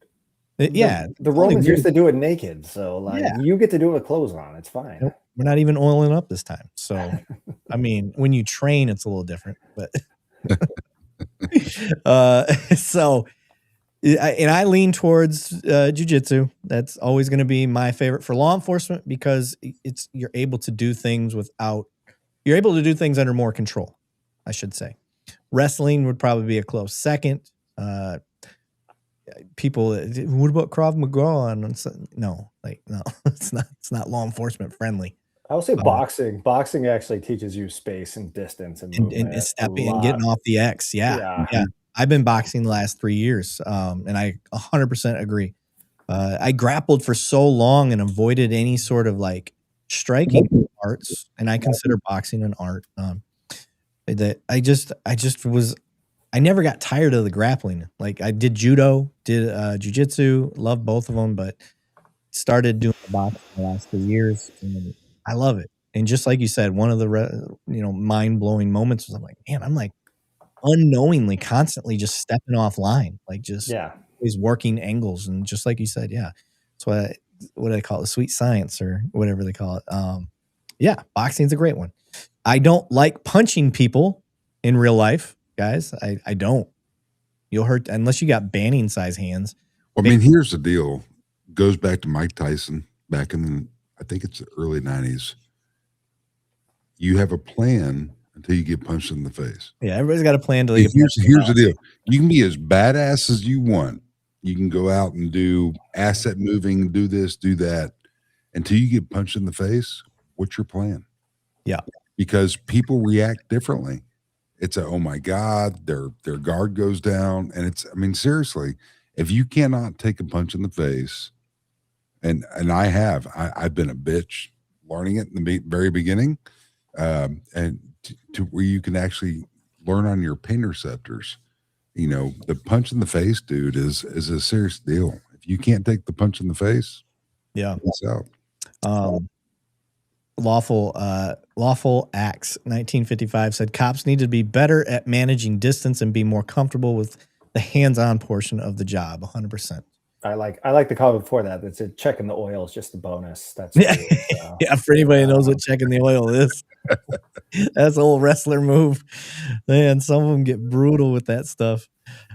yeah. The it's only Romans weird. used to do it naked, so like Yeah. you get to do it with clothes on. It's fine. Nope, we're not even oiling up this time. So, I mean, when you train, it's a little different, but so I lean towards jujitsu. That's always going to be my favorite for law enforcement because you're able to do things under more control, I should say. Wrestling would probably be a close second. People, what about Krav Maga? No, it's not law enforcement friendly. I would say boxing. Boxing actually teaches you space and distance and movement. And stepping and getting off the X. Yeah. I've been boxing the last 3 years, and I 100% agree. I grappled for so long and avoided any sort of like striking arts, and I consider boxing an art. That I never got tired of the grappling. Like I did judo, did jujitsu, loved both of them, but started doing the boxing the last 3 years, and I love it. And just like you said, one of the mind blowing moments was I'm like, man, I'm like unknowingly constantly just stepping off line, like just always working angles, and just like you said, that's what do they call it, the sweet science or whatever they call it. Boxing's a great one. I don't like punching people in real life, guys. I don't. You'll hurt unless you got Banning size hands. Well, I mean, here's the deal. Goes back to Mike Tyson back in I think it's the early 90s. You have a plan until you get punched in the face. Yeah, everybody's got a plan till here's the deal. You can be as badass as you want. You can go out and do asset moving, do this, do that. Until you get punched in the face, what's your plan? Yeah. Because people react differently. It's oh my God, their guard goes down. And seriously, if you cannot take a punch in the face, and I've been a bitch learning it in the very beginning, and to where you can actually learn on your pain receptors. The punch in the face, dude, is a serious deal. If you can't take the punch in the face, it's out. Lawful Acts 1955 said cops need to be better at managing distance and be more comfortable with the hands-on portion of the job. 100%. I like the comment before that. That said checking the oil is just a bonus. That's for anybody who knows what checking the oil is. That's an old wrestler move. Man, some of them get brutal with that stuff.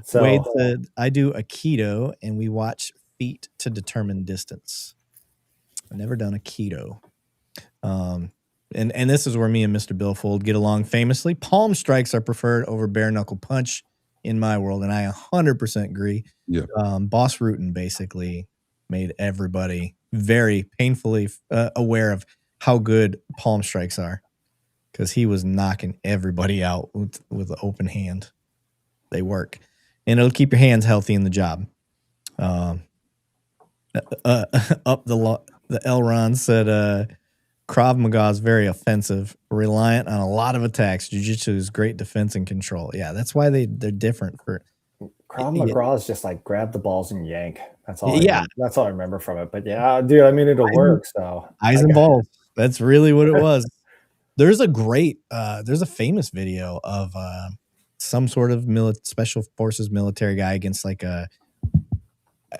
So, Wade said, I do Aikido and we watch feet to determine distance. I've never done Aikido. And this is where me and Mr. Billfold get along famously. Palm strikes are preferred over bare knuckle punch in my world, and I 100% agree. Yeah. Boss Rutan basically made everybody very painfully aware of how good palm strikes are, because he was knocking everybody out with an open hand. They work, and it'll keep your hands healthy in the job. Up the Elron said, Krav Maga is very offensive, reliant on a lot of attacks. Jiu-Jitsu is great defense and control. Yeah, that's why they're different. For Krav Maga is just like grab the balls and yank. That's all. That's all I remember from it. But yeah, dude, it'll work. So eyes and balls. That's really what it was. There's a famous video of some sort of special forces military guy against like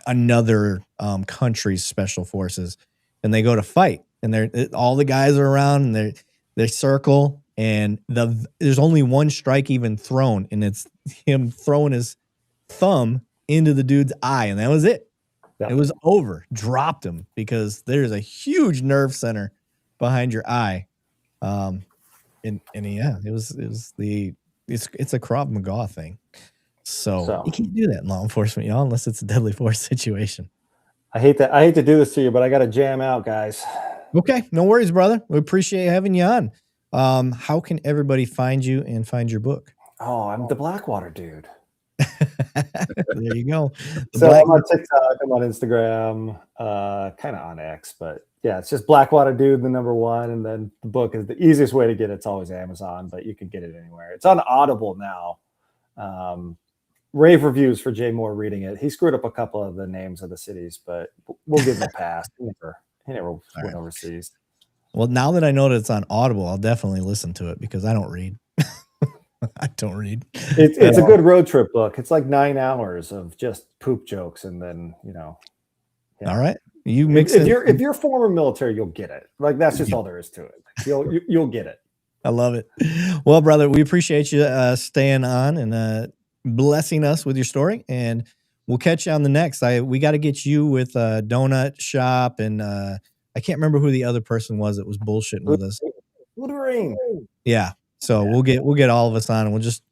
another country's special forces, and they go to fight. And all the guys are around, and they circle, and there's only one strike even thrown, and it's him throwing his thumb into the dude's eye, and that was it. Yeah. It was over. Dropped him because there's a huge nerve center behind your eye. It's a Krav Maga thing. So you can't do that in law enforcement, y'all, unless it's a deadly force situation. I hate to do this to you, but I got to jam out, guys. Okay, no worries, brother. We appreciate having you on. How can everybody find you and find your book? Oh, I'm the Blackwater dude. There you go. I'm on TikTok, I'm on Instagram, kind of on X, but yeah, it's just Blackwater dude, the number one, and then the book is the easiest way to get it. It's always Amazon, but you can get it anywhere. It's on Audible now. Rave reviews for Jay Moore reading it. He screwed up a couple of the names of the cities, but we'll give him a pass. He never went overseas. Well, now that I know that it's on Audible, I'll definitely listen to it because I don't read. I don't read. It's a good road trip book. It's like 9 hours of just poop jokes, and then yeah. All right, you mix if you're former military, you'll get it. Like that's just all there is to it. You'll get it. I love it. Well, brother, we appreciate you staying on and blessing us with your story, and we'll catch you on the next. We got to get you with Donut Shop, and I can't remember who the other person was that was bullshitting with us. Yeah. So we'll get all of us on, and we'll just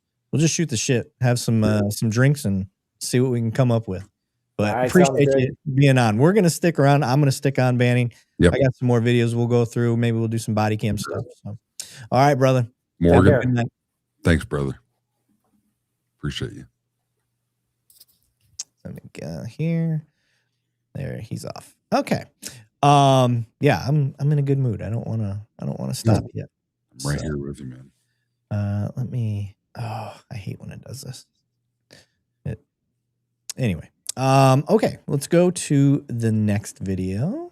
shoot the shit, have some drinks, and see what we can come up with. But appreciate you being on. We're gonna stick around. I'm gonna stick on Banning. Yep. I got some more videos we'll go through. Maybe we'll do some body cam stuff. So. All right, brother. Morgan. Thanks, brother. Appreciate you. Let me go here. There, he's off. Okay. Yeah, I'm in a good mood. I don't wanna stop yet. I'm right here with you, man. Let me. Oh, I hate when it does this. Anyway. Okay, let's go to the next video.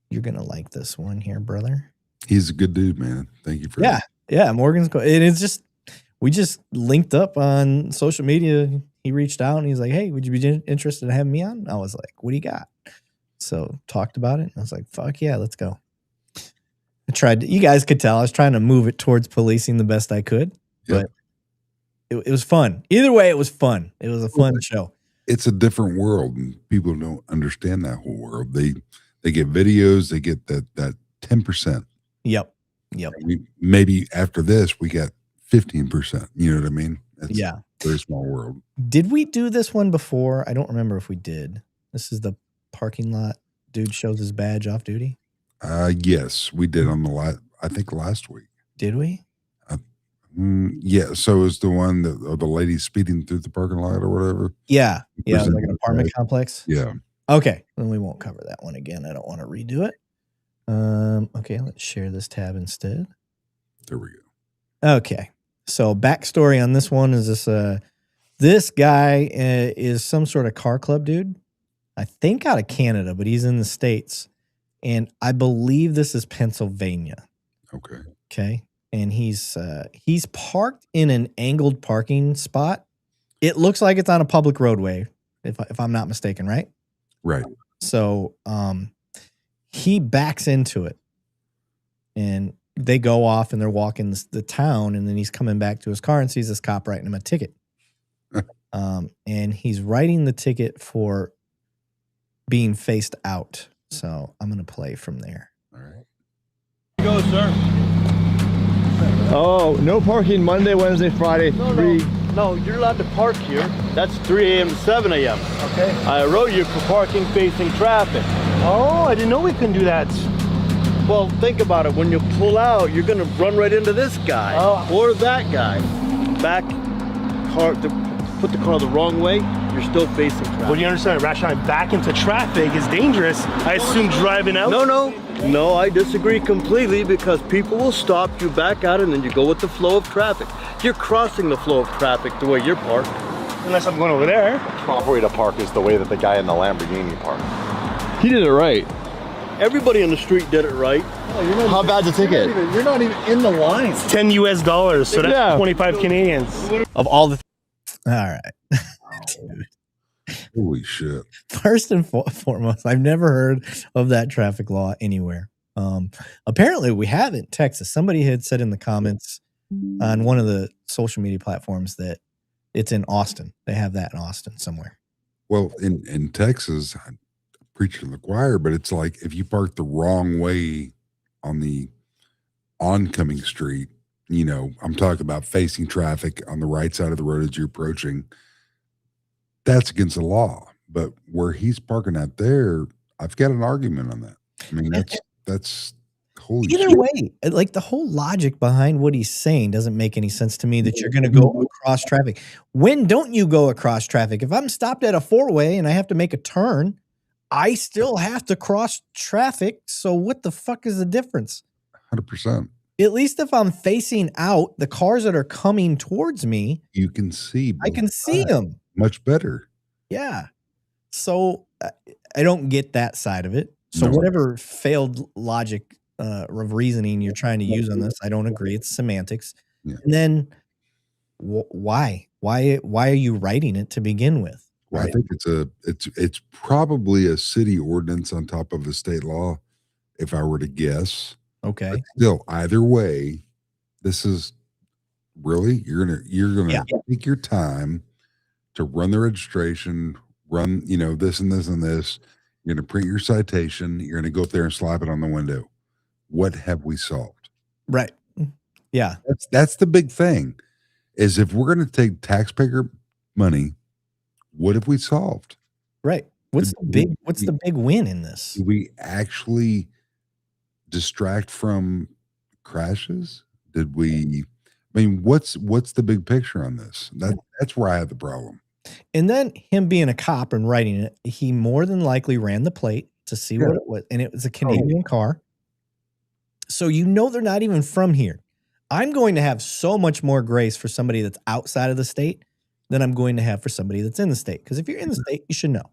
You're gonna like this one here, brother. He's a good dude, man. Thank you for that. Yeah. Morgan's cool. And it's just we just linked up on social media. He reached out and he's like, "Hey, would you be interested in having me on?" I was like, "What do you got?" So talked about it. And I was like, "Fuck yeah, let's go." I tried. You guys could tell I was trying to move it towards policing the best I could, but it was fun. Either way, it was fun. It was a fun show. It's a different world, and people don't understand that whole world. They get videos, they get that 10%. Yep. Maybe after this, we got 15%. You know what I mean? It's a very small world. Did we do this one before? I don't remember if we did. This is the parking lot. Dude shows his badge off duty. Yes, we did on I think last week. Did we? Yeah. So it was the one that the lady speeding through the parking lot or whatever. Yeah. Yeah. Like an apartment complex. Yeah. Okay. Then we won't cover that one again. I don't want to redo it. Okay. Let's share this tab instead. There we go. Okay. So backstory on this one is this guy is some sort of car club dude. I think out of Canada, but he's in the States. And I believe this is Pennsylvania. Okay. Okay. And he's parked in an angled parking spot. It looks like it's on a public roadway, if I'm not mistaken, right? Right. So he backs into it, and they go off and they're walking the town, and then he's coming back to his car and sees this cop writing him a ticket. And he's writing the ticket for being faced out. So I'm gonna play from there. All right. Go, sir. Oh, no parking Monday, Wednesday, Friday. No, you're allowed to park here. That's 3 a.m. to 7 a.m. Okay. I wrote you for parking facing traffic. Oh, I didn't know we couldn't do that. Well, think about it. When you pull out, you're gonna run right into this guy or that guy. Put the car the wrong way, you're still facing traffic. Well, do you understand? Rationally back into traffic is dangerous. I assume driving out. No, I disagree completely, because people will stop you, back out, and then you go with the flow of traffic. You're crossing the flow of traffic the way you're parked. Unless I'm going over there. Proper way to park is the way that the guy in the Lamborghini parked. He did it right. Everybody on the street did it right. How bad's the ticket? You're not even in the line. It's $10 US, so that's 25 Canadians. Of all the all right. Dude. Holy shit. First and foremost, I've never heard of that traffic law anywhere. Apparently we have it in Texas. Somebody had said in the comments on one of the social media platforms that it's in Austin. They have that in Austin somewhere. Well, in Texas, I preach to the choir, but it's like if you park the wrong way on the oncoming street, you know, I'm talking about facing traffic on the right side of the road as you're approaching, that's against the law. But where he's parking out there, I've got an argument on that. I mean, that's holy Either shit. way, like the whole logic behind what he's saying doesn't make any sense to me, that you're going to go across traffic. When don't you go across traffic? If I'm stopped at a four-way and I have to make a turn, I still have to cross traffic. So what the fuck is the difference? 100%. At least if I'm facing out, the cars that are coming towards me, You can see. I can see them. Much better. Yeah. So I don't get that side of it. So No. whatever failed logic of reasoning you're trying to use on this, I don't agree. It's semantics. Yeah. And then Why are you writing it to begin with? Well, I think it's probably a city ordinance on top of a state law, if I were to guess. Okay. But still, either way, this is really you're gonna take your time to run the registration, run this and this and this. You're gonna print your citation. You're gonna go up there and slap it on the window. What have we solved? Right. Yeah. That's the big thing. Is if we're gonna take taxpayer money, what have we solved? Right. What's the big win in this? Do we actually distract from crashes? Did we? I mean, what's the big picture on this? That's where I have the problem. And then him being a cop and writing it, he more than likely ran the plate to see what it was, and it was a Canadian car. So they're not even from here. I'm going to have so much more grace for somebody that's outside of the state than I'm going to have for somebody that's in the state. Because if you're in the state, you should know.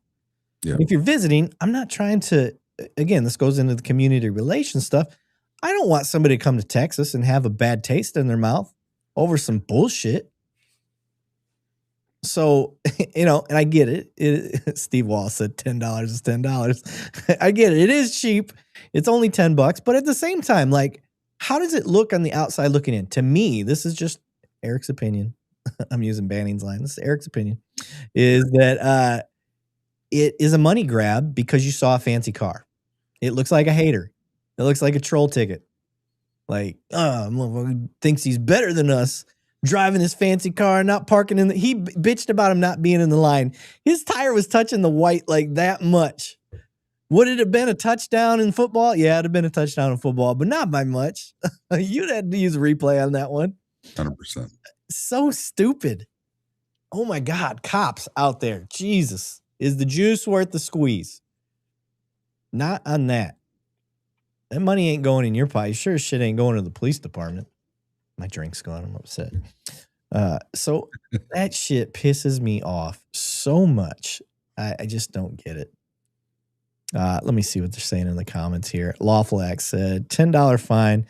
Yeah. If you're visiting, I'm not trying to, again, this goes into the community relations stuff. I don't want somebody to come to Texas and have a bad taste in their mouth over some bullshit. So, and I get it. Steve Wall said $10 is $10. I get it. It is cheap. It's only $10. But at the same time, like, how does it look on the outside looking in? To me, this is just Erik's opinion. I'm using Banning's line. This is Erik's opinion. Is that it is a money grab because you saw a fancy car. It looks like a hater. It looks like a troll ticket. Like, thinks he's better than us, driving this fancy car, not parking in the. He bitched about him not being in the line. His tire was touching the white like that much. Would it have been a touchdown in football? Yeah, it'd have been a touchdown in football, but not by much. You'd had to use a replay on that one. 100%. So stupid. Oh my God, cops out there. Jesus. Is the juice worth the squeeze? Not on that. That money ain't going in your pocket. Sure as shit ain't going to the police department. My drink's gone. I'm upset. So that shit pisses me off so much. I just don't get it. Let me see what they're saying in the comments here. Lawful Act said $10 fine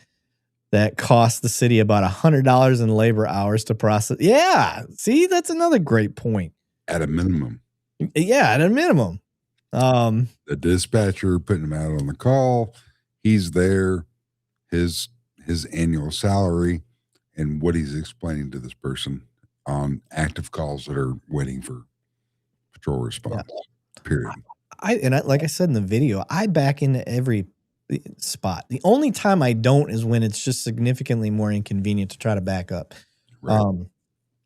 that costs the city about $100 in labor hours to process. Yeah. See, that's another great point. At a minimum. Yeah, at a minimum. The dispatcher putting him out on the call. He's there. His annual salary and what he's explaining to this person on active calls that are waiting for patrol response. Yeah. Period. Like I said in the video, I back into every spot. The only time I don't is when it's just significantly more inconvenient to try to back up. Right.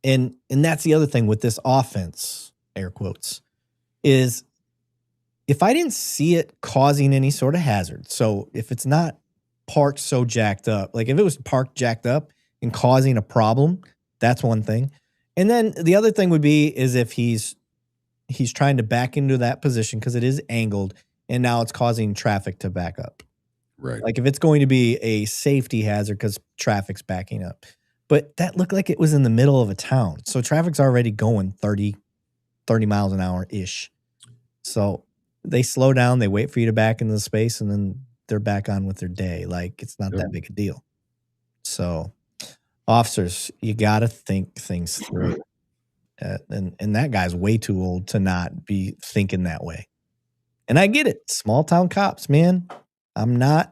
And that's the other thing with this offense, air quotes, is if I didn't see it causing any sort of hazard. So if it's not parked so jacked up, like if it was parked jacked up and causing a problem, that's one thing. And then the other thing would be is if he's trying to back into that position because it is angled and now it's causing traffic to back up. Right. Like if it's going to be a safety hazard because traffic's backing up. But that looked like it was in the middle of a town. So traffic's already going 30 miles an hour-ish. So they slow down, they wait for you to back into the space, and then they're back on with their day. Like it's not that big a deal. So officers, you got to think things through. And that guy's way too old to not be thinking that way. And I get it. Small town cops, man. I'm not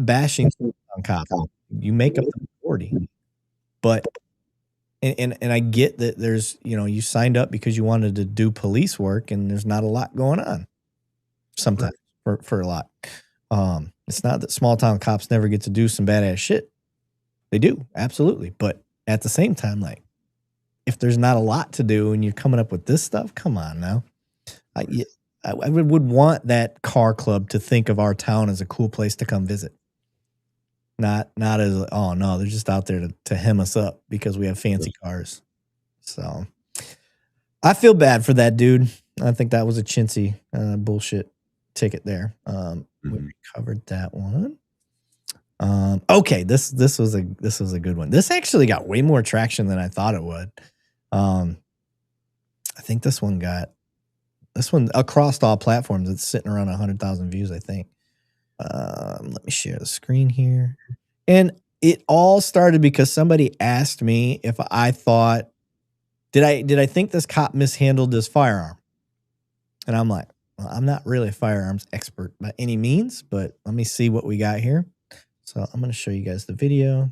bashing small town cops. You make up the majority. But and I get that there's, you signed up because you wanted to do police work and there's not a lot going on sometimes for a lot. It's not that small town cops never get to do some badass shit. They do, absolutely. But at the same time, like, if there's not a lot to do and you're coming up with this stuff, come on now. I would want that car club to think of our town as a cool place to come visit. Not as, oh no, they're just out there to hem us up because we have fancy cars. So I feel bad for that dude. I think that was a chintzy bullshit ticket there. We covered that one. Okay, this was a good one. This actually got way more traction than I thought it would. I think this one across all platforms, it's sitting around 100,000 views, I think. Let me share the screen here. And it all started because somebody asked me if I thought, did I think this cop mishandled this firearm? And I'm like, well, I'm not really a firearms expert by any means, but let me see what we got here. So I'm going to show you guys the video.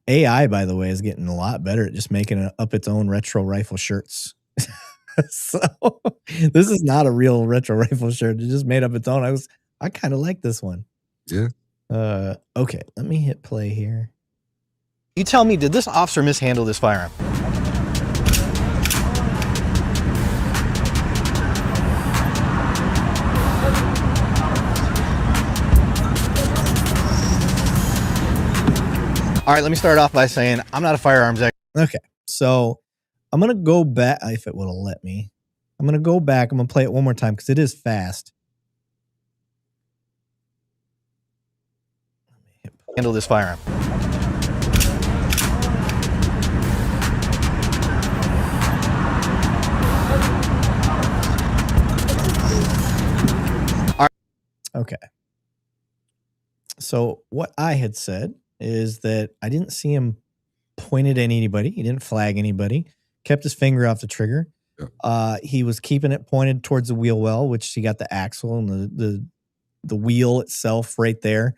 AI, by the way, is getting a lot better at just making up its own retro rifle shirts. So this is not a real retro rifle shirt. It just made up its own. I kind of like this one. Yeah. Okay, let me hit play here. You tell me, did this officer mishandle this firearm? All right, let me start off by saying I'm not a firearms expert. Okay, so I'm going to go back, if it would have let me. I'm going to go back. I'm going to play it one more time because it is fast. Handle this firearm. All right. Okay. So what I had said is that I didn't see him pointed at anybody. He didn't flag anybody. Kept his finger off the trigger. Yep. He was keeping it pointed towards the wheel well, which he got the axle and the wheel itself right there,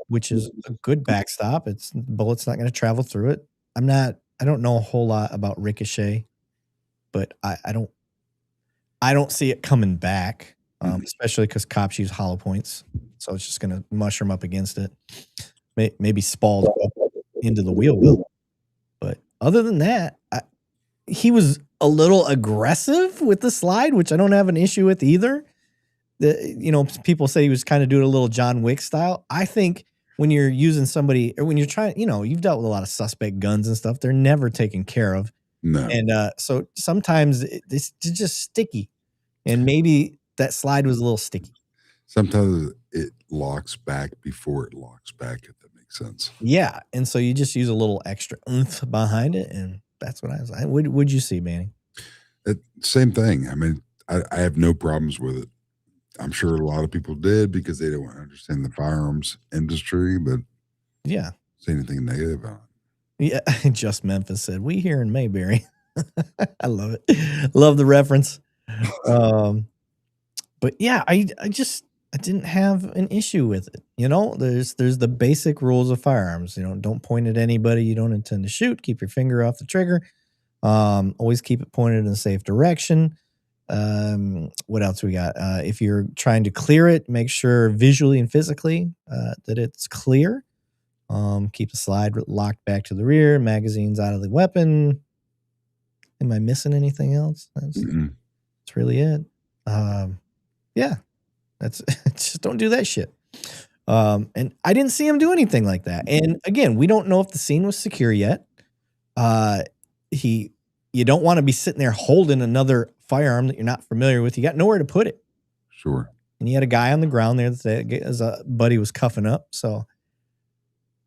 which is a good backstop. Bullet's not going to travel through it. I don't know a whole lot about ricochet, but I don't see it coming back, especially because cops use hollow points. So it's just going to mushroom up against it. Maybe spalled up into the wheel well. But other than that, he was a little aggressive with the slide, which I don't have an issue with either. People say he was kind of doing a little John Wick style. I think when you're using somebody, or when you're trying, you've dealt with a lot of suspect guns and stuff. They're never taken care of. No. And so sometimes it's just sticky. And maybe that slide was a little sticky. Sometimes it locks back before it locks back, if that makes sense. Yeah. And so you just use a little extra oomph behind it. And that's what I was like. What'd you see, Banning? Same thing. I mean, I have no problems with it. I'm sure a lot of people did because they don't understand the firearms industry, but yeah, say anything negative about it. Yeah, Just Memphis said, we here in Mayberry. I love it. Love the reference. But yeah, I didn't have an issue with it. There's the basic rules of firearms. Don't point at anybody you don't intend to shoot. Keep your finger off the trigger. Always keep it pointed in a safe direction. What else we got? If you're trying to clear it, make sure visually and physically that it's clear. Keep the slide locked back to the rear, magazines out of the weapon. Am I missing anything else? That's really it. Yeah, that's just don't do that shit. And I didn't see him do anything like that. And again, we don't know if the scene was secure yet. You don't want to be sitting there holding another firearm that you're not familiar with. You got nowhere to put it. Sure. And you had a guy on the ground there that as a buddy was cuffing up. So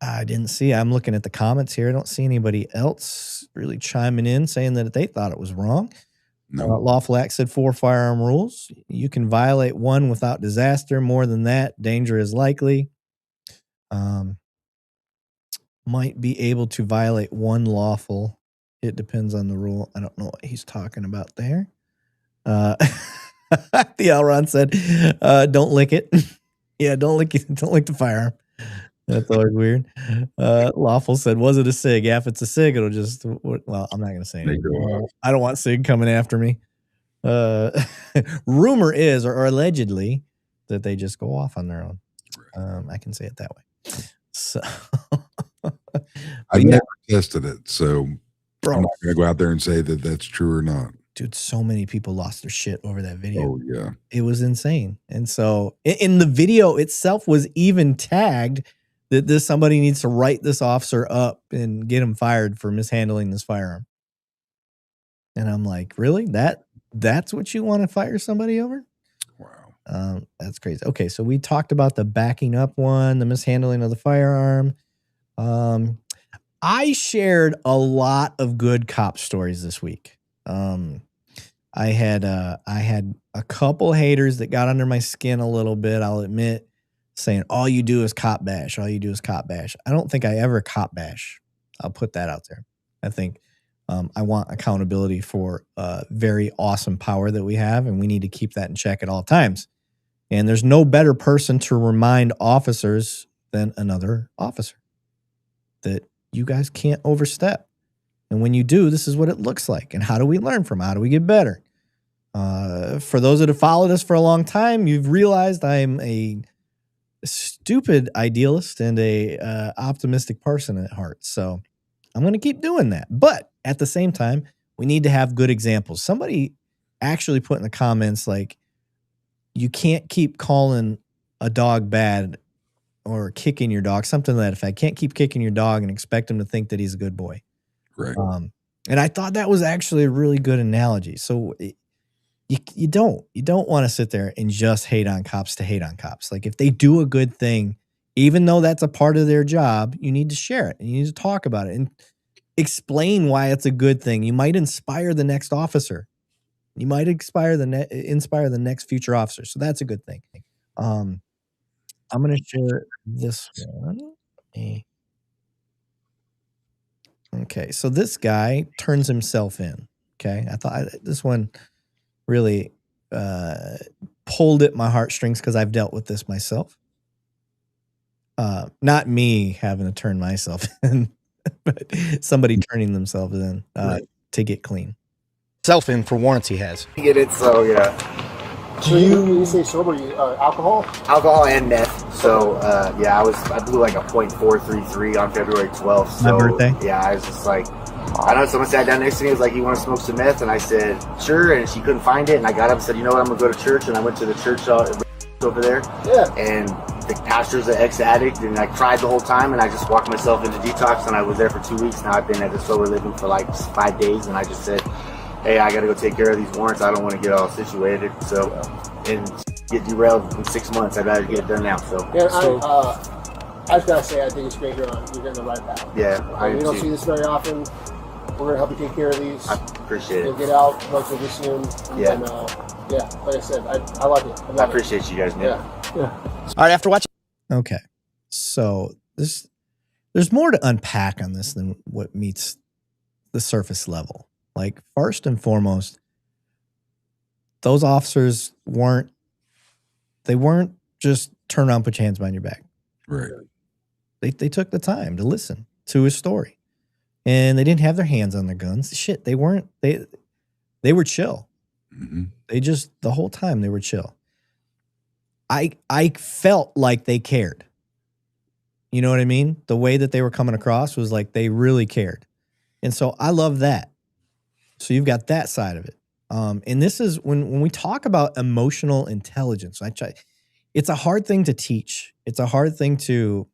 I didn't see. I'm looking at the comments here. I don't see anybody else really chiming in saying that they thought it was wrong. No. Lawful Act said 4 firearm rules. You can violate one without disaster. More than that, danger is likely. Might be able to violate one lawful. It depends on the rule. I don't know what he's talking about there. The Elron said, don't lick it. Yeah, don't lick it. Don't lick the firearm. That's always weird. Lawful said, was it a SIG? Yeah, if it's a SIG, it'll just, well, I'm not going to say anything. I don't want SIG coming after me. Rumor is, or allegedly, that they just go off on their own. I can say it that way. So I never tested it, so I'm not going to go out there and say that that's true or not. Dude, so many people lost their shit over that video. Oh, yeah. It was insane. And so in the video itself was even tagged that somebody needs to write this officer up and get him fired for mishandling this firearm. And I'm like, really? That's what you want to fire somebody over? Wow. That's crazy. Okay, so we talked about the backing up one, the mishandling of the firearm. I shared a lot of good cop stories this week. I had a couple haters that got under my skin a little bit, I'll admit. saying all you do is cop bash. All you do is cop bash. I don't think I ever cop bash. I'll put that out there. I think I want accountability for very awesome power that we have, and we need to keep that in check at all times. And there's no better person to remind officers than another officer that you guys can't overstep. And when you do, this is what it looks like. And how do we learn from it? How do we get better? For those that have followed us for a long time, you've realized I'm a stupid idealist and a optimistic person at heart. So I'm going to keep doing that. But at the same time, we need to have good examples. Somebody actually put in the comments, like, you can't keep calling a dog bad or kicking your dog, something to that effect. Can't keep kicking your dog and expect him to think that he's a good boy. Right. And I thought that was actually a really good analogy. So you don't want to sit there and just hate on cops to hate on cops. Like, if they do a good thing, even though that's a part of their job, you need to share it and you need to talk about it and explain why it's a good thing. You might inspire the next officer. You might inspire the next future officer. So that's a good thing. I'm going to share this one. Okay, so this guy turns himself in. Okay, I thought this one really pulled at my heartstrings because I've dealt with this myself. Not me having to turn myself in, but somebody turning themselves in to get clean. Self in for warrants he has. Get it, so yeah. So you say sober, alcohol? Alcohol and meth. So yeah, I blew like a .433 on February 12th. So, my birthday? Yeah, I was just like, I know someone sat down next to me, was like, you want to smoke some meth? And I said, sure. And she couldn't find it. And I got up and said, you know what, I'm going to go to church. And I went to the church over there. Yeah. And the pastor's an ex-addict. And I tried the whole time. And I just walked myself into detox. And I was there for 2 weeks. Now I've been at the sober living for like 5 days. And I just said, hey, I got to go take care of these warrants. I don't want to get all situated. So, and get derailed in 6 months. I'd rather get it done now. So, yeah, I just got to say, I think it's great you're on the right path. Yeah, we don't see this very often. We're going to help you take care of these. I appreciate it. You'll get out hopefully soon. Yeah. And, yeah, like I said, I like it. I appreciate you guys, man. Yeah. All right, after watching. Okay, so there's more to unpack on this than what meets the surface level. Like, first and foremost, those officers weren't just turn around, put your hands behind your back. Right. They took the time to listen to his story. And they didn't have their hands on their guns. Shit, they were chill. Mm-hmm. They just, the whole time they were chill. I felt like they cared. You know what I mean? The way that they were coming across was like they really cared. And so I love that. So you've got that side of it. And this is when we talk about emotional intelligence, it's a hard thing to teach. It's a hard thing to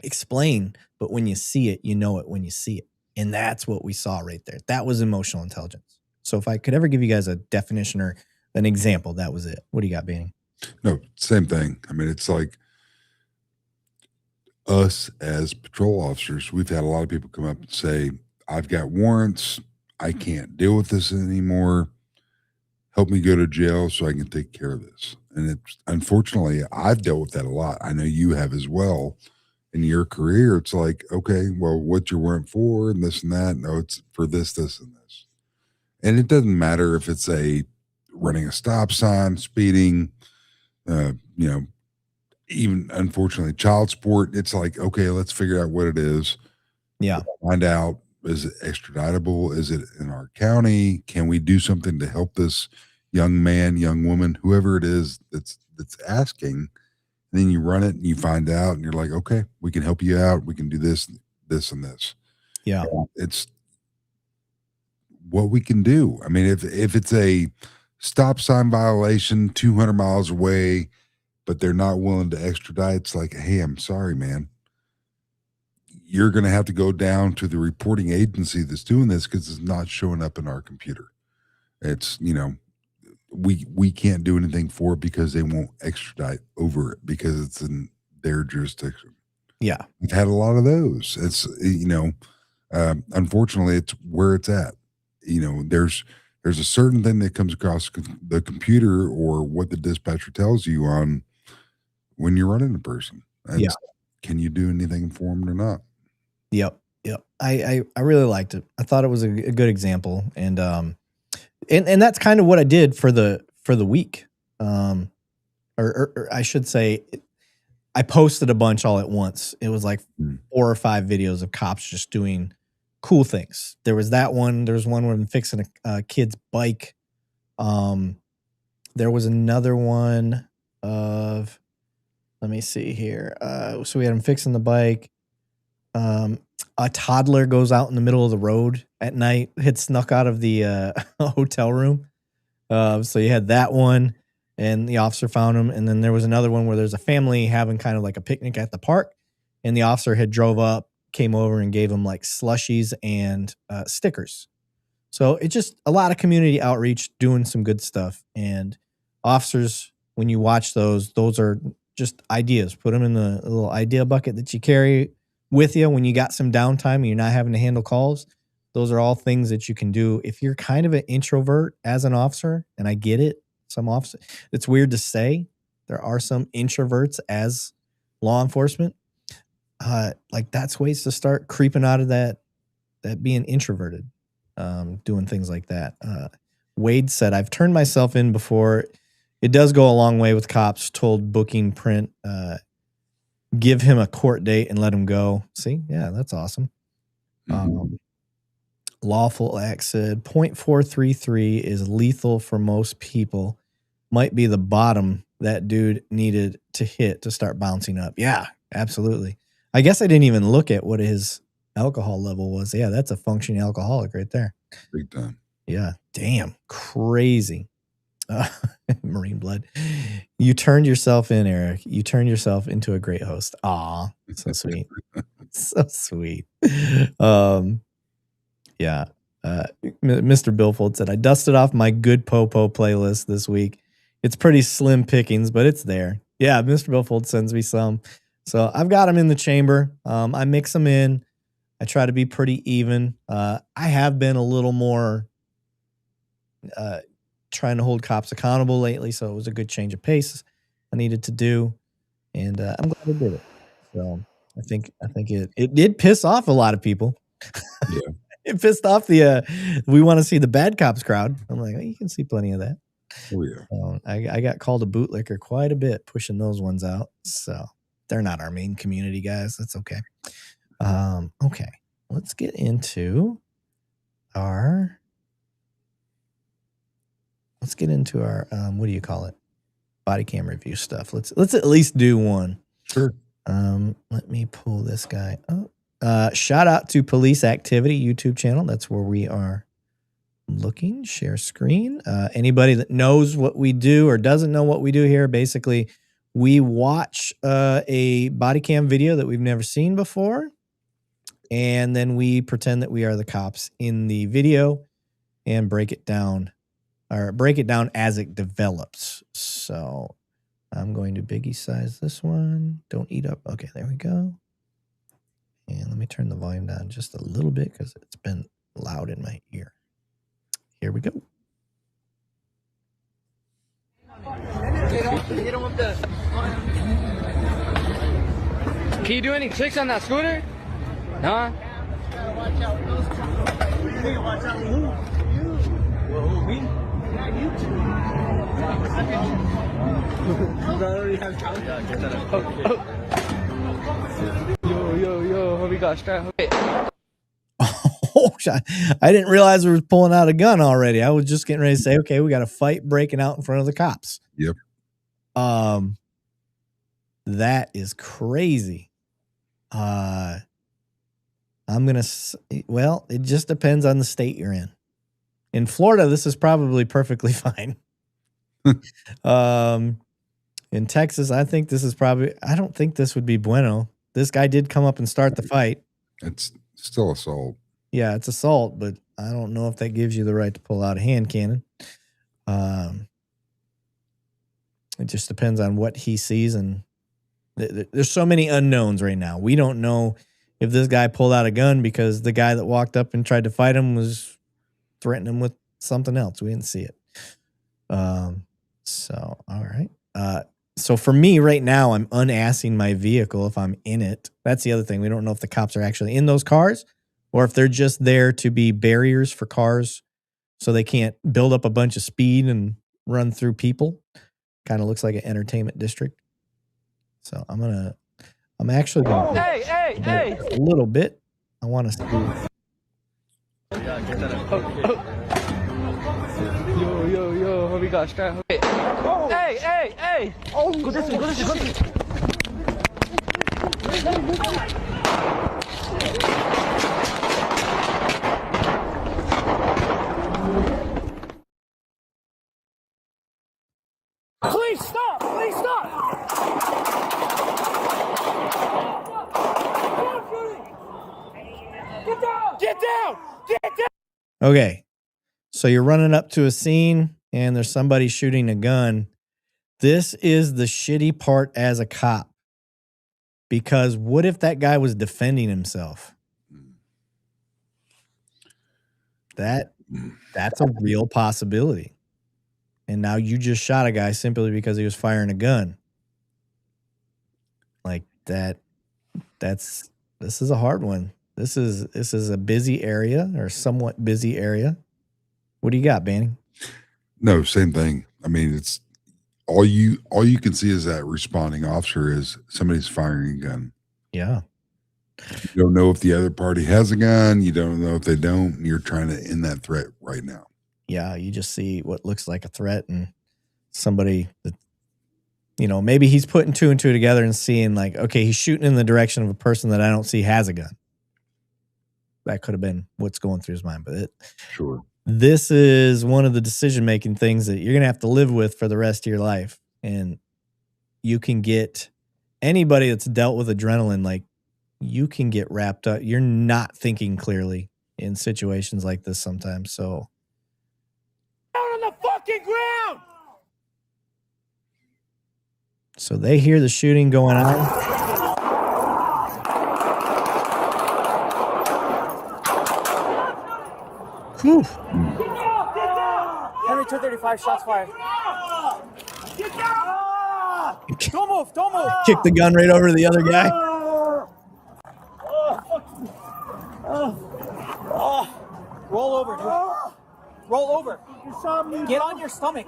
explain, but when you see it, you know it when you see it. And that's what we saw right there. That was emotional intelligence. So if I could ever give you guys a definition or an example, that was it. What do you got, Banning? No, same thing. I mean, it's like us as patrol officers, we've had a lot of people come up and say, I've got warrants. I can't deal with this anymore. Help me go to jail so I can take care of this. And it's, unfortunately, I've dealt with that a lot. I know you have as well. In your career, it's like, okay, well, what's your warrant for? And this and that. No, it's for this, this, and this. And it doesn't matter if it's running a stop sign, speeding, even unfortunately child support. It's like, okay, let's figure out what it is. Yeah. Find out, is it extraditable? Is it in our county? Can we do something to help this young man, young woman, whoever it is that's asking? And then you run it and you find out and you're like, okay, we can help you out. We can do this, this, and this. Yeah. It's what we can do. I mean, if it's a stop sign violation 200 miles away, but they're not willing to extradite, it's like, hey, I'm sorry, man. You're going to have to go down to the reporting agency that's doing this because it's not showing up in our computer. It's, we can't do anything for it because they won't extradite over it because it's in their jurisdiction. Yeah. We've had a lot of those. It's, unfortunately it's where it's at. There's a certain thing that comes across the computer or what the dispatcher tells you on when you run into a person. Yeah. Can you do anything for them or not? Yep. I really liked it. I thought it was a good example, and that's kind of what I did for the week. Or I should say, I posted a bunch all at once. It was like 4 or 5 videos of cops just doing cool things. There was that one. There was one where I'm fixing a kid's bike. There was another one of, let me see here. So we had him fixing the bike. A toddler goes out in the middle of the road at night, had snuck out of the hotel room. So you had that one, and the officer found him. And then there was another one where there's a family having kind of like a picnic at the park, and the officer had drove up, came over, and gave them like slushies and stickers. So it's just a lot of community outreach, doing some good stuff. And officers, when you watch those are just ideas. Put them in the little idea bucket that you carry with you when you got some downtime and you're not having to handle calls. Those are all things that you can do. If you're kind of an introvert as an officer, and I get it, some officers, it's weird to say, there are some introverts as law enforcement. Like that's ways to start creeping out of that being introverted, doing things like that. Wade said, I've turned myself in before. It does go a long way with cops. Told booking print, give him a court date and let him go. See? Yeah, that's awesome. Lawful Act said 0.433 is lethal for most people. Might be the bottom that dude needed to hit to start bouncing up. Yeah, absolutely. I guess I didn't even look at what his alcohol level was. Yeah, that's a functioning alcoholic right there. Big time. Yeah, damn, crazy. Marine blood. You turned yourself in, Eric. You turned yourself into a great host. Aw, so sweet. So sweet. Yeah. Mr. Billfold said, I dusted off my good Popo playlist this week. It's pretty slim pickings, but it's there. Yeah, Mr. Billfold sends me some. So I've got them in the chamber. I mix them in. I try to be pretty even. I have been a little more trying to hold cops accountable lately, so it was a good change of pace I needed to do, and I'm glad I did it. So I think it did piss off a lot of people. Yeah. It pissed off the we want to see the bad cops crowd. I'm like, well, you can see plenty of that. Oh yeah. So I got called a bootlicker quite a bit pushing those ones out. So they're not our main community, guys. That's okay. Okay, let's get into our what do you call it? Body cam review stuff. Let's at least do one. Sure. Let me pull this guy up. Shout out to Police Activity YouTube channel. That's where we are looking. Share screen. Anybody that knows what we do or doesn't know what we do here, basically, we watch a body cam video that we've never seen before, and then we pretend that we are the cops in the video and break it down as it develops. So I'm going to biggie size this one. Don't eat up. Okay, there we go. And let me turn the volume down just a little bit because it's been loud in my ear. Here we go. Can you do any tricks on that scooter? Nah. Yo, hope we got strapped. Oh, I didn't realize we were pulling out a gun already. I was just getting ready to say, okay, we got a fight breaking out in front of the cops. Yep. That is crazy. It just depends on the state you're in. In Florida, this is probably perfectly fine. In Texas, I think this is I don't think this would be bueno. This guy did come up and start the fight. It's still assault. Yeah, it's assault, but I don't know if that gives you the right to pull out a hand cannon. It just depends on what he sees, and there's so many unknowns right now. We don't know if this guy pulled out a gun because the guy that walked up and tried to fight him was threatening him with something else. We didn't see it. So, all right. So for me right now, I'm unassing my vehicle if I'm in it. That's the other thing. We don't know if the cops are actually in those cars or if they're just there to be barriers for cars so they can't build up a bunch of speed and run through people. Kind of looks like an entertainment district. So I'm actually going to Hey! a little bit. I want to see. Yo, we got strapped. Hey! Oh, go this way, go this way. Please stop! Please stop! Get down! Get down! Get down! Okay. So you're running up to a scene and there's somebody shooting a gun. This is the shitty part as a cop. Because what if that guy was defending himself? That's a real possibility. And now you just shot a guy simply because he was firing a gun. Like this is a hard one. This is a busy area or somewhat busy area. What do you got, Banning? No, same thing. I mean, it's all you can see is that responding officer is somebody's firing a gun. Yeah. You don't know if the other party has a gun. You don't know if they don't. You're trying to end that threat right now. Yeah, you just see what looks like a threat and somebody that, maybe he's putting two and two together and seeing like, okay, he's shooting in the direction of a person that I don't see has a gun. That could have been what's going through his mind. But Sure. This is one of the decision-making things that you're going to have to live with for the rest of your life. And you can get anybody that's dealt with adrenaline, like you can get wrapped up. You're not thinking clearly in situations like this sometimes. So Down on the fucking ground! So they hear the shooting going on. Whew. Henry 235, shots fired. Get down! Don't move, don't move! Kick the gun right over to the other guy. Roll over, dude. Roll over. Get on your stomach.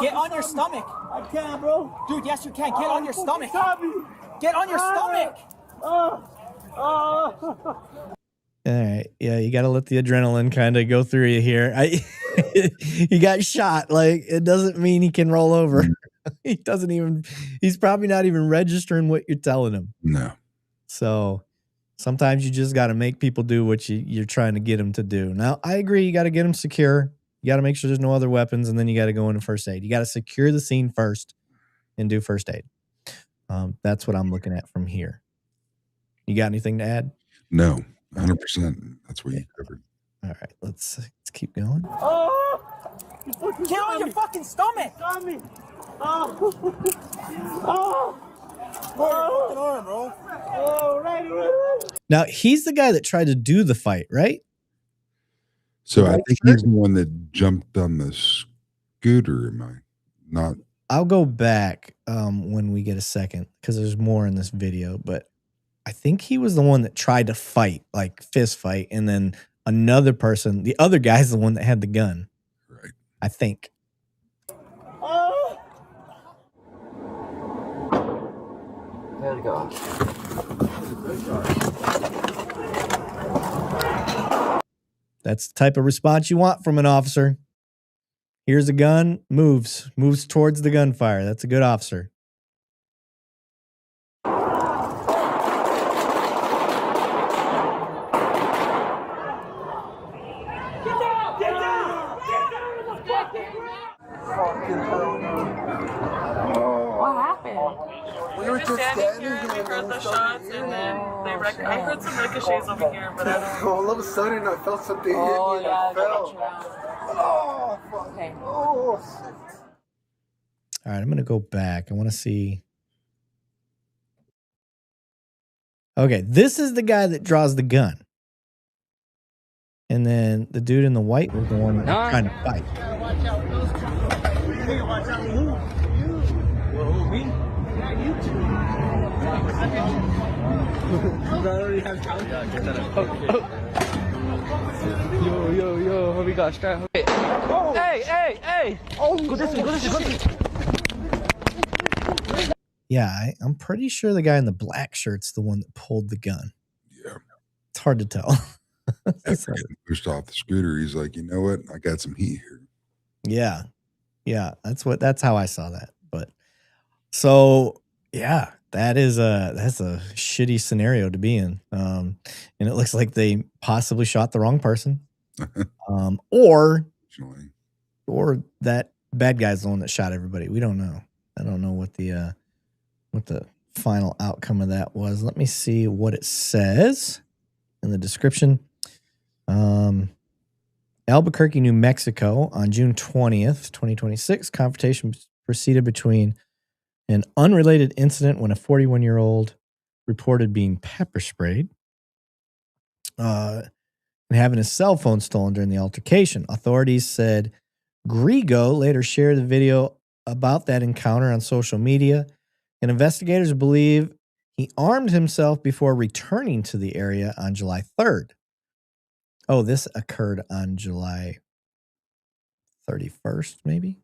Get on your stomach. I can't, bro. Dude, yes you can. Get on your stomach. Get on your stomach. All right. Yeah, you got to let the adrenaline kind of go through you here. He got shot. Like, it doesn't mean he can roll over. He's probably not even registering what you're telling him. No. So sometimes you just got to make people do what you're trying to get them to do. Now, I agree. You got to get them secure. You got to make sure there's no other weapons, and then you got to go into first aid. You got to secure the scene first and do first aid. That's what I'm looking at from here. You got anything to add? No, 100%. That's what you covered. All right, let's keep going. Get on your fucking stomach. Arm, bro. Now, he's the guy that tried to do the fight, right? So I think he's the one that jumped on the scooter. Am I not? I'll go back when we get a second because there's more in this video. But I think he was the one that tried to fight, like fist fight, and then another person, the other guy's the one that had the gun. Right. I think. There we go. That's the type of response you want from an officer. Here's a gun, moves towards the gunfire. That's a good officer. What happened? We were just standing here and we heard the shots and then they I heard some ricochets over here, but I don't know. All of a sudden I felt something hit me and I fell. Oh, fuck. Okay. Oh, shit. All right, I'm going to go back. I want to see. Okay, this is the guy that draws the gun. And then the dude in the white was the one trying to fight. Me? Yeah, you too. I already have talent. Yo, we got strap. Hey. Oh, go this way. Yeah, I'm pretty sure the guy in the black shirt's the one that pulled the gun. Yeah. It's hard to tell. After getting pushed off the scooter, he's like, you know what? I got some heat here. Yeah. That's how I saw that. But so yeah, that's a shitty scenario to be in. And it looks like they possibly shot the wrong person. Or that bad guy's the one that shot everybody. We don't know. I don't know what the final outcome of that was. Let me see what it says in the description. Albuquerque, New Mexico, on June 20th, 2026, confrontation proceeded between an unrelated incident when a 41-year-old reported being pepper sprayed and having his cell phone stolen during the altercation. Authorities said Grigo later shared the video about that encounter on social media, and investigators believe he armed himself before returning to the area on July 3rd. Oh, this occurred on July 31st, maybe?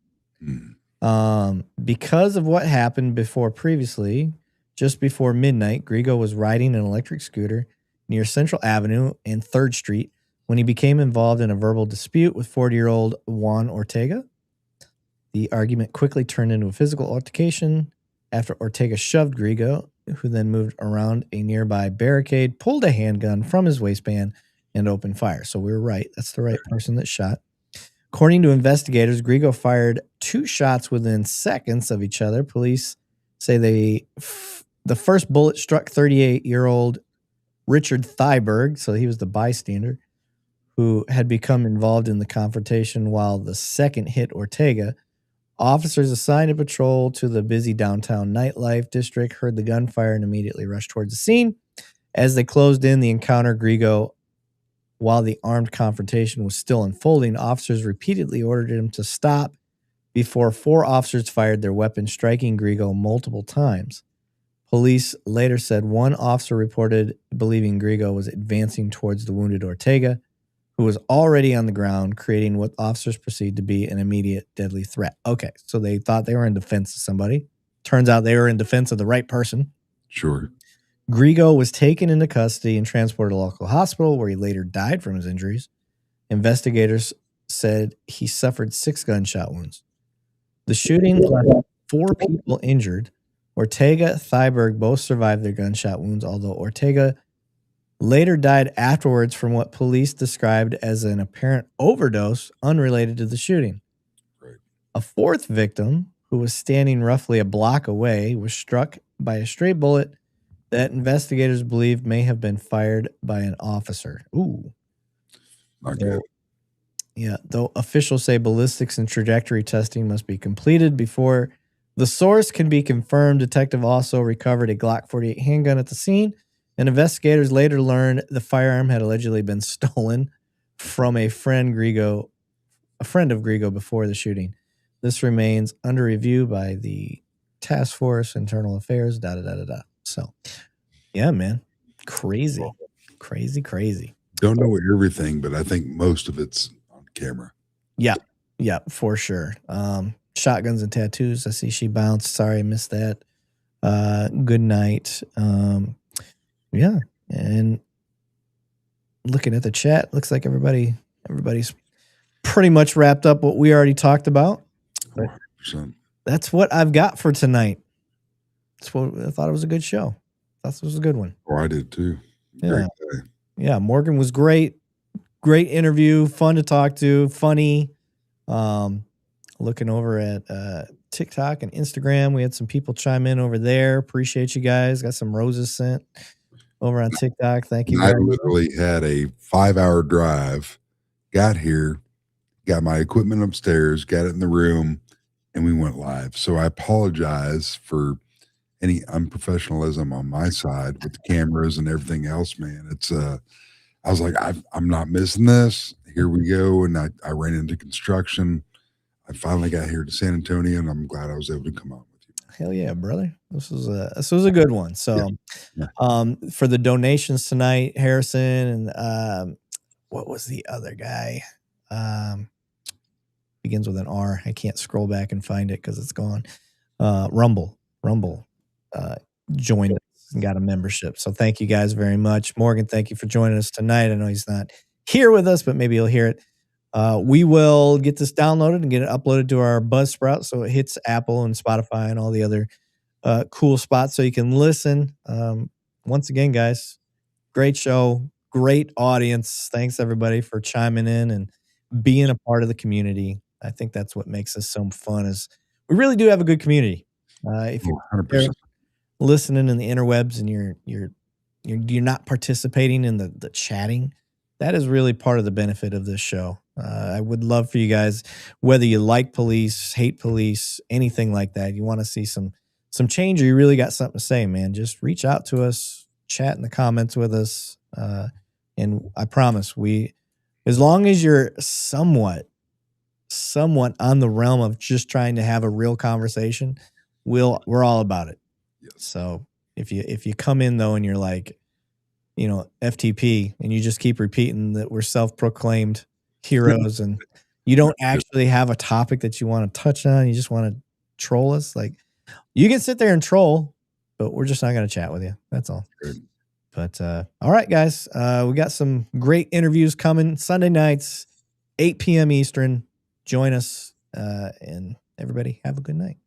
Because of what happened before previously, just before midnight, Grigo was riding an electric scooter near Central Avenue and 3rd Street when he became involved in a verbal dispute with 40-year-old Juan Ortega. The argument quickly turned into a physical altercation after Ortega shoved Grigo, who then moved around a nearby barricade, pulled a handgun from his waistband, and opened fire. So we were right. That's the right person that shot. According to investigators, Grigo fired 2 shots within seconds of each other. Police say the first bullet struck 38-year-old Richard Thyberg, so he was the bystander, who had become involved in the confrontation, while the second hit Ortega. Officers assigned to patrol to the busy downtown nightlife district heard the gunfire and immediately rushed towards the scene. As they closed in the encounter, Grigo, while the armed confrontation was still unfolding, officers repeatedly ordered him to stop before 4 officers fired their weapons, striking Grigo multiple times. Police later said one officer reported believing Grigo was advancing towards the wounded Ortega, who was already on the ground, creating what officers perceived to be an immediate deadly threat. Okay, so they thought they were in defense of somebody. Turns out they were in defense of the right person. Sure. Grigo was taken into custody and transported to a local hospital where he later died from his injuries. Investigators said he suffered 6 gunshot wounds. The shooting left 4 people injured. Ortega, Thyberg both survived their gunshot wounds, although Ortega later died afterwards from what police described as an apparent overdose unrelated to the shooting. Right. A 4th victim, who was standing roughly a block away, was struck by a stray bullet that investigators believe may have been fired by an officer. Ooh. Not good. Yeah, though officials say ballistics and trajectory testing must be completed before the source can be confirmed. Detective also recovered a Glock 48 handgun at the scene, and investigators later learned the firearm had allegedly been stolen from a friend of Grigo before the shooting. This remains under review by the Task Force, Internal Affairs, So, yeah, man. Crazy. Don't know everything, but I think most of it's on camera. Yeah, for sure. Shotguns and tattoos. I see she bounced. Sorry, I missed that. Good night. Yeah, and looking at the chat, looks like everybody's pretty much wrapped up what we already talked about. 100%. That's what I've got for tonight. That's what I thought it was a good show. That was a good one. Oh, I did too. Yeah. Great day. Yeah, Morgan was great. Great interview, fun to talk to, funny. Looking over at TikTok and Instagram, we had some people chime in over there. Appreciate you guys. Got some roses sent over on TikTok. Thank you. I literally had a 5-hour drive, got here, got my equipment upstairs, got it in the room, and we went live. So I apologize for any unprofessionalism on my side with the cameras and everything else, man. It's I was like, I'm not missing this. Here we go. And I ran into construction. I finally got here to San Antonio, and I'm glad I was able to come on with you. Hell yeah, brother. This was a good one. So for the donations tonight, Harrison and what was the other guy? Begins with an R. I can't scroll back and find it because it's gone. Rumble joined us and got a membership. So thank you guys very much. Morgan, thank you for joining us tonight. I know he's not here with us, but maybe he'll hear it. We will get this downloaded and get it uploaded to our Buzzsprout so it hits Apple and Spotify and all the other cool spots so you can listen. Once again, guys, great show, great audience. Thanks everybody for chiming in and being a part of the community. I think that's what makes us so fun is we really do have a good community. If you're listening in the interwebs and you're not participating in the chatting, that is really part of the benefit of this show. I would love for you guys, whether you like police, hate police, anything like that, you want to see some change or you really got something to say, man, just reach out to us, chat in the comments with us. And I promise as long as you're somewhat on the realm of just trying to have a real conversation, we're all about it. Yes. So if you come in though and you're like, FTP, and you just keep repeating that we're self-proclaimed heroes and you don't actually have a topic that you want to touch on, you just want to troll us, like you can sit there and troll, but we're just not going to chat with you. That's all. But all right, guys, we got some great interviews coming Sunday nights, 8 p.m. Eastern. Join us, and everybody have a good night.